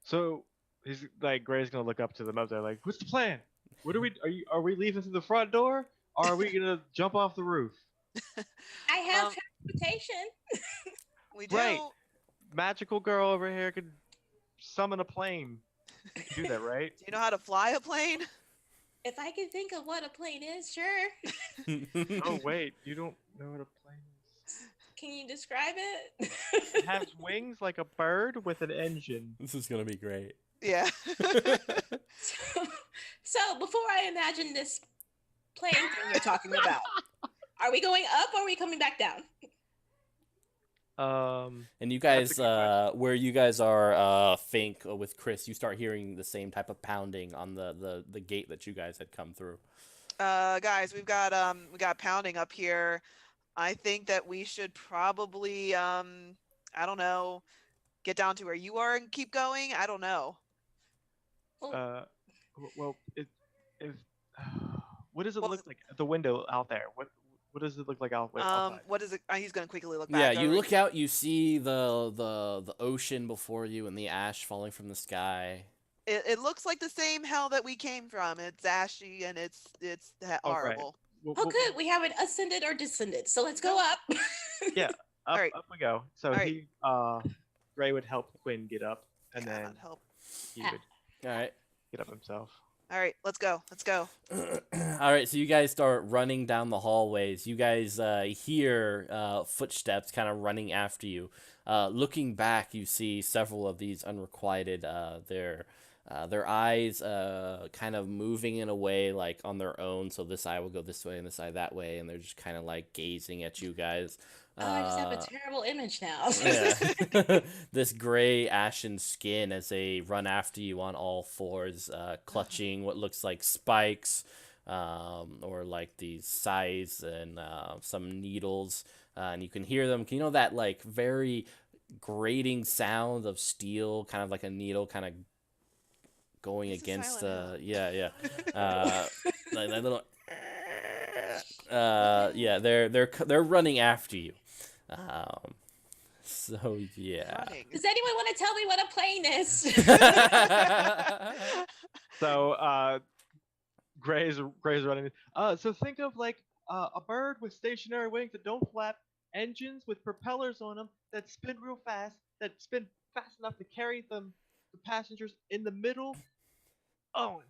[SPEAKER 3] So he's like, Gray's gonna look up to them up there, like, what's the plan? What are we leaving through the front door? Or are we gonna jump off the roof?
[SPEAKER 4] I have transportation.
[SPEAKER 2] We do.
[SPEAKER 3] Right. Magical girl over here could summon a plane. You can do that, right?
[SPEAKER 2] Do you know how to fly a plane?
[SPEAKER 4] If I can think of what a plane is, sure.
[SPEAKER 3] Oh wait, you don't know what a plane is.
[SPEAKER 4] Can you describe it?
[SPEAKER 3] It has wings like a bird with an engine.
[SPEAKER 1] This is gonna be great.
[SPEAKER 2] Yeah.
[SPEAKER 4] So before I imagine this plane thing you're talking about, are we going up or are we coming back down?
[SPEAKER 1] And you guys, where you guys are, Fink with Chris, you start hearing the same type of pounding on the gate that you guys had come through.
[SPEAKER 2] Guys, we got pounding up here. I think that we should probably I don't know, get down to where you are and keep going. I don't know.
[SPEAKER 3] Well, what does it look like at the window out there? What does it look like outside?
[SPEAKER 2] What is it? He's gonna quickly look back.
[SPEAKER 1] Yeah, you look out, you see the ocean before you and the ash falling from the sky.
[SPEAKER 2] It looks like the same hell that we came from. It's ashy and it's horrible.
[SPEAKER 3] Right.
[SPEAKER 4] Oh, good. We haven't ascended or descended, so let's go up.
[SPEAKER 3] Yeah, up,
[SPEAKER 2] Alright.
[SPEAKER 3] up we go. So
[SPEAKER 2] Alright.
[SPEAKER 3] Gray would help Quinn get up, and
[SPEAKER 2] Yeah,
[SPEAKER 3] then
[SPEAKER 2] that'd help.
[SPEAKER 3] he would
[SPEAKER 1] All right.
[SPEAKER 3] get up himself.
[SPEAKER 2] All right, let's go. Let's go.
[SPEAKER 1] All right, so you guys start running down the hallways. You guys hear footsteps kind of running after you. Looking back, you see several of these unrequited. Their eyes kind of moving in a way like on their own. So this eye will go this way and this eye that way, and they're just kind of like gazing at you guys.
[SPEAKER 4] Oh, I just have a terrible image now.
[SPEAKER 1] Yeah. This gray ashen skin as they run after you on all fours, clutching what looks like spikes, or like these scythes and some needles, and you can hear them. You know that like very grating sound of steel, kind of like a needle, kind of going
[SPEAKER 2] This is
[SPEAKER 1] against.
[SPEAKER 2] Silent Hill.
[SPEAKER 1] Yeah. Like that little. Yeah, they're running after you. So yeah.
[SPEAKER 2] Running.
[SPEAKER 4] Does anyone want to tell me what a plane is?
[SPEAKER 3] So Gray's running. So think of like a bird with stationary wings that don't flap, engines with propellers on them that spin real fast, that spin fast enough to carry the passengers in the middle. Oh,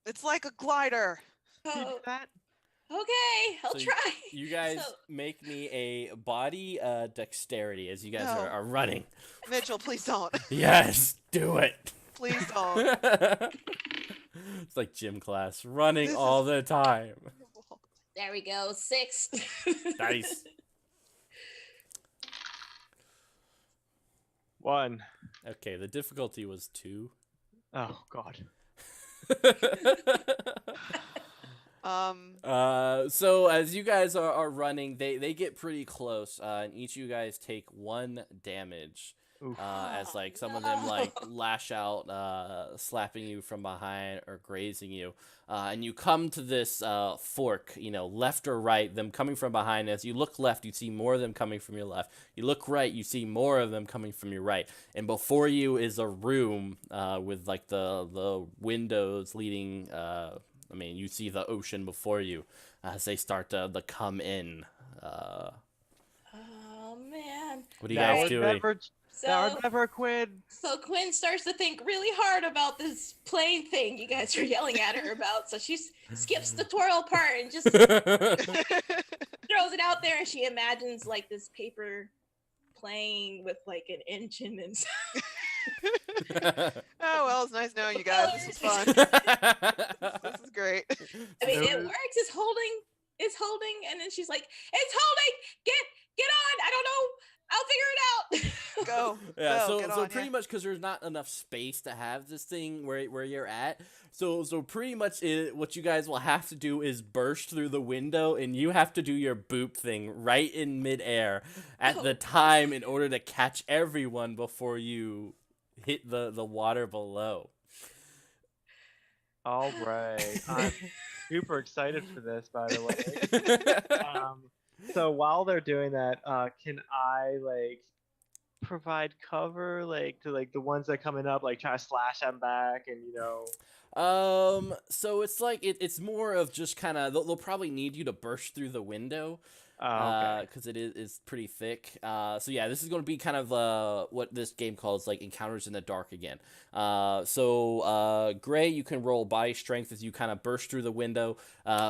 [SPEAKER 2] It's like a glider.
[SPEAKER 3] can you do
[SPEAKER 4] Oh,
[SPEAKER 3] that?
[SPEAKER 4] okay, I'll
[SPEAKER 1] So
[SPEAKER 4] try.
[SPEAKER 1] You guys
[SPEAKER 4] So,
[SPEAKER 1] make me a body dexterity as you guys
[SPEAKER 2] No.
[SPEAKER 1] are running.
[SPEAKER 2] Mitchell, please don't.
[SPEAKER 1] Yes, do it.
[SPEAKER 2] Please don't.
[SPEAKER 1] It's like gym class, running
[SPEAKER 2] This
[SPEAKER 1] all
[SPEAKER 2] is-
[SPEAKER 1] the time.
[SPEAKER 4] there we go. 6.
[SPEAKER 1] Nice.
[SPEAKER 3] 1.
[SPEAKER 1] Okay, the difficulty was 2.
[SPEAKER 3] Oh God.
[SPEAKER 1] So as you guys are running, they get pretty close, and each of you guys take 1 damage.
[SPEAKER 3] Oof.
[SPEAKER 1] As like some of them like lash out, slapping you from behind or grazing you, and you come to this fork, left or right, them coming from behind. As you look left, you see more of them coming from your left. You look right, you see more of them coming from your right. And before you is a room with like the windows leading. You see the ocean before you as they start to come in.
[SPEAKER 4] Oh man.
[SPEAKER 1] What are you guys doing?
[SPEAKER 3] Now
[SPEAKER 4] So,
[SPEAKER 3] never, Quinn.
[SPEAKER 4] so Quinn starts to think really hard about this plane thing you guys are yelling at her about. So she skips the twirl part and just throws it out there, and she imagines like this paper plane with like an engine and stuff.
[SPEAKER 2] Oh well, it's nice knowing you guys. This was fun. This is great.
[SPEAKER 4] I mean, it works. It's holding, and then she's like, "It's holding. Get on. I don't know. I'll figure it out."
[SPEAKER 2] Go.
[SPEAKER 1] Yeah,
[SPEAKER 2] Go,
[SPEAKER 1] so
[SPEAKER 2] get
[SPEAKER 1] so
[SPEAKER 2] on,
[SPEAKER 1] pretty much because there's not enough space to have this thing where you're at. So pretty much what you guys will have to do is burst through the window, and you have to do your boop thing right in midair at the time in order to catch everyone before you hit the water below.
[SPEAKER 3] All right. I'm super excited for this, by the way. So while they're doing that, can I like provide cover to the ones that coming up, like try to slash them back and
[SPEAKER 1] So it's like it's more of just kind of they'll probably need you to burst through the window.
[SPEAKER 3] Okay.
[SPEAKER 1] Because it is pretty thick. So yeah, this is going to be kind of what this game calls like encounters in the dark again. So Gray, you can roll body strength as you kind of burst through the window.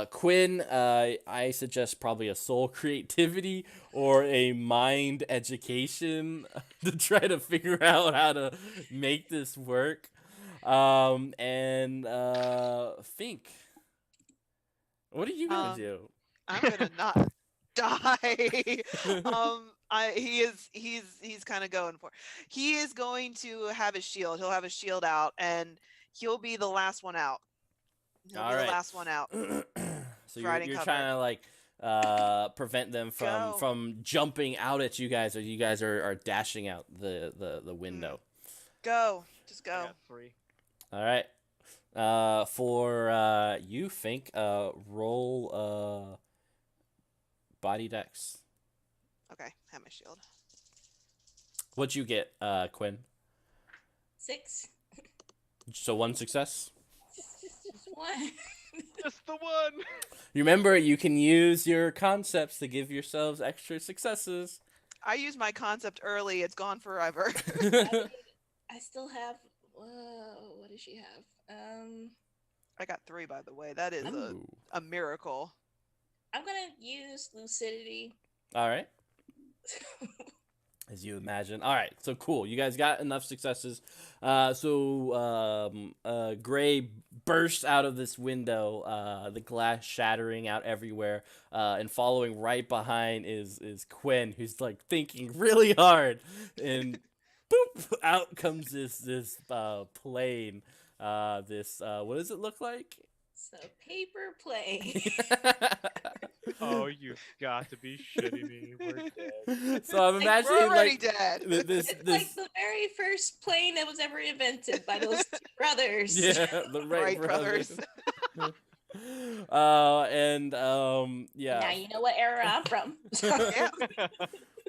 [SPEAKER 1] Quinn, I suggest probably a soul creativity or a mind education to try to figure out how to make this work. And Fink, what are you gonna do?
[SPEAKER 2] I'm gonna not die. He's kind of going for. He is going to have his shield. He'll have his shield out, and he'll be the last one out. He'll
[SPEAKER 1] All
[SPEAKER 2] be
[SPEAKER 1] right.
[SPEAKER 2] the last one out.
[SPEAKER 1] So you're
[SPEAKER 2] cover.
[SPEAKER 1] trying to like prevent them from jumping out at you guys, or you guys are dashing out the window.
[SPEAKER 2] Go, just
[SPEAKER 3] I
[SPEAKER 2] go.
[SPEAKER 3] got 3.
[SPEAKER 1] All right. For you, Fink, roll body dex.
[SPEAKER 2] Okay, have my shield.
[SPEAKER 1] What'd you get, Quinn?
[SPEAKER 4] 6.
[SPEAKER 1] So 1 success.
[SPEAKER 4] Just one.
[SPEAKER 3] Just the one.
[SPEAKER 1] Remember, you can use your concepts to give yourselves extra successes.
[SPEAKER 2] I used my concept early. It's gone forever.
[SPEAKER 4] I still have. What does she have?
[SPEAKER 2] I got 3, by the way. That is
[SPEAKER 1] Ooh.
[SPEAKER 2] a miracle.
[SPEAKER 4] I'm gonna use lucidity.
[SPEAKER 1] All right. As you imagine. All right, so cool. You guys got enough successes. Gray bursts out of this window, the glass shattering out everywhere, and following right behind is Quinn, who's like thinking really hard, and boop, out comes this plane. What does it look like?
[SPEAKER 4] So paper plane.
[SPEAKER 3] Oh, you've got to be shitting me. We're dead.
[SPEAKER 1] So I'm
[SPEAKER 4] Like,
[SPEAKER 1] imagining
[SPEAKER 2] We're already
[SPEAKER 1] like
[SPEAKER 2] dead.
[SPEAKER 1] this
[SPEAKER 4] It's like the very first plane that was ever invented by those two brothers.
[SPEAKER 1] yeah, the Wright
[SPEAKER 2] Wright
[SPEAKER 1] brothers.
[SPEAKER 2] brothers.
[SPEAKER 1] Yeah.
[SPEAKER 4] Now you know what era I'm from.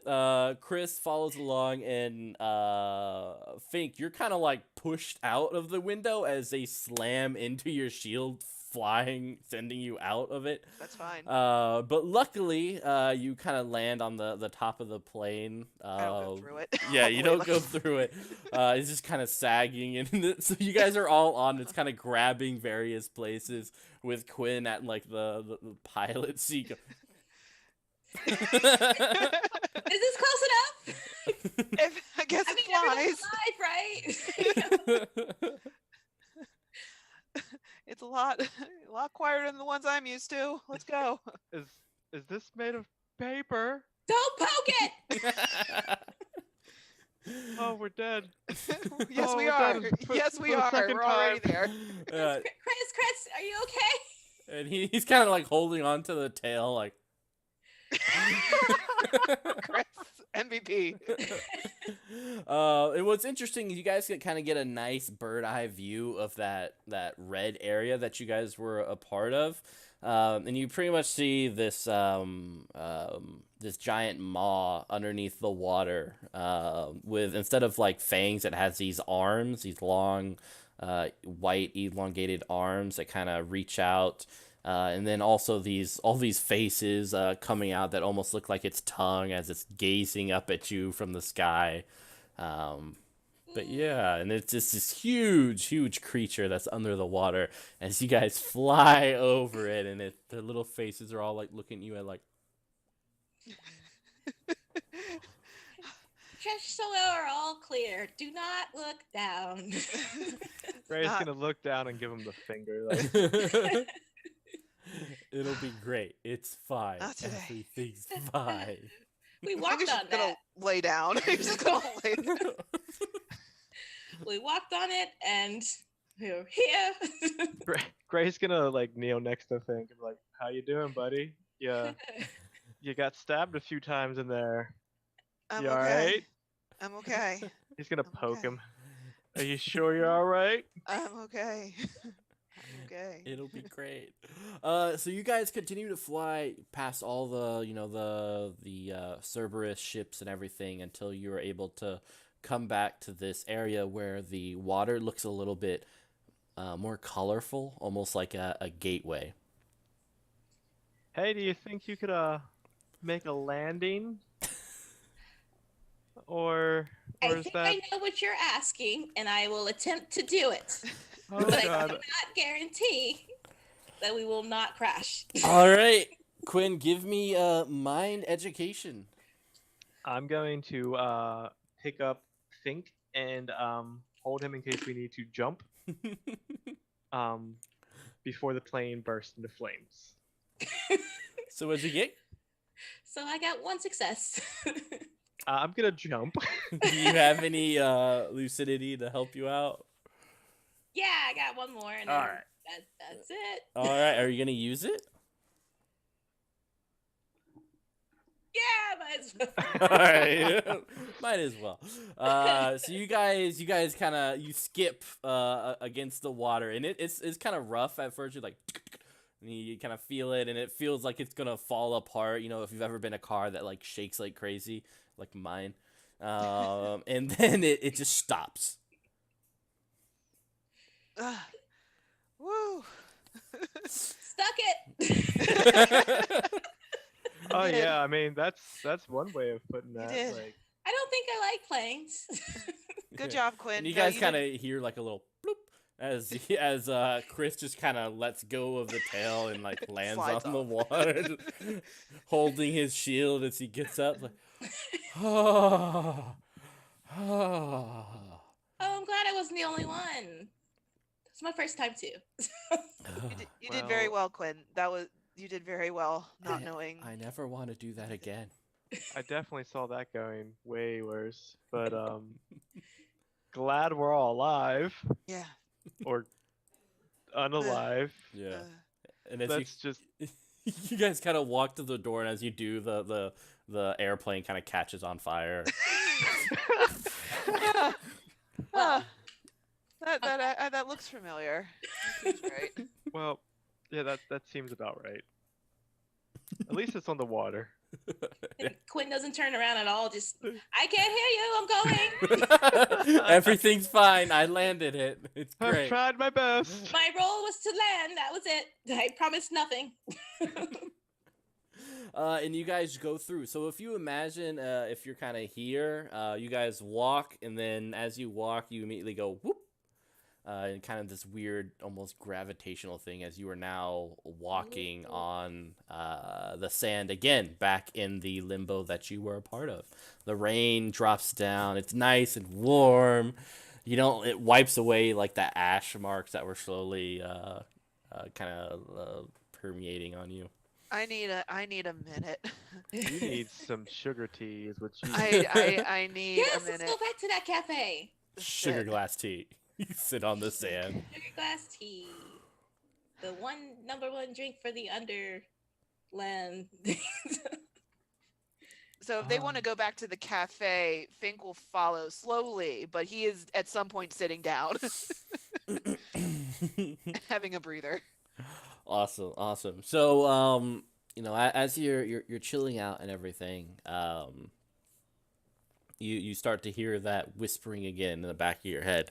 [SPEAKER 2] Yeah.
[SPEAKER 1] Chris follows along, and Fink, you're kind of like pushed out of the window as they slam into your shield, flying, sending you out of it.
[SPEAKER 2] That's fine.
[SPEAKER 1] But luckily, you kind of land on the top of the plane.
[SPEAKER 2] I don't go through it.
[SPEAKER 1] Yeah,
[SPEAKER 2] All
[SPEAKER 1] you
[SPEAKER 2] the way
[SPEAKER 1] don't go through it. It's just kind of sagging, and so you guys are all on. It's kind of grabbing various places with Quinn at like the pilot seat.
[SPEAKER 4] Is this close enough?
[SPEAKER 2] I guess
[SPEAKER 4] I
[SPEAKER 2] it
[SPEAKER 4] mean, everyone's
[SPEAKER 2] flies.
[SPEAKER 4] alive, right?
[SPEAKER 2] It's a lot quieter than the ones I'm used to. Let's go.
[SPEAKER 3] Is this made of paper?
[SPEAKER 4] Don't poke it!
[SPEAKER 3] Oh, we're dead.
[SPEAKER 2] Yes,
[SPEAKER 3] Oh,
[SPEAKER 2] we
[SPEAKER 3] we're
[SPEAKER 2] are.
[SPEAKER 3] dead
[SPEAKER 2] Yes,
[SPEAKER 3] for
[SPEAKER 2] we
[SPEAKER 3] the
[SPEAKER 2] are.
[SPEAKER 3] second
[SPEAKER 2] We're already
[SPEAKER 3] time.
[SPEAKER 2] there.
[SPEAKER 4] Chris, are you okay?
[SPEAKER 1] And he's kind of like holding on to the tail, like.
[SPEAKER 2] Chris, MVP.
[SPEAKER 1] And what's interesting is you guys can kind of get a nice bird eye view of that red area that you guys were a part of, and you pretty much see this this giant maw underneath the water, with instead of like fangs, it has these arms, these long, white elongated arms that kind of reach out. And then also all these faces coming out that almost look like its tongue as it's gazing up at you from the sky. But yeah, and it's just this huge creature that's under the water as you guys fly over it, and their little faces are all like looking at you at like.
[SPEAKER 4] Just so we're all clear, do not look down.
[SPEAKER 3] Ray's gonna look down and give him the finger. Like,
[SPEAKER 1] It'll be great. It's fine.
[SPEAKER 2] Not today.
[SPEAKER 1] Everything's fine.
[SPEAKER 4] We
[SPEAKER 2] I think
[SPEAKER 4] walked
[SPEAKER 2] he's
[SPEAKER 4] on
[SPEAKER 2] just gonna
[SPEAKER 4] that.
[SPEAKER 2] lay down. He's just gonna lay down.
[SPEAKER 4] We walked on it, and we're here.
[SPEAKER 3] Gray's gonna like kneel next to Fink and be like, "How you doing, buddy? Yeah, you got stabbed a few times in there.
[SPEAKER 2] I'm
[SPEAKER 3] You
[SPEAKER 2] okay.
[SPEAKER 3] alright?"
[SPEAKER 2] I'm okay.
[SPEAKER 3] He's gonna
[SPEAKER 2] I'm
[SPEAKER 3] poke
[SPEAKER 2] okay.
[SPEAKER 3] him. Are you sure you're alright?
[SPEAKER 2] I'm okay. I'm okay.
[SPEAKER 1] It'll be great. So you guys continue to fly past all the Cerberus ships and everything until you are able to come back to this area where the water looks a little bit more colorful, almost like a gateway.
[SPEAKER 3] Hey, do you think you could make a landing? Or
[SPEAKER 4] I
[SPEAKER 3] is
[SPEAKER 4] think
[SPEAKER 3] that?
[SPEAKER 4] I know what you're asking, and I will attempt to do it.
[SPEAKER 3] Oh
[SPEAKER 4] But I
[SPEAKER 3] God!
[SPEAKER 4] cannot guarantee that we will not crash.
[SPEAKER 1] All right, Quinn, give me mind education.
[SPEAKER 3] I'm going to pick up Fink and hold him in case we need to jump. Before the plane bursts into flames.
[SPEAKER 1] So what'd you get?
[SPEAKER 4] So I got one success.
[SPEAKER 3] I'm gonna jump.
[SPEAKER 1] Do you have any lucidity to help you out?
[SPEAKER 4] Yeah, I got one more, and
[SPEAKER 1] All
[SPEAKER 4] then
[SPEAKER 1] right.
[SPEAKER 4] that's it.
[SPEAKER 1] All right, are you gonna use it?
[SPEAKER 4] Yeah, might as well.
[SPEAKER 1] All right, might as well. So you guys kind of skip against the water, and it's kind of rough at first. You're like, and you kind of feel it, and it feels like it's gonna fall apart. You know, if you've ever been in a car that like shakes like crazy, like mine, and then it just stops.
[SPEAKER 2] Woo.
[SPEAKER 4] Stuck it.
[SPEAKER 3] Oh
[SPEAKER 2] You did.
[SPEAKER 3] yeah, I mean that's one way of putting that.
[SPEAKER 2] did.
[SPEAKER 3] Like,
[SPEAKER 4] I don't think I like planes.
[SPEAKER 2] Good job, Quinn.
[SPEAKER 1] And you
[SPEAKER 2] No,
[SPEAKER 1] guys
[SPEAKER 2] did-
[SPEAKER 1] kind of hear like a little bloop as Chris just kind of lets go of the tail and like lands
[SPEAKER 2] Slides
[SPEAKER 1] on the
[SPEAKER 2] off.
[SPEAKER 1] water, holding his shield as he gets up. Like, oh, oh.
[SPEAKER 4] Oh, I'm glad I wasn't the only one. It's my first time too.
[SPEAKER 2] You did very well, Quinn. You did very well, not knowing.
[SPEAKER 1] I never want to do that again.
[SPEAKER 3] I definitely saw that going way worse. But glad we're all alive.
[SPEAKER 2] Yeah.
[SPEAKER 3] Or unalive.
[SPEAKER 1] Yeah.
[SPEAKER 2] Uh,
[SPEAKER 1] And as
[SPEAKER 3] That's just
[SPEAKER 1] you guys kind of walk to the door, and as you do, the airplane kind of catches on fire.
[SPEAKER 2] ah,
[SPEAKER 4] Well,
[SPEAKER 2] ah, that looks familiar. That seems right.
[SPEAKER 3] well, yeah, that seems about right. At least it's on the water.
[SPEAKER 4] and Quinn doesn't turn around at all. Just, I can't hear you. I'm going.
[SPEAKER 1] Everything's fine. I landed it. It's
[SPEAKER 3] I've
[SPEAKER 1] great.
[SPEAKER 3] tried my best.
[SPEAKER 4] My role was to land. That was it. I promised nothing.
[SPEAKER 1] And you guys go through. So if you imagine, if you're kind of here, you guys walk, and then as you walk, you immediately go whoop, and kind of this weird, almost gravitational thing as you are now walking on the sand again, back in the limbo that you were a part of. The rain drops down. It's nice and warm. You don't. It wipes away like the ash marks that were slowly kind of permeating on you.
[SPEAKER 2] I need a minute.
[SPEAKER 3] You need some sugar tea, is what you
[SPEAKER 2] I
[SPEAKER 3] need.
[SPEAKER 2] I need
[SPEAKER 4] Yes,
[SPEAKER 2] a
[SPEAKER 4] let's
[SPEAKER 2] minute.
[SPEAKER 4] go back to that cafe.
[SPEAKER 1] Sugar
[SPEAKER 2] Sit.
[SPEAKER 1] glass tea. You sit on the sand.
[SPEAKER 4] Sugar glass tea. The number one drink for the underland.
[SPEAKER 2] So if they want to go back to the cafe, Fink will follow slowly, but he is at some point sitting down, having a breather.
[SPEAKER 1] Awesome. So, as you're chilling out and everything, you start to hear that whispering again in the back of your head,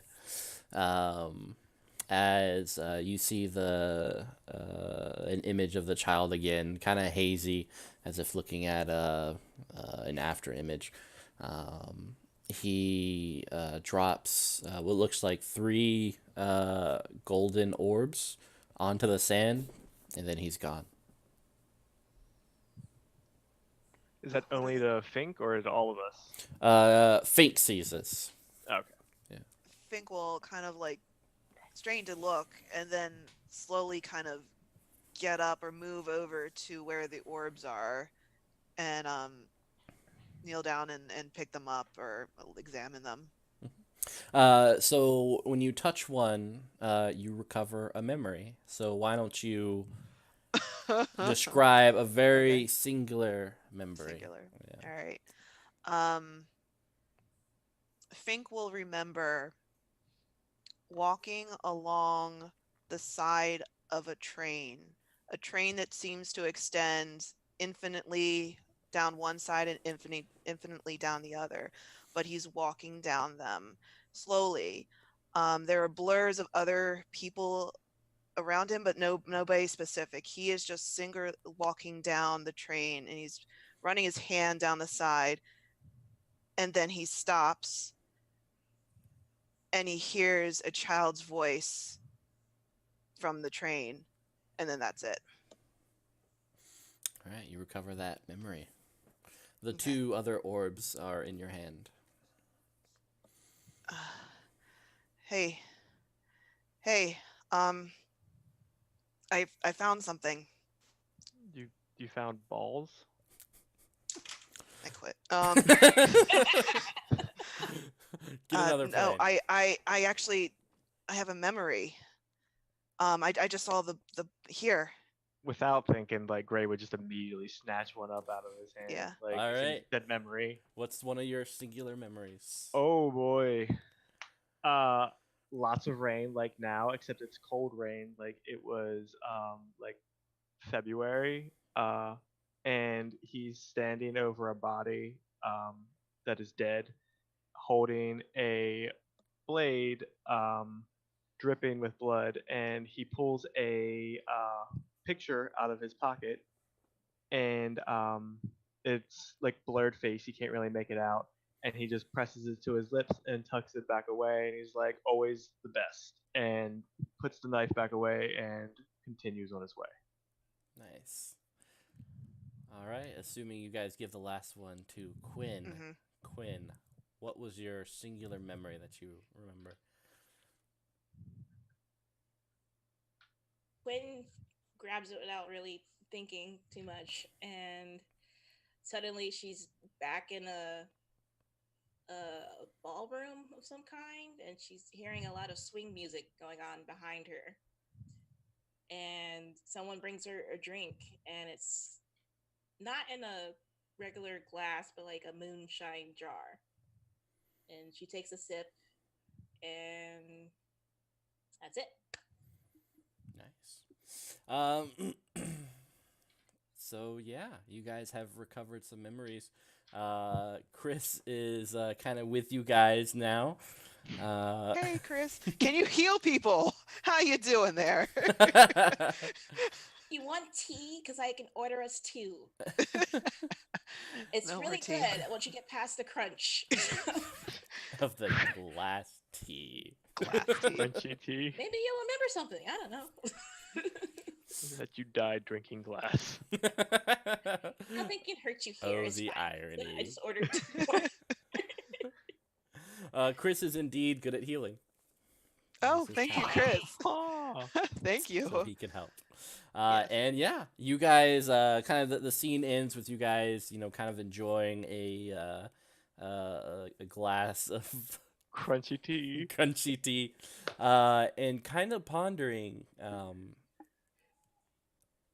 [SPEAKER 1] as you see an image of the child again, kind of hazy, as if looking at an after image. He drops what looks like three golden orbs onto the sand, and then he's gone.
[SPEAKER 3] Is that only to Fink or is it all of us?
[SPEAKER 1] Fink sees this.
[SPEAKER 3] Okay.
[SPEAKER 2] Fink will kind of like strain to look and then slowly kind of get up or move over to where the orbs are and kneel down and pick them up or examine them.
[SPEAKER 1] So when you touch one, you recover a memory. So why don't you describe a very
[SPEAKER 2] Okay.
[SPEAKER 1] singular memory?
[SPEAKER 2] Singular.
[SPEAKER 1] Yeah.
[SPEAKER 2] All right. Fink will remember walking along the side of a train that seems to extend infinitely down one side and infinitely down the other, but he's walking down them slowly. There are blurs of other people around him, but nobody specific. He is just single walking down the train, and he's running his hand down the side, and then he stops and he hears a child's voice from the train, and then that's it.
[SPEAKER 1] All right, you recover that memory. The
[SPEAKER 2] Okay.
[SPEAKER 1] two other orbs are in your hand.
[SPEAKER 2] Hey, I found something.
[SPEAKER 3] You found balls?
[SPEAKER 2] I quit.
[SPEAKER 1] Get another
[SPEAKER 2] No,
[SPEAKER 1] plane.
[SPEAKER 2] I actually I have a memory. I just saw the here.
[SPEAKER 3] Without thinking, like Gray would just immediately snatch one up out of his hand.
[SPEAKER 2] Yeah.
[SPEAKER 3] Like
[SPEAKER 1] All
[SPEAKER 3] it's
[SPEAKER 1] right.
[SPEAKER 3] that memory.
[SPEAKER 1] What's one of your singular memories?
[SPEAKER 3] Oh boy. Lots of rain like now, except it's cold rain. Like it was like February. And he's standing over a body that is dead, holding a blade dripping with blood, and he pulls a picture out of his pocket, and it's like blurred face. He can't really make it out, and he just presses it to his lips and tucks it back away, and he's like, "Always the best," and puts the knife back away and continues on his way.
[SPEAKER 1] Nice. All right, assuming you guys give the last one to Quinn.
[SPEAKER 2] Mm-hmm.
[SPEAKER 1] Quinn, what was your singular memory that you remember?
[SPEAKER 4] Quinn grabs it without really thinking too much, and suddenly she's back in a ballroom of some kind, and she's hearing a lot of swing music going on behind her. and someone brings her a drink, and it's not in a regular glass, but like a moonshine jar. And she takes a sip, and that's it.
[SPEAKER 1] Nice. So yeah, you guys have recovered some memories. Chris is kind of with you guys now.
[SPEAKER 2] Hey, Chris, can you heal people? How you doing there?
[SPEAKER 4] You want tea? Because I can order us two. It's
[SPEAKER 2] No more
[SPEAKER 4] really
[SPEAKER 2] tea.
[SPEAKER 4] good once you get past the crunch.
[SPEAKER 1] Of the glass tea.
[SPEAKER 2] Glass tea.
[SPEAKER 3] Crunchy tea.
[SPEAKER 4] Maybe you'll remember something. I don't know.
[SPEAKER 3] That you died drinking glass.
[SPEAKER 4] Nothing can hurt you here.
[SPEAKER 1] Oh,
[SPEAKER 4] It's
[SPEAKER 1] the
[SPEAKER 4] fine.
[SPEAKER 1] irony.
[SPEAKER 4] I just ordered two more.
[SPEAKER 1] Chris is indeed good at healing.
[SPEAKER 2] Oh,
[SPEAKER 1] This is
[SPEAKER 2] thank you,
[SPEAKER 1] how-
[SPEAKER 2] Chris.
[SPEAKER 3] Oh.
[SPEAKER 2] Thank you.
[SPEAKER 1] So he can help.
[SPEAKER 2] Yes.
[SPEAKER 1] And yeah, you guys, kind of the scene ends with you guys, kind of enjoying a glass of
[SPEAKER 3] Crunchy tea.
[SPEAKER 1] crunchy tea, and kind of pondering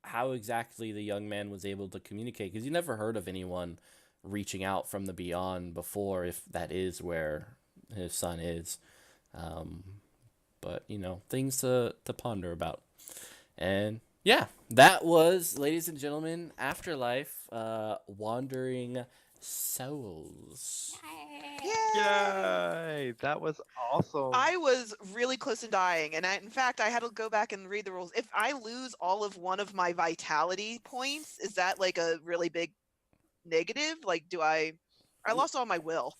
[SPEAKER 1] how exactly the young man was able to communicate, because you never heard of anyone reaching out from the beyond before, if that is where his son is. But things to ponder about. And yeah, that was, ladies and gentlemen, Afterlife, Wandering Souls.
[SPEAKER 3] Yay! That was awesome.
[SPEAKER 2] I was really close to dying, and in fact, I had to go back and read the rules. If I lose all of one of my vitality points, is that like a really big negative? Like, I lost all my will.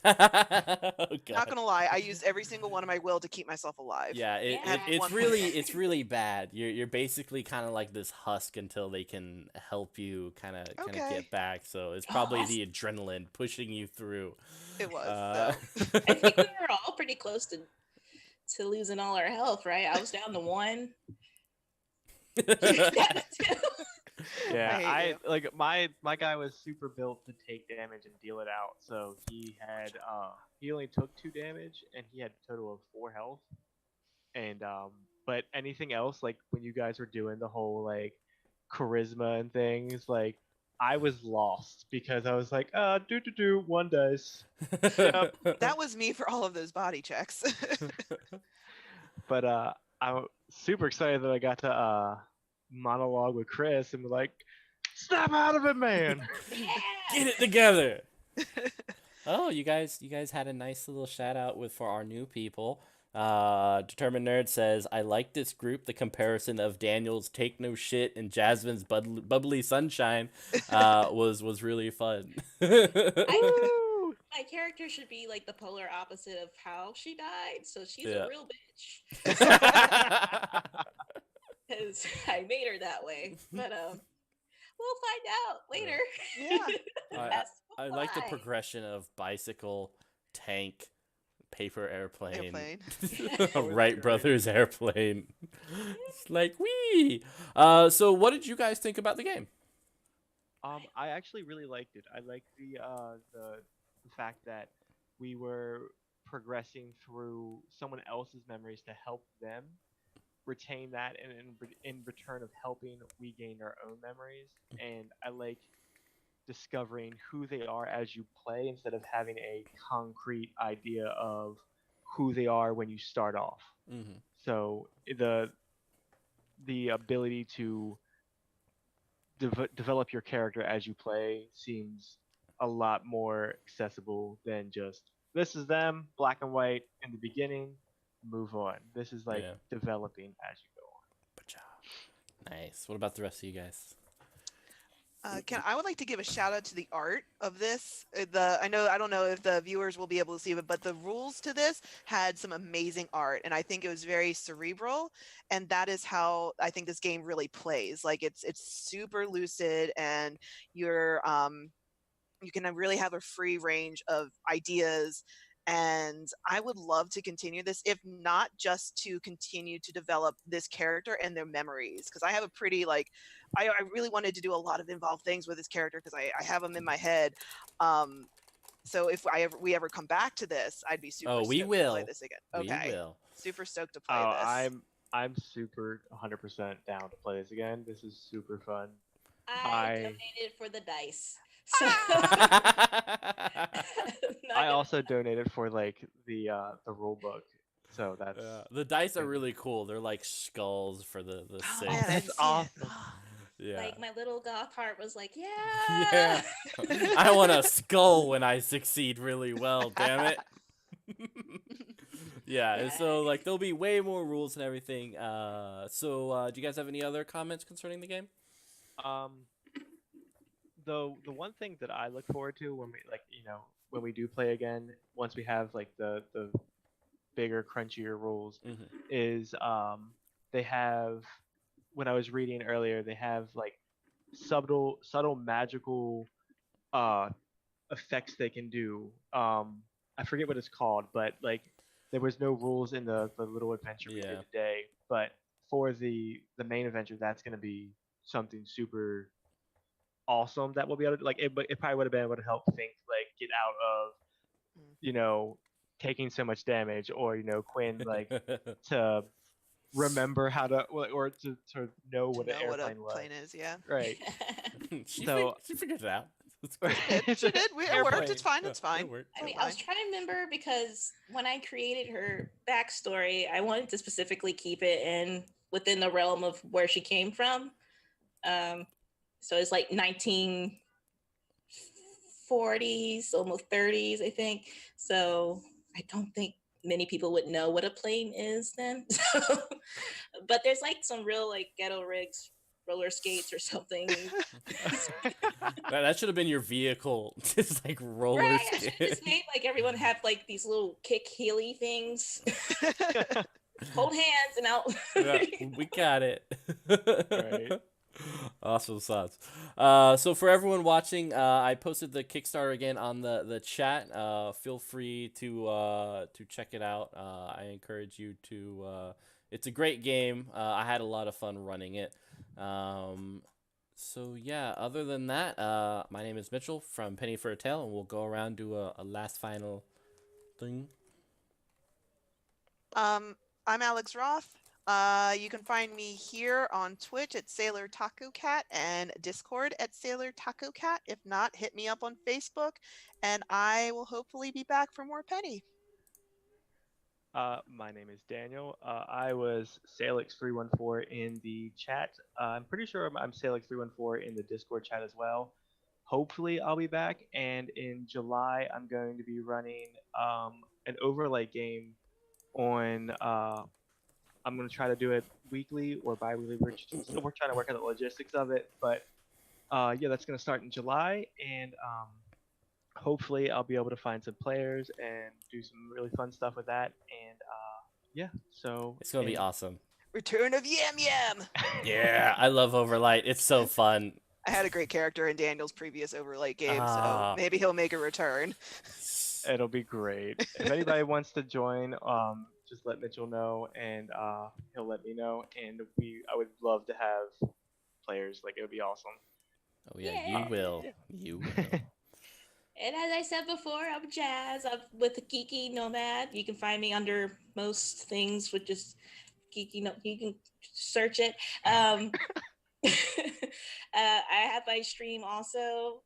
[SPEAKER 1] Oh,
[SPEAKER 2] Not
[SPEAKER 1] God.
[SPEAKER 2] gonna lie, I used every single one of my will to keep myself alive.
[SPEAKER 1] Yeah,
[SPEAKER 4] Yeah.
[SPEAKER 1] it's really bad. You're basically kind of like this husk until they can help you kind of
[SPEAKER 2] Okay.
[SPEAKER 1] get back. So it's probably
[SPEAKER 4] Husk.
[SPEAKER 1] the adrenaline pushing you through.
[SPEAKER 2] It was.
[SPEAKER 1] Uh,
[SPEAKER 4] I think we were all pretty close to losing all our health, right? I was down to 1. That too.
[SPEAKER 3] Yeah,
[SPEAKER 2] I hate
[SPEAKER 3] like my guy was super built to take damage and deal it out. So he only took 2 damage and he had a total of 4 health. And but anything else, like when you guys were doing the whole like charisma and things, like I was lost because I was like, 1 dice. Yep.
[SPEAKER 2] That was me for all of those body checks.
[SPEAKER 3] But I'm super excited that I got to monologue with Chris and be like, snap out of it, man.
[SPEAKER 4] Yeah.
[SPEAKER 1] Get it together. Oh, you guys had a nice little shout out for our new people. Determined Nerd says, I like this group. The comparison of Daniel's Take No Shit and Jasmine's Bubbly Sunshine was really fun.
[SPEAKER 4] My character should be like the polar opposite of how she died. So she's
[SPEAKER 1] Yeah.
[SPEAKER 4] a real bitch. Because I made her that way. But we'll find out later.
[SPEAKER 2] Yeah.
[SPEAKER 4] That's
[SPEAKER 1] I like the
[SPEAKER 4] why.
[SPEAKER 1] progression of bicycle, tank, paper airplane.
[SPEAKER 2] Airplane.
[SPEAKER 1] Wright Brothers airplane. It's like, wee. So what did you guys think about the game?
[SPEAKER 3] I actually really liked it. I liked the fact that we were progressing through someone else's memories to help them retain that, and in return of helping, we gained our own memories. And I like discovering who they are as you play instead of having a concrete idea of who they are when you start off.
[SPEAKER 1] Mm-hmm.
[SPEAKER 3] So the ability to develop your character as you play seems a lot more accessible than just this is them, black and white in the beginning, move on. This is like
[SPEAKER 1] Yeah.
[SPEAKER 3] developing as you go on.
[SPEAKER 1] Nice. What about the rest of you guys?
[SPEAKER 2] I would like to give a shout out to the art of this. I don't know if the viewers will be able to see it, but the rules to this had some amazing art, and I think it was very cerebral. And that is how I think this game really plays. Like it's super lucid, and you can really have a free range of ideas. And I would love to continue this, if not just to continue to develop this character and their memories, because I have a pretty I really wanted to do a lot of involved things with this character because I have them in my head. So if we ever come back to this, I'd be super
[SPEAKER 1] Oh, we
[SPEAKER 2] stoked
[SPEAKER 1] will.
[SPEAKER 2] to play this again. Okay.
[SPEAKER 1] We will.
[SPEAKER 2] Super stoked to play
[SPEAKER 3] Oh,
[SPEAKER 2] this.
[SPEAKER 3] I'm super 100% down to play this again. This is super fun.
[SPEAKER 4] I donated for the dice. So
[SPEAKER 3] I also donated for like the rule book. So that's
[SPEAKER 1] the dice are really cool. They're like skulls for the
[SPEAKER 2] Oh,
[SPEAKER 1] six.
[SPEAKER 2] man, I
[SPEAKER 3] that's
[SPEAKER 2] didn't see it.
[SPEAKER 3] awesome.
[SPEAKER 1] Yeah.
[SPEAKER 4] like my little goth heart was like,
[SPEAKER 1] Yeah. I want a skull when I succeed really well, damn it. Yeah, and so like there'll be way more rules and everything. Do you guys have any other comments concerning the game?
[SPEAKER 3] Um, the one thing that I look forward to when we when we do play again, once we have like the bigger, crunchier rules, is they have, when I was reading earlier, they have like subtle magical uh effects they can do. I forget what it's called, but like there was no rules in the little adventure we did today. But for the main adventure, that's gonna be something super awesome that we'll be able to like. It probably would have been able to help Fink like get out of taking so much damage, or Quinn like to remember how to, or to know what an
[SPEAKER 2] Know what a
[SPEAKER 3] airplane was.
[SPEAKER 2] plane is, yeah.
[SPEAKER 3] Right.
[SPEAKER 1] she
[SPEAKER 3] So
[SPEAKER 1] figured it out.
[SPEAKER 2] She did. It worked. It's fine. It's fine.
[SPEAKER 4] I mean, I was trying to remember because when I created her backstory, I wanted to specifically keep it within the realm of where she came from. So it's like 1940s, almost 30s, I think. So I don't think many people would know what a plane is then. But there's like some real like ghetto rigs, roller skates or something.
[SPEAKER 1] That should have been your vehicle. Just like roller skates.
[SPEAKER 4] Just made like everyone have like these little kick heely things. Hold hands and out.
[SPEAKER 1] Yeah, we got it.
[SPEAKER 3] Right.
[SPEAKER 1] Awesome sauce. So for everyone watching, I posted the Kickstarter again on the chat. Feel free to check it out. I encourage you to. It's a great game. I had a lot of fun running it. So yeah. Other than that, my name is Mitchell from Penny for a Tale, and we'll go around do a last final thing.
[SPEAKER 2] I'm Alex Roth. You can find me here on Twitch at Sailor Taco Cat and Discord at Sailor Taco Cat. If not, hit me up on Facebook, and I will hopefully be back for more Penny.
[SPEAKER 3] My name is Daniel. I was Salix314 in the chat. I'm pretty sure I'm Salix314 in the Discord chat as well. Hopefully, I'll be back. And in July, I'm going to be running an overlay game on. I'm going to try to do it weekly or bi-weekly. We're trying to work out the logistics of it. But yeah, that's going to start in July. And hopefully I'll be able to find some players and do some really fun stuff with that. And yeah, so
[SPEAKER 1] it's gonna be awesome.
[SPEAKER 2] Return of Yam Yam.
[SPEAKER 1] Yeah, I love Overlight. It's so fun.
[SPEAKER 2] I had a great character in Daniel's previous Overlight game, so maybe he'll make a return.
[SPEAKER 3] It'll be great. If anybody wants to join, just let Mitchell know, and he'll let me know. And I would love to have players. Like, it would be awesome.
[SPEAKER 1] Oh yeah, you will. You will.
[SPEAKER 4] And as I said before, I'm Jazz. I'm with the Geeky Nomad. You can find me under most things with just Geeky. You can search it. I have my stream also,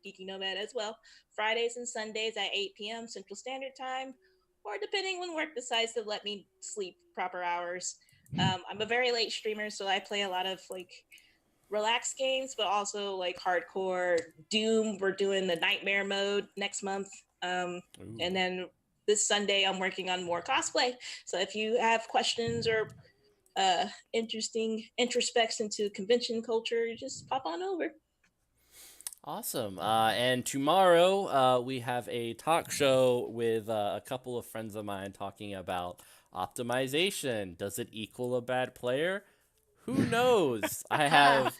[SPEAKER 4] Geeky Nomad as well, Fridays and Sundays at 8 p.m. Central Standard Time, or depending when work decides to let me sleep proper hours. I'm a very late streamer, so I play a lot of like relaxed games, but also like hardcore Doom. We're doing the Nightmare mode next month. And then this Sunday, I'm working on more cosplay. So if you have questions or interesting introspects into convention culture, just pop on over.
[SPEAKER 1] Awesome. And tomorrow we have a talk show with a couple of friends of mine talking about optimization. Does it equal a bad player? Who knows? I have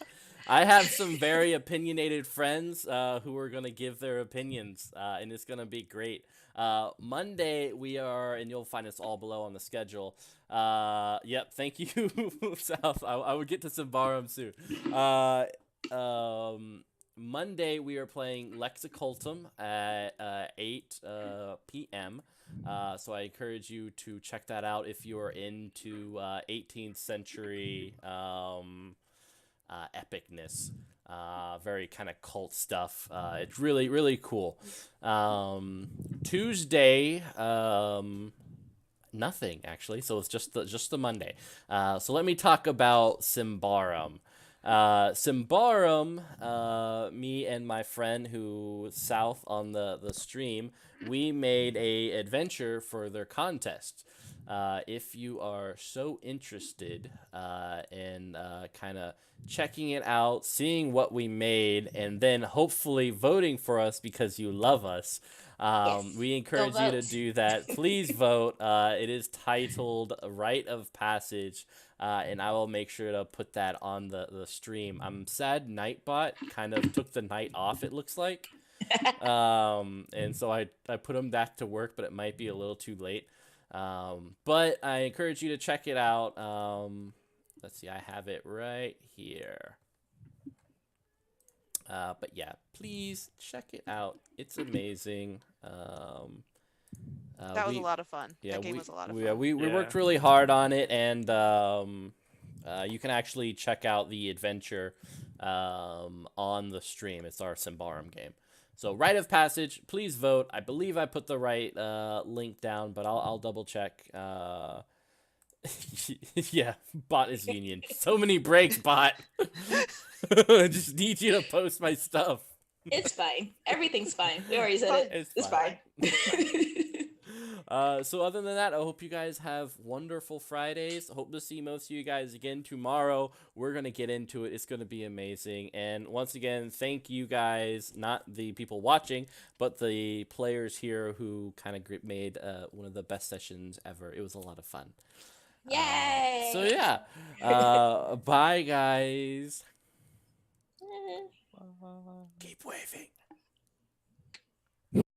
[SPEAKER 1] some very opinionated friends who are going to give their opinions, and it's going to be great. Monday we are, and you'll find us all below on the schedule. Yep, thank you, South. I would get to Symbarum soon. Monday we are playing Lexicultum at 8 p.m. So I encourage you to check that out if you are into 18th century epicness. Very kind of cult stuff. It's really, really cool. Tuesday, nothing actually. So it's just the Monday. So let me talk about Symbaroum. Symbaroum, me and my friend who south on the stream, we made a adventure for their contest. If you are so interested in kind of checking it out, seeing what we made, and then hopefully voting for us because you love us,
[SPEAKER 4] Yes,
[SPEAKER 1] we
[SPEAKER 4] go
[SPEAKER 1] encourage you to
[SPEAKER 4] vote.
[SPEAKER 1] do that. Please vote. It is titled Rite of Passage, and I will make sure to put that on the stream. I'm sad Nightbot kind of took the night off, it looks like. And so I put him back to work, but it might be a little too late. But I encourage you to check it out. Let's see, I have it right here. But yeah, please check it out. It's amazing.
[SPEAKER 2] That was a lot of fun.
[SPEAKER 1] Yeah,
[SPEAKER 2] That game was a lot of fun.
[SPEAKER 1] Yeah, we
[SPEAKER 3] Yeah.
[SPEAKER 1] worked really hard on it, and you can actually check out the adventure on the stream. It's our Symbaroum game. So, Rite of Passage, please vote. I believe I put the right link down, but I'll double check. Yeah, bot is union. So many breaks, bot. I just need you to post my stuff.
[SPEAKER 4] It's fine. Everything's fine. We already said it. It's fine.
[SPEAKER 1] So other than that, I hope you guys have wonderful Fridays. Hope to see most of you guys again tomorrow. We're going to get into it. It's going to be amazing. And once again, thank you guys, not the people watching, but the players here who kind of made one of the best sessions ever. It was a lot of fun.
[SPEAKER 4] Yay!
[SPEAKER 1] So yeah, bye guys. Keep waving.